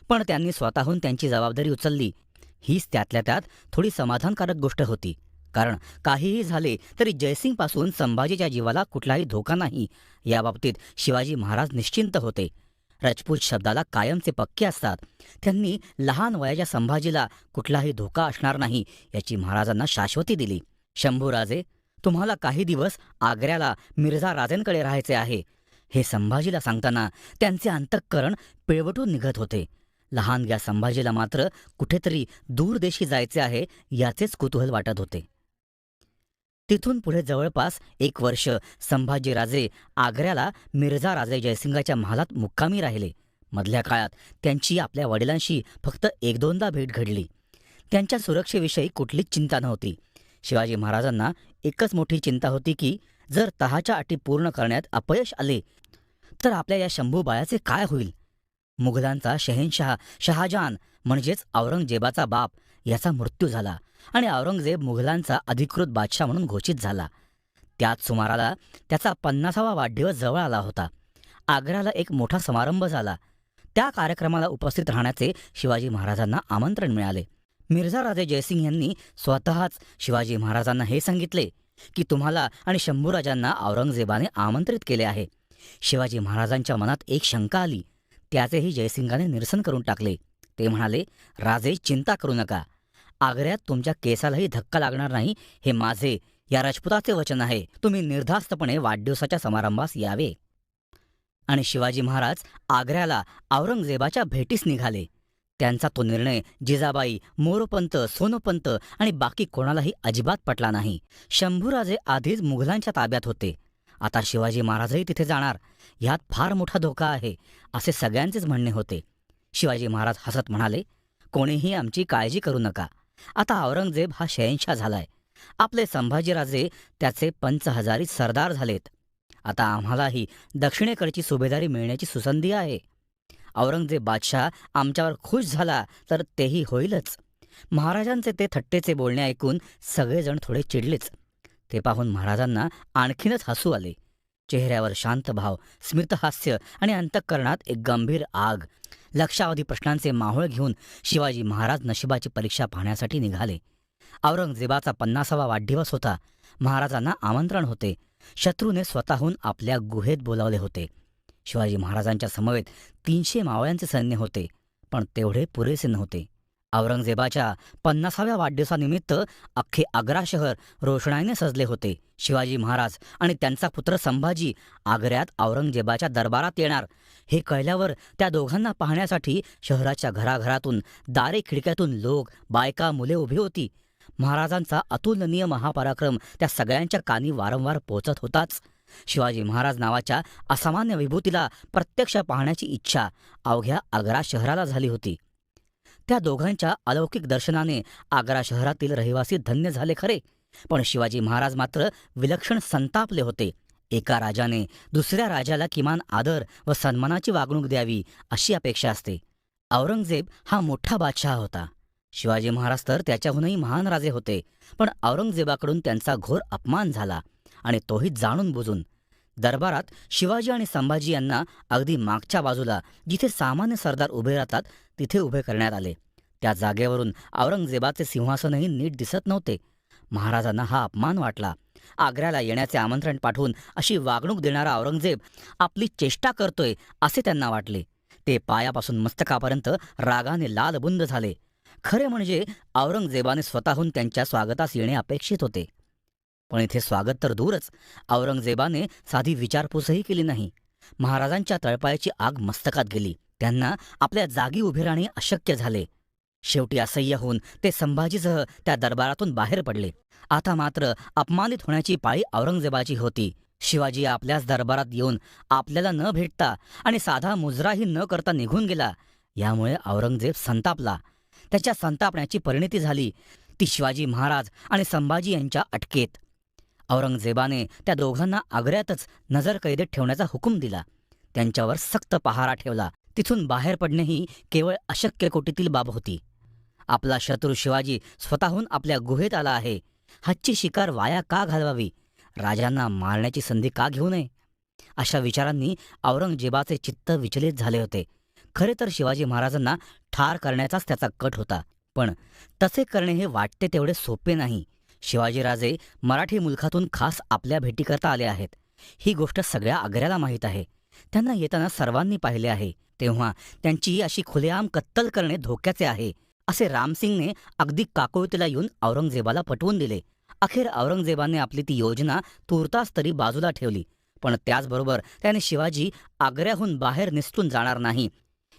पण त्यांनी स्वतःहून त्यांची जबाबदारी उचलली. हीच त्यातल्या त्यात थोडी समाधानकारक गोष्ट होती, कारण काहीही झाले तरी जयसिंगपासून संभाजीच्या जीवाला कुठलाही धोका नाही याबाबतीत शिवाजी महाराज निश्चिंत होते. राजपूत शब्दाला कायमचे पक्के असतात. त्यांनी लहान वयाच्या संभाजीला कुठलाही धोका असणार नाही याची महाराजांना शाश्वती दिली. शंभूराजे, तुम्हाला काही दिवस आग्र्याला मिर्झा राजेंकडे राहायचे आहे हे संभाजीला सांगताना त्यांचे अंतःकरण पिळवटून निघत होते. लहानग्या संभाजीला मात्र कुठेतरी दूर देशी जायचे आहे याचेच कुतूहल वाटत होते. तिथून पुढे जवळपास 1 वर्ष संभाजीराजे आग्र्याला मिर्झा राजे जयसिंगाच्या महालात मुक्कामी राहिले. मधल्या काळात त्यांची आपल्या वडिलांशी फक्त 1-2दा भेट घडली. त्यांच्या सुरक्षेविषयी कुठलीच चिंता नव्हती. शिवाजी महाराजांना एकच मोठी चिंता होती की जर तहाच्या अटी पूर्ण करण्यात अपयश आले तर आपल्या या शंभूबाळाचे काय होईल? मुघलांचा शहेनशाह शहाजहान म्हणजेच औरंगजेबाचा बाप याचा मृत्यू झाला आणि औरंगजेब मुघलांचा अधिकृत बादशाह म्हणून घोषित झाला. त्याच सुमाराला त्याचा 50वा वाढदिवस जवळ आला होता. आग्र्याला एक मोठा समारंभ झाला. त्या कार्यक्रमाला उपस्थित राहण्याचे शिवाजी महाराजांना आमंत्रण मिळाले. मिर्झा राजे जयसिंग यांनी स्वतःच शिवाजी महाराजांना हे सांगितले की तुम्हाला आणि शंभूराजांना औरंगजेबाने आमंत्रित केले आहे. शिवाजी महाराजांच्या मनात एक शंका आली. त्याचेही जयसिंगाने निरसन करून टाकले. ते म्हणाले, राजे, चिंता करू नका. आग्र्यात तुमच्या केसालाही धक्का लागणार नाही हे माझे, या राजपुताचे वचन आहे. तुम्ही निर्धास्तपणे वाढदिवसाच्या समारंभास यावे. आणि शिवाजी महाराज आग्र्याला औरंगजेबाच्या भेटीस निघाले. त्यांचा तो निर्णय जिजाबाई, मोरोपंत, सोनोपंत आणि बाकी कोणालाही अजिबात पटला नाही. शंभूराजे आधीच मुघलांच्या ताब्यात होते. आता शिवाजी महाराजही तिथे जाणार, ह्यात फार मोठा धोका आहे असे सगळ्यांचेच म्हणणे होते. शिवाजी महाराज हसत म्हणाले, कोणीही आमची काळजी करू नका. आता औरंगजेब हा शहेनशाह झालाय. आपले संभाजीराजे त्याचे 50,000 सरदार झालेत. आता आम्हालाही दक्षिणेकडची सुभेदारी मिळण्याची सुसंधी आहे. औरंगजेब बादशाह आमच्यावर खुश झाला तर तेही होईलच. महाराजांचे ते थट्टेचे बोलणे ऐकून सगळेजण थोडे चिडलेच. ते पाहून महाराजांना आणखीनच हसू आले. चेहऱ्यावर शांत भाव, स्मितहास्य आणि अंतःकरणात एक गंभीर आग. लक्षावधी प्रश्नांचे माहोळ घेऊन शिवाजी महाराज नशिबाची परीक्षा पाहण्यासाठी निघाले. औरंगजेबाचा 50वा वाढदिवस होता. महाराजांना आमंत्रण होते. शत्रूने स्वतःहून आपल्या गुहेत बोलावले होते. शिवाजी महाराजांच्या समवेत 300 मावळ्यांचे सैन्य होते, पण तेवढे पुरेसे नव्हते. औरंगजेबाच्या 50व्या वाढदिवसानिमित्त अख्खे आग्रा शहर रोषणाईने सजले होते. शिवाजी महाराज आणि त्यांचा पुत्र संभाजी आग्र्यात औरंगजेबाच्या दरबारात येणार हे कळल्यावर त्या दोघांना पाहण्यासाठी शहराच्या घराघरातून, दारे खिडक्यातून लोक, बायका, मुले उभी होती. महाराजांचा अतुलनीय महापराक्रम त्या सगळ्यांच्या कानी वारंवार पोचत होताच. शिवाजी महाराज नावाच्या असामान्य विभूतीला प्रत्यक्ष पाहण्याची इच्छा अवघ्या आग्रा शहराला झाली होती. त्या दोघांच्या अलौकिक दर्शनाने आग्रा शहरातील रहिवासी धन्य झाले खरे, पण शिवाजी महाराज मात्र विलक्षण संतापले होते. एका राजाने दुसऱ्या राजाला किमान आदर व सन्मानाची वागणूक द्यावी अशी अपेक्षा असते. औरंगजेब हा मोठा बादशहा होता. शिवाजी महाराज तर त्याच्याहूनही महान राजे होते, पण औरंगजेबाकडून त्यांचा घोर अपमान झाला, आणि तोही जाणून बुजून. दरबारात शिवाजी आणि संभाजी यांना अगदी मागच्या बाजूला, जिथे सामान्य सरदार उभे राहतात, तिथे उभे करण्यात आले. त्या जागेवरून औरंगजेबाचे सिंहासनही नीट दिसत नव्हते. महाराजांना हा अपमान वाटला. आग्र्याला येण्याचे आमंत्रण पाठवून अशी वागणूक देणारा औरंगजेब आपली चेष्टा करतोय असे त्यांना वाटले. ते पायापासून मस्तकापर्यंत रागाने लालबुंद झाले. खरे म्हणजे औरंगजेबाने स्वतःहून त्यांच्या स्वागतास येणे अपेक्षित होते. पण इथे स्वागत तर दूरच, औरंगजेबाने साधी विचारपूसही केली नाही. महाराजांच्या तळपायाची आग मस्तकात गेली. त्यांना आपल्या जागी उभे राहणे अशक्य झाले. शेवटी असह्य होऊन ते संभाजीसह त्या दरबारातून बाहेर पडले. आता मात्र अपमानित होण्याची पाळी औरंगजेबाची होती. शिवाजी आपल्याच दरबारात येऊन आपल्याला न भेटता आणि साधा मुजराही न करता निघून गेला. यामुळे औरंगजेब संतापला. त्याच्या संतापण्याची परिणती झाली ती शिवाजी महाराज आणि संभाजी यांच्या अटकेत. औरंगजेबाने त्या दोघांना आग्र्यातच नजरकैदेत ठेवण्याचा हुकूम दिला. त्यांच्यावर सक्त पहारा ठेवला. तिथून बाहेर पडणेही केवळ अशक्य कोटीतील बाब होती. आपला शत्रू शिवाजी स्वतःहून आपल्या गुहेत आला आहे. हाची शिकार वाया का घालवावी? राजांना मारण्याची संधी का घेऊ नये? अशा विचारांनी औरंगजेबाचे चित्त विचलित झाले होते. खरे तर शिवाजी महाराजांना ठार करण्याचाच त्याचा कट होता, पण तसे करणे हे वाटते तेवढे सोपे नाही. शिवाजीराजे मराठी मुलखातून खास आपल्या भेटीकरता आले आहेत. ही गोष्ट सगळ्या आग्र्याला माहीत आहे. त्यांना येताना सर्वांनी पाहिले आहे. तेव्हा त्यांची अशी खुलेआम कत्तल करणे धोक्याचे आहे असे रामसिंगने अगदी काकुळतीला येऊन औरंगजेबाला पटवून दिले. अखेर औरंगजेबाने आपली ती योजना तूर्तास तरी बाजूला ठेवली, पण त्याचबरोबर त्याने शिवाजी आग्र्याहून बाहेर निसटून जाणार नाही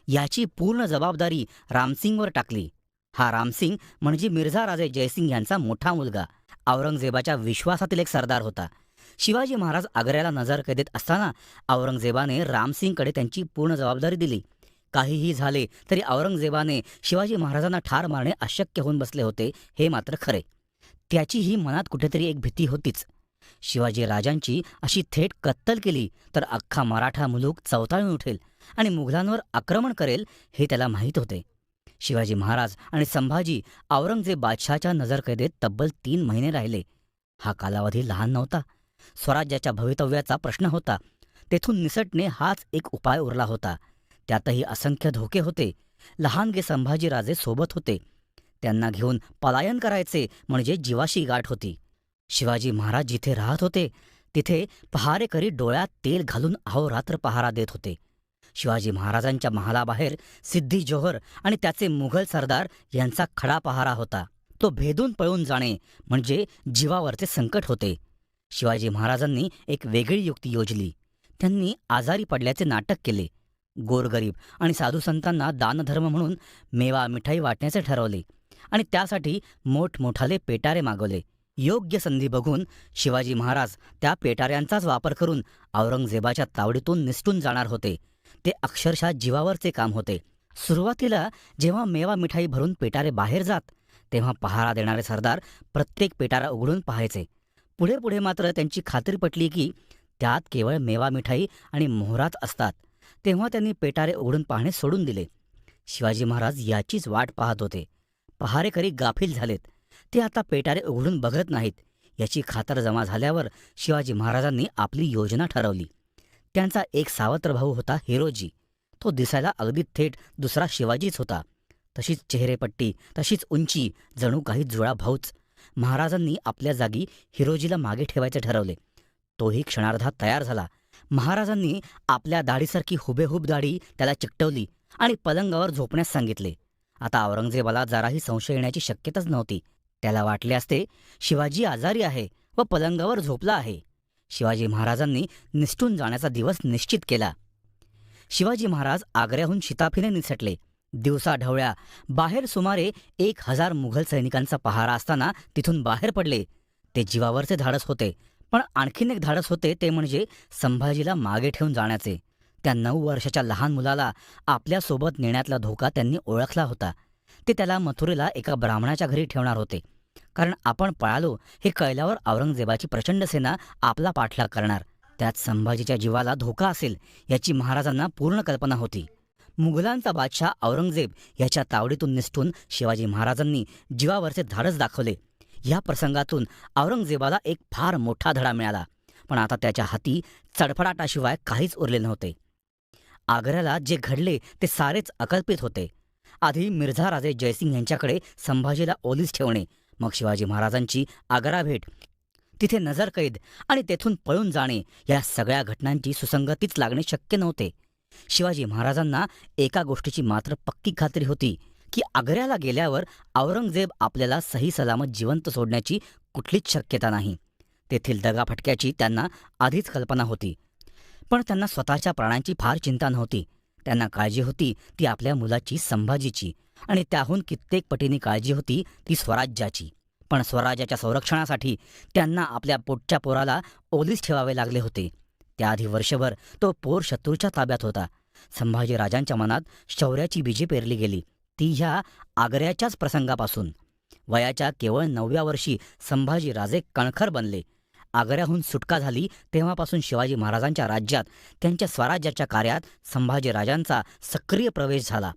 याची पूर्ण जबाबदारी रामसिंगवर टाकली. हा रामसिंग म्हणजे मिर्झा राजे जयसिंग यांचा मोठा मुलगा, औरंगजेबाच्या विश्वासातील एक सरदार होता. शिवाजी महाराज आग्र्याला नजरकैदेत असताना औरंगजेबाने रामसिंगकडे त्यांची पूर्ण जबाबदारी दिली. काहीही झाले तरी औरंगजेबाने शिवाजी महाराजांना ठार मारणे अशक्य होऊन बसले होते हे मात्र खरे. त्याचीही मनात कुठेतरी एक भीती होतीच. शिवाजी राजांची अशी थेट कत्तल केली तर अख्खा मराठा मुलूक चवताळून उठेल आणि मुघलांवर आक्रमण करेल हे त्याला माहीत होते. शिवाजी महाराज आणि संभाजी औरंगजेब बादशहाच्या नजरकैदेत तब्बल 3 महिने राहिले. हा कालावधी लहान नव्हता. स्वराज्याच्या भवितव्याचा प्रश्न होता. तेथून निसटणे हाच एक उपाय उरला होता. त्यातही असंख्य धोके होते. लहानगे संभाजीराजे सोबत होते. त्यांना घेऊन पलायन करायचे म्हणजे जीवाशी गाठ होती. शिवाजी महाराज जिथे राहत होते तिथे पहारेकरी डोळ्यात तेल घालून अहोरात्र पहारा देत होते. शिवाजी महाराजांच्या महालाबाहेर सिद्धी जोहर आणि त्याचे मुघल सरदार यांचा खडा पहारा होता. तो भेदून पळून जाणे म्हणजे जीवावरचे संकट होते. शिवाजी महाराजांनी एक वेगळी युक्ती योजली. त्यांनी आजारी पडल्याचे नाटक केले. गोरगरीब आणि साधुसंतांना दानधर्म म्हणून मेवा मिठाई वाटण्याचे ठरवले आणि त्यासाठी मोठमोठाले पेटारे मागवले. योग्य संधी बघून शिवाजी महाराज त्या पेटाऱ्यांचाच वापर करून औरंगजेबाच्या तावडीतून निसटून जाणार होते. ते अक्षरशः जीवावरचे काम होते. सुरुवातीला जेव्हा मेवा मिठाई भरून पेटारे बाहेर जात तेव्हा पहारा देणारे सरदार प्रत्येक पेटारा उघडून पाहायचे. पुढे पुढे मात्र त्यांची खात्री पटली की त्यात केवळ मेवा मिठाई आणि मोहराच असतात. तेव्हा त्यांनी पेटारे उघडून पाहणे सोडून दिले. शिवाजी महाराज याचीच वाट पाहत होते. पहारेकरी गाफील झालेत. ते आता पेटारे उघडून बघत नाहीत. याची खातर जमा झाल्यावर शिवाजी महाराजांनी आपली योजना ठरवली. त्यांचा एक सावत्र भाऊ होता हिरोजी. तो दिसायला अगदी थेट दुसरा शिवाजीच होता. तशीच चेहरेपट्टी, तशीच उंची, जणू काही जुळा भाऊच. महाराजांनी आपल्या जागी हिरोजीला मागे ठेवायचे ठरवले. तोही क्षणार्धात तयार झाला. महाराजांनी आपल्या दाढीसारखी हुबेहूब दाढी त्याला चिकटवली आणि पलंगावर झोपण्यास सांगितले. आता औरंगजेबाला जराही संशय येण्याची शक्यताच नव्हती. त्याला वाटले असते शिवाजी आजारी आहे व पलंगावर झोपला आहे. शिवाजी महाराजांनी निसटून जाण्याचा दिवस निश्चित केला. शिवाजी महाराज आग्र्याहून शिताफीने निसटले. दिवसाढवळ्या बाहेर सुमारे 1000 मुघल सैनिकांचा पहारा असताना तिथून बाहेर पडले. ते जीवावरचे धाडस होते, पण आणखीन एक धाडस होते ते म्हणजे संभाजीला मागे ठेवून जाण्याचे. त्या 9 वर्षाच्या लहान मुलाला आपल्यासोबत नेण्यातला धोका त्यांनी ओळखला होता. ते त्याला मथुरेला एका ब्राह्मणाच्या घरी ठेवणार होते, कारण आपण पळालो हे कळल्यावर औरंगजेबाची प्रचंड सेना आपला पाठलाग करणार. त्यात संभाजीच्या जीवाला धोका असेल याची महाराजांना पूर्ण कल्पना होती. मुघलांचा बादशाह औरंगजेब याच्या तावडीतून निसटून शिवाजी महाराजांनी जीवावरचे धाडस दाखवले. या प्रसंगातून औरंगजेबाला एक फार मोठा धडा मिळाला, पण आता त्याच्या हाती चडफडाटाशिवाय काहीच उरले नव्हते. आग्र्याला जे घडले ते सारेच अकल्पित होते. आधी मिर्झा राजे जयसिंग यांच्याकडे संभाजीला ओलीस ठेवणे, मग शिवाजी महाराजांची आग्रा भेट, तिथे नजरकैद आणि तेथून पळून जाणे, या सगळ्या घटनांची सुसंगतीच लागणे शक्य नव्हते. शिवाजी महाराजांना एका गोष्टीची मात्र पक्की खात्री होती की आग्र्याला गेल्यावर औरंगजेब आपल्याला सही सलामत जिवंत सोडण्याची कुठलीच शक्यता नाही. तेथील दगाफटक्याची त्यांना आधीच कल्पना होती, पण त्यांना स्वतःच्या प्राणांची फार चिंता नव्हती. त्यांना काळजी होती ती आपल्या मुलाची, संभाजीची, आणि त्याहून कित्येक पटीने काळजी होती ती स्वराज्याची. पण स्वराज्याच्या संरक्षणासाठी त्यांना आपल्या पोटच्या पोराला ओलीस ठेवावे लागले होते. त्याआधी वर्षभर तो पोर शत्रूच्या ताब्यात होता. संभाजीराजांच्या मनात शौर्याची बीजे पेरली गेली, ती ह्या आग्र्याच्याच प्रसंगापासून. वयाच्या केवळ 9व्या वर्षी संभाजीराजे कणखर बनले. आग्र्याहून सुटका झाली तेव्हापासून शिवाजी महाराजांच्या राज्यात, त्यांच्या स्वराज्याच्या कार्यात संभाजीराजांचा सक्रिय प्रवेश झाला.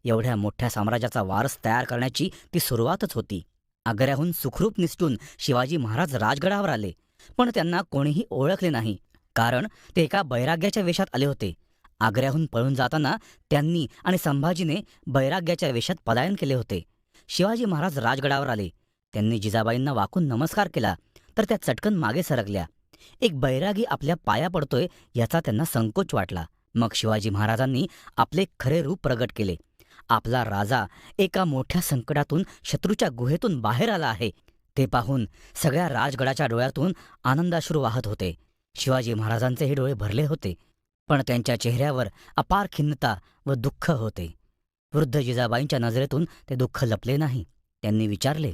एवढ्या मोठ्या साम्राज्याचा वारस तयार करण्याची ती सुरुवातच होती. आग्र्याहून सुखरूप निसटून शिवाजी महाराज राजगडावर आले, पण त्यांना कोणीही ओळखले नाही, कारण ते एका बैराग्याच्या वेशात आले होते. आग्र्याहून पळून जाताना त्यांनी आणि संभाजीने बैराग्याच्या वेशात पलायन केले होते. शिवाजी महाराज राजगडावर आले. त्यांनी जिजाबाईंना वाकून नमस्कार केला, तर त्या चटकन मागे सरकल्या. एक बैरागी आपल्या पाया पडतोय याचा त्यांना संकोच वाटला. मग शिवाजी महाराजांनी आपले खरे रूप प्रगट केले. आपला राजा एका मोठ्या संकटातून, शत्रूच्या गुहेतून बाहेर आला आहे, ते पाहून सगळ्या राजगडाच्या डोळ्यातून आनंदाश्रू वाहत होते. शिवाजी महाराजांचे हे डोळे भरले होते, पण त्यांच्या चेहऱ्यावर अपार खिन्नता व दुःख होते. वृद्ध जिजाबाईंच्या नजरेतून ते दुःख लपले नाही. त्यांनी विचारले,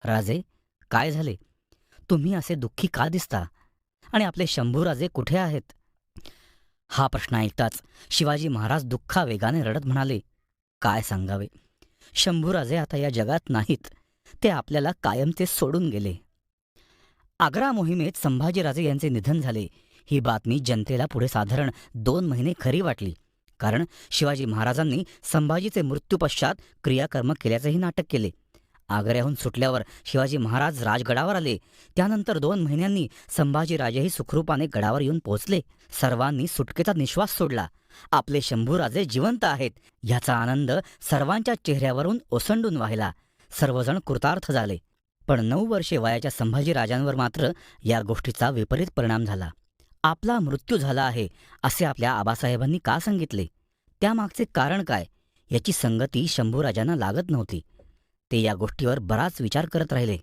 राजे, काय झाले? तुम्ही असे दुःखी का दिसता? आणि आपले शंभूराजे कुठे आहेत? हा प्रश्न ऐकताच शिवाजी महाराज दुःखावेगाने रडत म्हणाले, काय सांगावे, शंभूराजे आता या जगात नाहीत. ते आपल्याला कायमचे सोडून गेले. आग्रा मोहिमेत संभाजीराजे यांचे निधन झाले ही बातमी जनतेला पुढे साधारण 2 महिने खरी वाटली, कारण शिवाजी महाराजांनी संभाजीचे मृत्यूपश्चात क्रियाकर्म केल्याचेही नाटक केले. आग्र्याहून सुटल्यावर शिवाजी महाराज राजगडावर आले. त्यानंतर 2 महिन्यांनी संभाजीराजेही सुखरूपाने गडावर येऊन पोहोचले. सर्वांनी सुटकेचा निश्वास सोडला. आपले शंभूराजे जिवंत आहेत याचा आनंद सर्वांच्या चेहऱ्यावरून ओसंडून वाहिला. सर्वजण कृतार्थ झाले. पण 9 वर्षे वयाच्या संभाजीराजांवर मात्र या गोष्टीचा विपरीत परिणाम झाला. आपला मृत्यू झाला आहे असे आपल्या आबासाहेबांनी का सांगितले? त्यामागचे कारण काय याची संगती शंभूराजांना लागत नव्हती. ते या गोष्टीवर बराच विचार करत राहिले.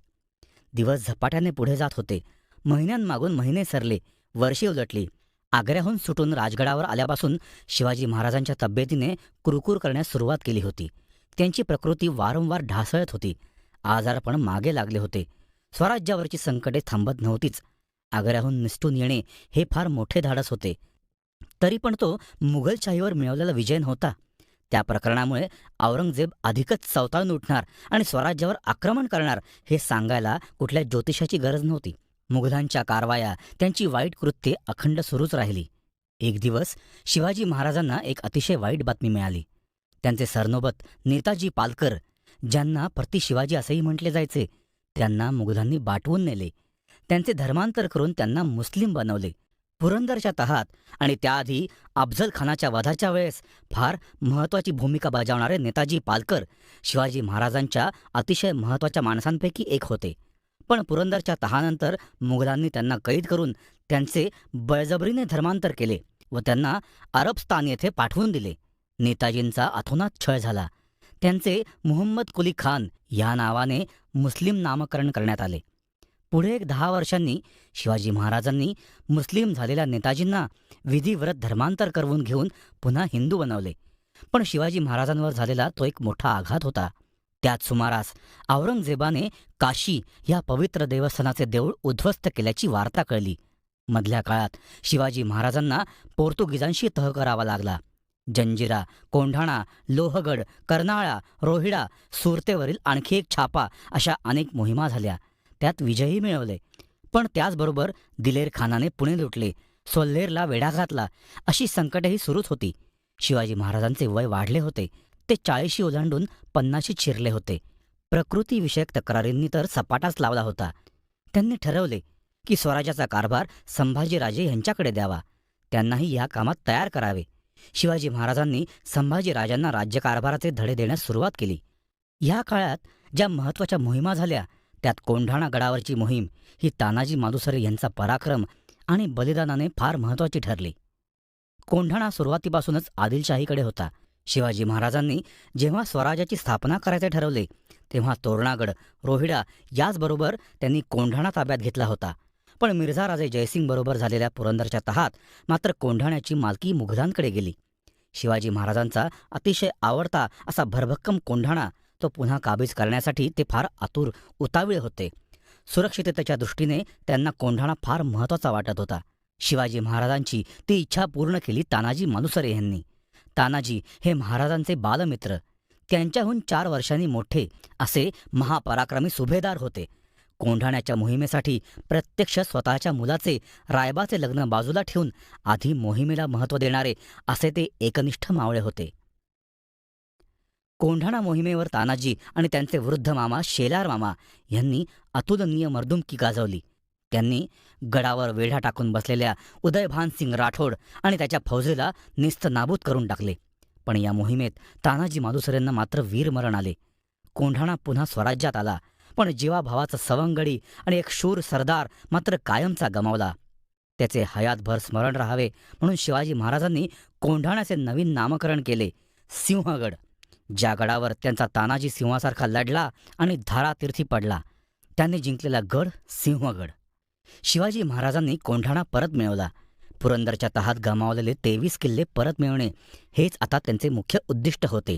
दिवस झपाट्याने पुढे जात होते. महिन्यांमागून महिने सरले, वर्षे उलटली. आग्र्याहून सुटून राजगडावर आल्यापासून शिवाजी महाराजांच्या तब्येतीने कुरकुर करण्यास सुरुवात केली होती. त्यांची प्रकृती वारंवार ढासळत होती. आजारपण मागे लागले होते. स्वराज्यावरची संकटे थांबत नव्हतीच. आग्र्याहून निसटून येणे हे फार मोठे धाडस होते. तरी पण तो मुघलशाहीवर मिळवलेला विजय नव्हता. त्या प्रकरणामुळे औरंगजेब अधिकच चवताळून उठणार आणि स्वराज्यावर आक्रमण करणार हे सांगायला कुठल्या ज्योतिषाची गरज नव्हती. मुघलांच्या कारवाया, त्यांची वाईट कृत्ये अखंड सुरूच राहिली. एक दिवस शिवाजी महाराजांना एक अतिशय वाईट बातमी मिळाली. त्यांचे सरनोबत नेताजी पालकर, ज्यांना प्रति शिवाजी असेही म्हटले जायचे, त्यांना मुघलांनी बाटवून नेले. त्यांचे धर्मांतर करून त्यांना मुस्लिम बनवले. पुरंदरच्या तहात आणि त्याआधी अफझल खानाच्या वधाच्या वेळेस फार महत्त्वाची भूमिका बजावणारे नेताजी पालकर शिवाजी महाराजांच्या अतिशय महत्त्वाच्या माणसांपैकी एक होते. पण पुरंदरच्या तहानंतर मुघलांनी त्यांना कैद करून त्यांचे बळजबरीने धर्मांतर केले व त्यांना अरबस्तान येथे पाठवून दिले. नेताजींचा अथोनात छळ झाला. त्यांचे मुहम्मद कुली खान या नावाने मुस्लिम नामकरण करण्यात आले. पुढे एक 10 वर्षांनी शिवाजी महाराजांनी मुस्लिम झालेल्या नेताजींना विधिव्रत धर्मांतर करवून घेऊन पुन्हा हिंदू बनवले. पण शिवाजी महाराजांवर झालेला तो एक मोठा आघात होता. त्याच सुमारास औरंगजेबाने काशी या पवित्र देवस्थानाचे देऊळ उद्ध्वस्त केल्याची वार्ता कळली. मधल्या काळात शिवाजी महाराजांना पोर्तुगीजांशी तह करावा लागला. जंजिरा, कोंढाणा, लोहगड, कर्नाळा, रोहिडा, सुरतेवरील आणखी एक छापा अशा अनेक मोहिमा झाल्या. त्यात विजयही मिळवले. पण त्याचबरोबर दिलेर खानाने पुणे लुटले, सोल्हेरला वेढा घातला. अशी संकटेही सुरूच होती. शिवाजी महाराजांचे वय वाढले होते. ते 40 ओलांडून 50 शिरले होते. प्रकृतीविषयक तक्रारींनी तर सपाटाच लावला होता. त्यांनी ठरवले की स्वराज्याचा कारभार संभाजीराजे यांच्याकडे द्यावा. त्यांनाही या कामात तयार करावे. शिवाजी महाराजांनी संभाजीराजांना राज्यकारभाराचे धडे देण्यास सुरुवात केली. या काळात ज्या महत्त्वाच्या मोहिमा झाल्या त्यात कोंढाणा गडावरची मोहीम ही तानाजी मालुसरे यांचा पराक्रम आणि बलिदानाने फार महत्त्वाची ठरली. कोंढाणा सुरुवातीपासूनच आदिलशाहीकडे होता. शिवाजी महाराजांनी जेव्हा स्वराज्याची स्थापना करायचे ठरवले तेव्हा तोरणागड, रोहिडा याचबरोबर त्यांनी कोंढाणा ताब्यात घेतला होता. पण मिर्झा राजे जयसिंग बरोबर झालेल्या पुरंदरच्या तहात मात्र कोंढाण्याची मालकी मुघलांकडे गेली. शिवाजी महाराजांचा अतिशय आवडता असा भरभक्कम कोंढाणा तो पुन्हा काबीज करण्यासाठी ते फार आतुर, उतावीळ होते. सुरक्षिततेच्या दृष्टीने त्यांना कोंढाणा फार महत्त्वाचा वाटत होता. शिवाजी महाराजांची ती इच्छा पूर्ण केली तानाजी मालुसरे यांनी. तानाजी हे महाराजांचे बालमित्र, त्यांच्याहून 4 वर्षांनी मोठे असे महापराक्रमी सुभेदार होते. कोंढाण्याच्या मोहिमेसाठी प्रत्यक्ष स्वतःच्या मुलाचे रायबाचे लग्न बाजूला ठेवून आधी मोहिमेला महत्त्व देणारे असे ते एकनिष्ठ मावळे होते. कोंढाणा मोहिमेवर तानाजी आणि त्यांचे वृद्ध मामा शेलार मामा यांनी अतुलनीय मर्दुमकी गाजवली. त्यांनी गडावर वेढा टाकून बसलेल्या उदयभानसिंग राठोड आणि त्याच्या फौजेला नेस्तनाबूत करून टाकले. पण या मोहिमेत तानाजी मालुसरेंना मात्र वीरमरण आले. कोंढाणा पुन्हा स्वराज्यात आला. पण जीवाभावाचा सवंगडी आणि एक शूर सरदार मात्र कायमचा गमावला. त्याचे हयातभर स्मरण राहावे म्हणून शिवाजी महाराजांनी कोंढाण्याचे नवीन नामकरण केले सिंहगड. ज्या गडावर त्यांचा तानाजी सिंहासारखा लढला आणि धारातीर्थी पडला त्यांनी जिंकलेला गड सिंहगड. शिवाजी महाराजांनी कोंढाणा परत मिळवला. पुरंदरच्या तहात गमावलेले 23 किल्ले परत मिळवणे हेच आता त्यांचे मुख्य उद्दिष्ट होते.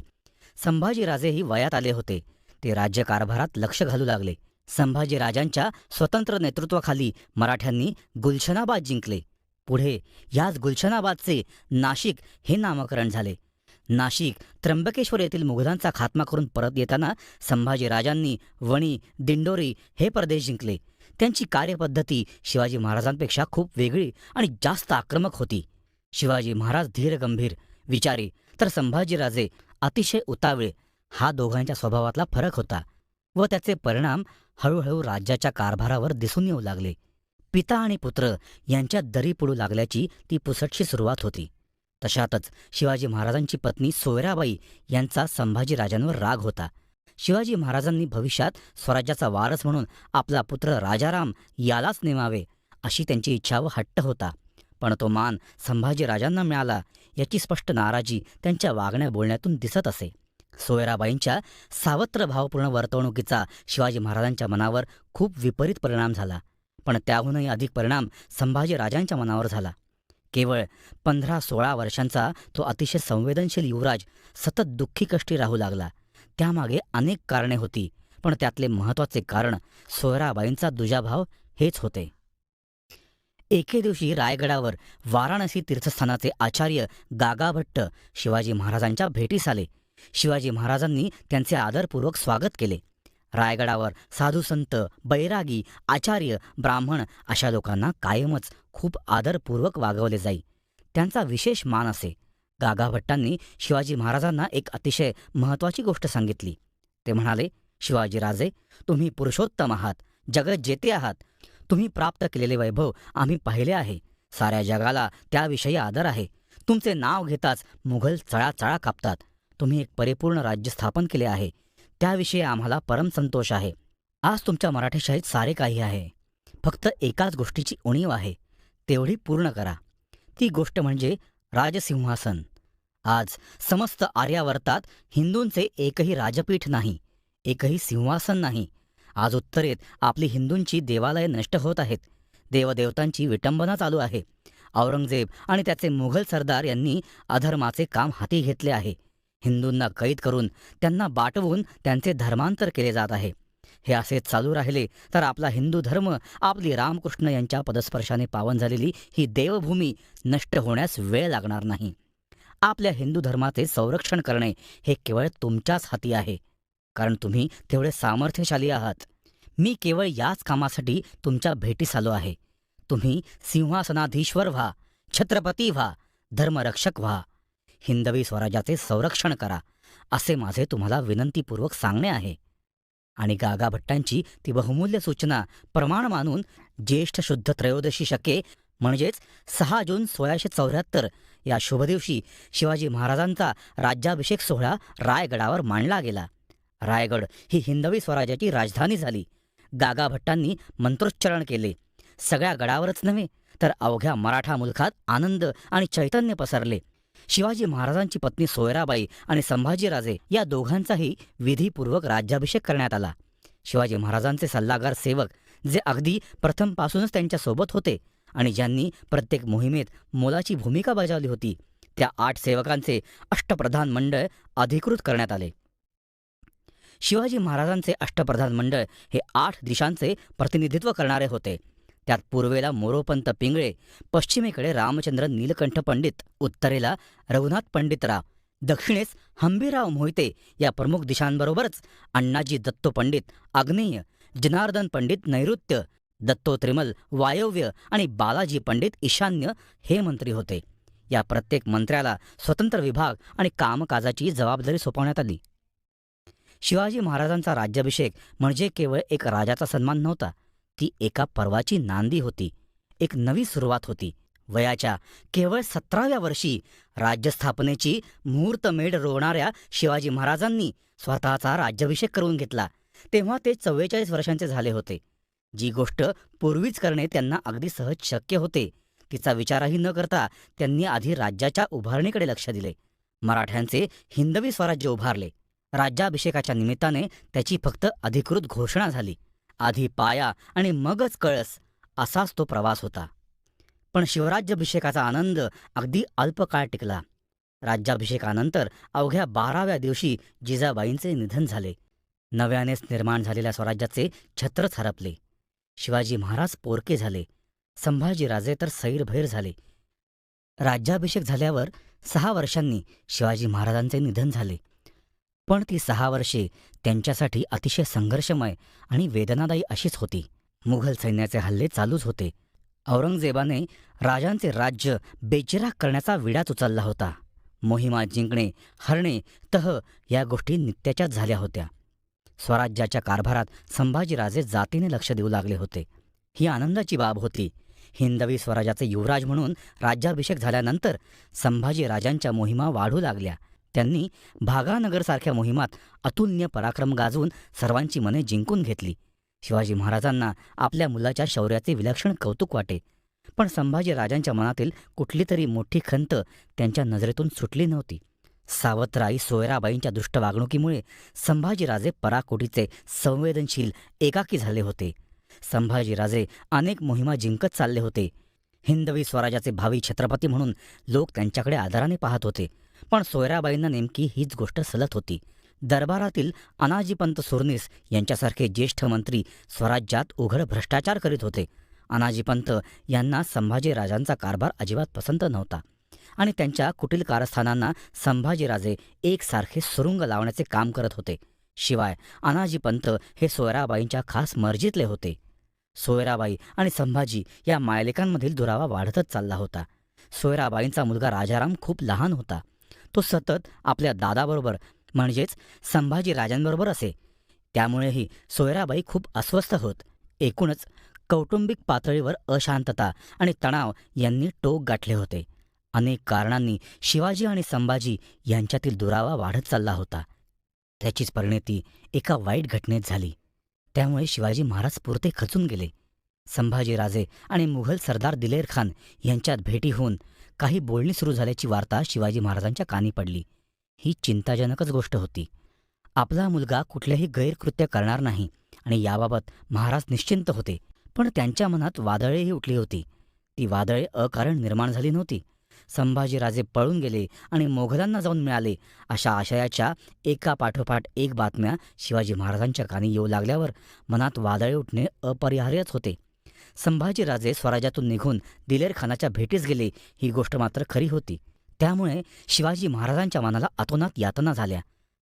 संभाजीराजेही वयात आले होते. ते राज्यकारभारात लक्ष घालू लागले. संभाजीराजांच्या स्वतंत्र नेतृत्वाखाली मराठ्यांनी गुलशनाबाद जिंकले. पुढे याच गुलशनाबादचे नाशिक हे नामकरण झाले. नाशिक, त्र्यंबकेश्वर येथील मुघलांचा खात्मा करून परत येताना संभाजीराजांनी वणी, दिंडोरी हे प्रदेश जिंकले. त्यांची कार्यपद्धती शिवाजी महाराजांपेक्षा खूप वेगळी आणि जास्त आक्रमक होती. शिवाजी महाराज धीरगंभीर, विचारी, तर संभाजीराजे अतिशय उतावीळ. हा दोघांच्या स्वभावातला फरक होता व त्याचे परिणाम हळूहळू राज्याच्या कारभारावर दिसून येऊ लागले. पिता आणि पुत्र यांच्यात दरी पडू लागल्याची ती पुसटशी सुरुवात होती. तशातच शिवाजी महाराजांची पत्नी सोयराबाई यांचा संभाजीराजांवर राग होता. शिवाजी महाराजांनी भविष्यात स्वराज्याचा वारस म्हणून आपला पुत्र राजाराम यालाच नेमावे अशी त्यांची इच्छा व हट्ट होता. पण तो मान संभाजीराजांना मिळाला याची स्पष्ट नाराजी त्यांच्या वागण्या बोलण्यातून दिसत असे. सोयराबाईंच्या सावत्र भावपूर्ण वर्तवणुकीचा शिवाजी महाराजांच्या मनावर खूप विपरीत परिणाम झाला. पण त्याहूनही अधिक परिणाम संभाजीराजांच्या मनावर झाला. केवळ 15-16 वर्षांचा तो अतिशय संवेदनशील युवराज सतत दुःखी कष्टी राहू लागला. त्यामागे अनेक कारणे होती, पण त्यातले महत्त्वाचे कारण सोयराबाईंचा दुजाभाव हेच होते. एके दिवशी रायगडावर वाराणसी तीर्थस्थानाचे आचार्य गागाभट्ट शिवाजी महाराजांच्या भेटीस आले. शिवाजी महाराजांनी त्यांचे आदरपूर्वक स्वागत केले. रायगडावर साधुसंत, बैरागी, आचार्य, ब्राह्मण अशा लोकांना कायमच खूप आदरपूर्वक वागवले जाई. त्यांचा विशेष मान असे. गागाभट्टांनी शिवाजी महाराजांना एक अतिशय महत्त्वाची गोष्ट सांगितली. ते म्हणाले, शिवाजीराजे, तुम्ही पुरुषोत्तम आहात, जगज्जेते आहात. तुम्ही प्राप्त केलेले वैभव आम्ही पाहिले आहे. साऱ्या जगाला त्याविषयी आदर आहे. तुमचे नाव घेताच मुघल चळाचळा कापतात. तुम्ही एक परिपूर्ण राज्य स्थापन केले आहे, त्याविषयी आम्हाला परम संतोष आहे. आज तुमच्या मराठेशाहीत सारे काही आहे. फक्त एकाच गोष्टीची उणीव आहे, तेवढी पूर्ण करा. ती गोष्ट म्हणजे राजसिंहासन. आज समस्त आर्यावर्तात हिंदूंचे एकही राजपीठ नाही, एकही सिंहासन नाही. आज उत्तरेत आपली हिंदूंची देवालये नष्ट होत आहेत. देवदेवतांची विटंबना चालू आहे. औरंगजेब आणि त्याचे मुघल सरदार यांनी अधर्माचे काम हाती घेतले आहे. हिंदूंना कैद करून त्यांना बाटवून त्यांचे धर्मांतर केले जात आहे. हे असे चालू राहिले तर आपला हिंदू धर्म, आपली रामकृष्ण यांच्या पदस्पर्शाने पावन झालेली ही देवभूमी नष्ट होण्यास वेळ लागणार नाही. आपल्या हिंदू धर्माचे संरक्षण करणे हे केवळ तुमच्याच हाती आहे, कारण तुम्ही तेवढे सामर्थ्यशाली आहात. मी केवळ याच कामासाठी तुमच्या भेटीस आलो आहे. तुम्ही सिंहासनाधीश्वर व्हा, छत्रपती व्हा, धर्मरक्षक व्हा, हिंदवी स्वराज्याचे संरक्षण करा, असे माझे तुम्हाला विनंतीपूर्वक सांगणे आहे. आणि गागा भट्टांची ती बहुमूल्य सूचना प्रमाण मानून ज्येष्ठ शुद्ध त्रयोदशी शके म्हणजेच 6 जून 1674 या शुभदिवशी शिवाजी महाराजांचा राज्याभिषेक सोहळा रायगडावर मांडला गेला. रायगड ही हिंदवी स्वराज्याची राजधानी झाली. गागा भट्टांनी मंत्रोच्चारण केले. सगळ्या गडावरच नव्हे तर अवघ्या मराठा मुलखात आनंद आणि चैतन्य पसरले. शिवाजी महाराजांची पत्नी सोयराबाई आणि संभाजीराजे या दोघांचाही विधीपूर्वक राज्याभिषेक करण्यात आला. शिवाजी महाराजांचे सल्लागार सेवक, जे अगदी प्रथमपासूनच त्यांच्यासोबत होते आणि ज्यांनी प्रत्येक मोहिमेत मोलाची भूमिका बजावली होती, त्या 8 सेवकांचे अष्टप्रधान मंडळ अधिकृत करण्यात आले. शिवाजी महाराजांचे अष्टप्रधान मंडळ हे 8 दिशांचे प्रतिनिधित्व करणारे होते. त्यात पूर्वेला मोरोपंत पिंगळे, पश्चिमेकडे रामचंद्र नीलकंठ पंडित, उत्तरेला रघुनाथ पंडितराव, दक्षिणेस हंबीराव मोहिते या प्रमुख दिशांबरोबरच अण्णाजी दत्तो पंडित आग्नेय, जनार्दन पंडित नैऋत्य, दत्तो त्रिमल वायव्य आणि बालाजी पंडित ईशान्य हे मंत्री होते. या प्रत्येक मंत्र्याला स्वतंत्र विभाग आणि कामकाजाची जबाबदारी सोपवण्यात आली. शिवाजी महाराजांचा राज्याभिषेक म्हणजे केवळ एक राजाचा सन्मान नव्हता, ती एका पर्वाची नांदी होती, एक नवी सुरुवात होती. वयाच्या केवळ 17व्या वर्षी राज्यस्थापनेची मुहूर्तमेढ रोवणाऱ्या शिवाजी महाराजांनी स्वतःचा राज्याभिषेक करून घेतला. तेव्हा ते 44 वर्षांचे झाले होते. जी गोष्ट पूर्वीच करणे त्यांना अगदी सहज शक्य होते, तिचा विचारही न करता त्यांनी आधी राज्याच्या उभारणीकडे लक्ष दिले. मराठ्यांचे हिंदवी स्वराज्य उभारले. राज्याभिषेकाच्या निमित्ताने त्याची फक्त अधिकृत घोषणा झाली. आधी पाया आणि मगच कळस, असाच तो प्रवास होता. पण शिवराज्याभिषेकाचा आनंद अगदी अल्प काळ टिकला. राज्याभिषेकानंतर अवघ्या 12व्या दिवशी जिजाबाईंचे निधन झाले. नव्यानेच निर्माण झालेल्या स्वराज्याचे छत्रच हरपले. शिवाजी महाराज पोरके झाले. संभाजीराजे तर सैरभैर झाले. राज्याभिषेक झाल्यावर 6 वर्षांनी शिवाजी महाराजांचे निधन झाले. पण ती 6 वर्षे त्यांच्यासाठी अतिशय संघर्षमय आणि वेदनादायी अशीच होती. मुघल सैन्याचे हल्ले चालूच होते. औरंगजेबाने राजांचे राज्य बेचिराख करण्याचा विडाच उचलला होता. मोहिमा जिंकणे, हरणे, तह या गोष्टी नित्याच्याच झाल्या होत्या. स्वराज्याच्या कारभारात संभाजीराजे जातीने लक्ष देऊ लागले होते. ही आनंदाची बाब होती. हिंदवी स्वराज्याचे युवराज म्हणून राज्याभिषेक झाल्यानंतर संभाजीराजांच्या मोहिमा वाढू लागल्या. त्यांनी भागानगरसारख्या मोहिमात अतुलनीय पराक्रम गाजवून सर्वांची मने जिंकून घेतली. शिवाजी महाराजांना आपल्या मुलाच्या शौर्याचे विलक्षण कौतुक वाटे. पण संभाजीराजांच्या मनातील कुठली तरी मोठी खंत त्यांच्या नजरेतून सुटली नव्हती. सावत्राई सोयराबाईंच्या दुष्ट वागणुकीमुळे संभाजीराजे पराकोटीचे संवेदनशील एकाकी झाले होते. संभाजीराजे अनेक मोहिमा जिंकत चालले होते. हिंदवी स्वराज्याचे भावी छत्रपती म्हणून लोक त्यांच्याकडे आदराने पाहत होते. पण सोयराबाईंना नेमकी हीच गोष्ट सलत होती. दरबारातील अनाजीपंत सुरनीस यांच्यासारखे ज्येष्ठ मंत्री स्वराज्यात उघड भ्रष्टाचार करीत होते. अनाजीपंत यांना संभाजीराजांचा कारभार अजिबात पसंत नव्हता आणि त्यांच्या कुटील कारस्थानांना संभाजीराजे एकसारखे सुरुंग लावण्याचे काम करत होते. शिवाय अनाजीपंत हे सोयराबाईंच्या खास मर्जीतले होते. सोयराबाई आणि संभाजी या मायलेकांमधील दुरावा वाढतच चालला होता. सोयराबाईंचा मुलगा राजाराम खूप लहान होता. तो सतत आपल्या दादाबरोबर म्हणजेच संभाजीराजांबरोबर असे. त्यामुळेही सोयराबाई खूप अस्वस्थ होत. एकूणच कौटुंबिक पातळीवर अशांतता आणि तणाव यांनी टोक गाठले होते. अनेक कारणांनी शिवाजी आणि संभाजी यांच्यातील दुरावा वाढत चालला होता. त्याचीच परिणती एका वाईट घटनेत झाली. त्यामुळे शिवाजी महाराज पुरते खचून गेले. संभाजीराजे आणि मुघल सरदार दिलेर खान यांच्यात भेटी होऊन काही बोलणी सुरू झाल्याची वार्ता शिवाजी महाराजांच्या कानी पडली. ही चिंताजनकच गोष्ट होती. आपला मुलगा कुठलेही गैरकृत्य करणार नाही आणि याबाबत महाराज निश्चिंत होते. पण त्यांच्या मनात वादळेही उठली होती. ती वादळे अकारण निर्माण झाली नव्हती. संभाजीराजे पळून गेले आणि मोगलांना जाऊन मिळाले अशा आशयाच्या एकापाठोपाठ एक बातम्या शिवाजी महाराजांच्या कानी येऊ लागल्यावर मनात वादळे उठणे अपरिहार्यच होते. संभाजीराजे स्वराज्यातून निघून दिलेरखानाच्या भेटीस गेले ही गोष्ट मात्र खरी होती. त्यामुळे शिवाजी महाराजांच्या मनाला अतोनात यातना झाल्या.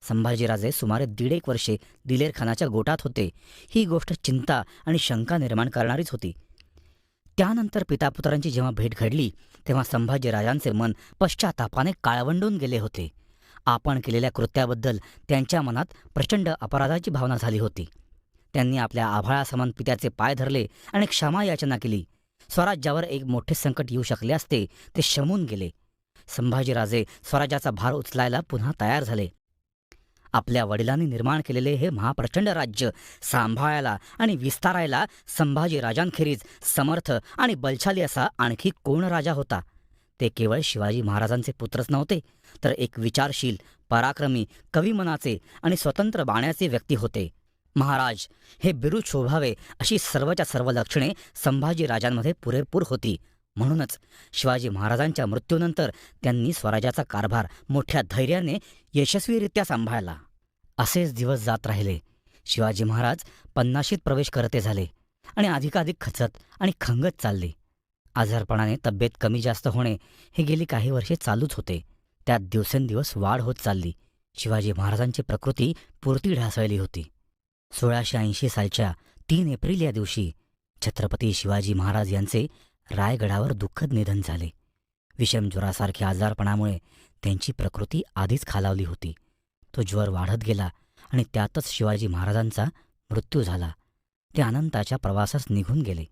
संभाजीराजे सुमारे 1.5 वर्षे दिलेरखानाच्या गोटात होते. ही गोष्ट चिंता आणि शंका निर्माण करणारीच होती. त्यानंतर पितापुत्रांची जेव्हा भेट घडली तेव्हा संभाजीराजांचे मन पश्चातापाने काळवंडून गेले होते. आपण केलेल्या कृत्याबद्दल त्यांच्या मनात प्रचंड अपराधाची भावना झाली होती. त्यांनी आपल्या आभाळासमान पित्याचे पाय धरले आणि क्षमा याचना केली. स्वराज्यावर एक मोठे संकट येऊ शकले असते ते शमून गेले. संभाजीराजे स्वराज्याचा भार उचलायला पुन्हा तयार झाले. आपल्या वडिलांनी निर्माण केलेले हे महाप्रचंड राज्य सांभाळायला आणि विस्तारायला संभाजीराजांखेरीज समर्थ आणि बलशाली असा आणखी कोण राजा होता? ते केवळ शिवाजी महाराजांचे पुत्रच नव्हते, तर एक विचारशील, पराक्रमी, कविमनाचे आणि स्वतंत्र बाण्याचे व्यक्ती होते. महाराज हे बिरुद शोभावे अशी सर्वच्या सर्व लक्षणे संभाजीराजांमध्ये पुरेपूर होती. म्हणूनच शिवाजी महाराजांच्या मृत्यूनंतर त्यांनी स्वराज्याचा कारभार मोठ्या धैर्याने यशस्वीरित्या सांभाळला. असेच दिवस जात राहिले. शिवाजी महाराज 50शीत प्रवेश करते झाले आणि अधिकाधिक खचत आणि खंगत चालले. आजारपणाने तब्येत कमी जास्त होणे हे गेली काही वर्षे चालूच होते. त्यात दिवसेंदिवस वाढ होत चालली. शिवाजी महाराजांची प्रकृती पुरती ढासळली होती. 1680 सालच्या 3 एप्रिल या दिवशी छत्रपती शिवाजी महाराज यांचे रायगडावर दुःखद निधन झाले. विषम ज्वरासारख्या आजारपणामुळे त्यांची प्रकृती आधीच खालावली होती. तो ज्वर वाढत गेला आणि त्यातच शिवाजी महाराजांचा मृत्यू झाला. ते अनंताच्या प्रवासास निघून गेले.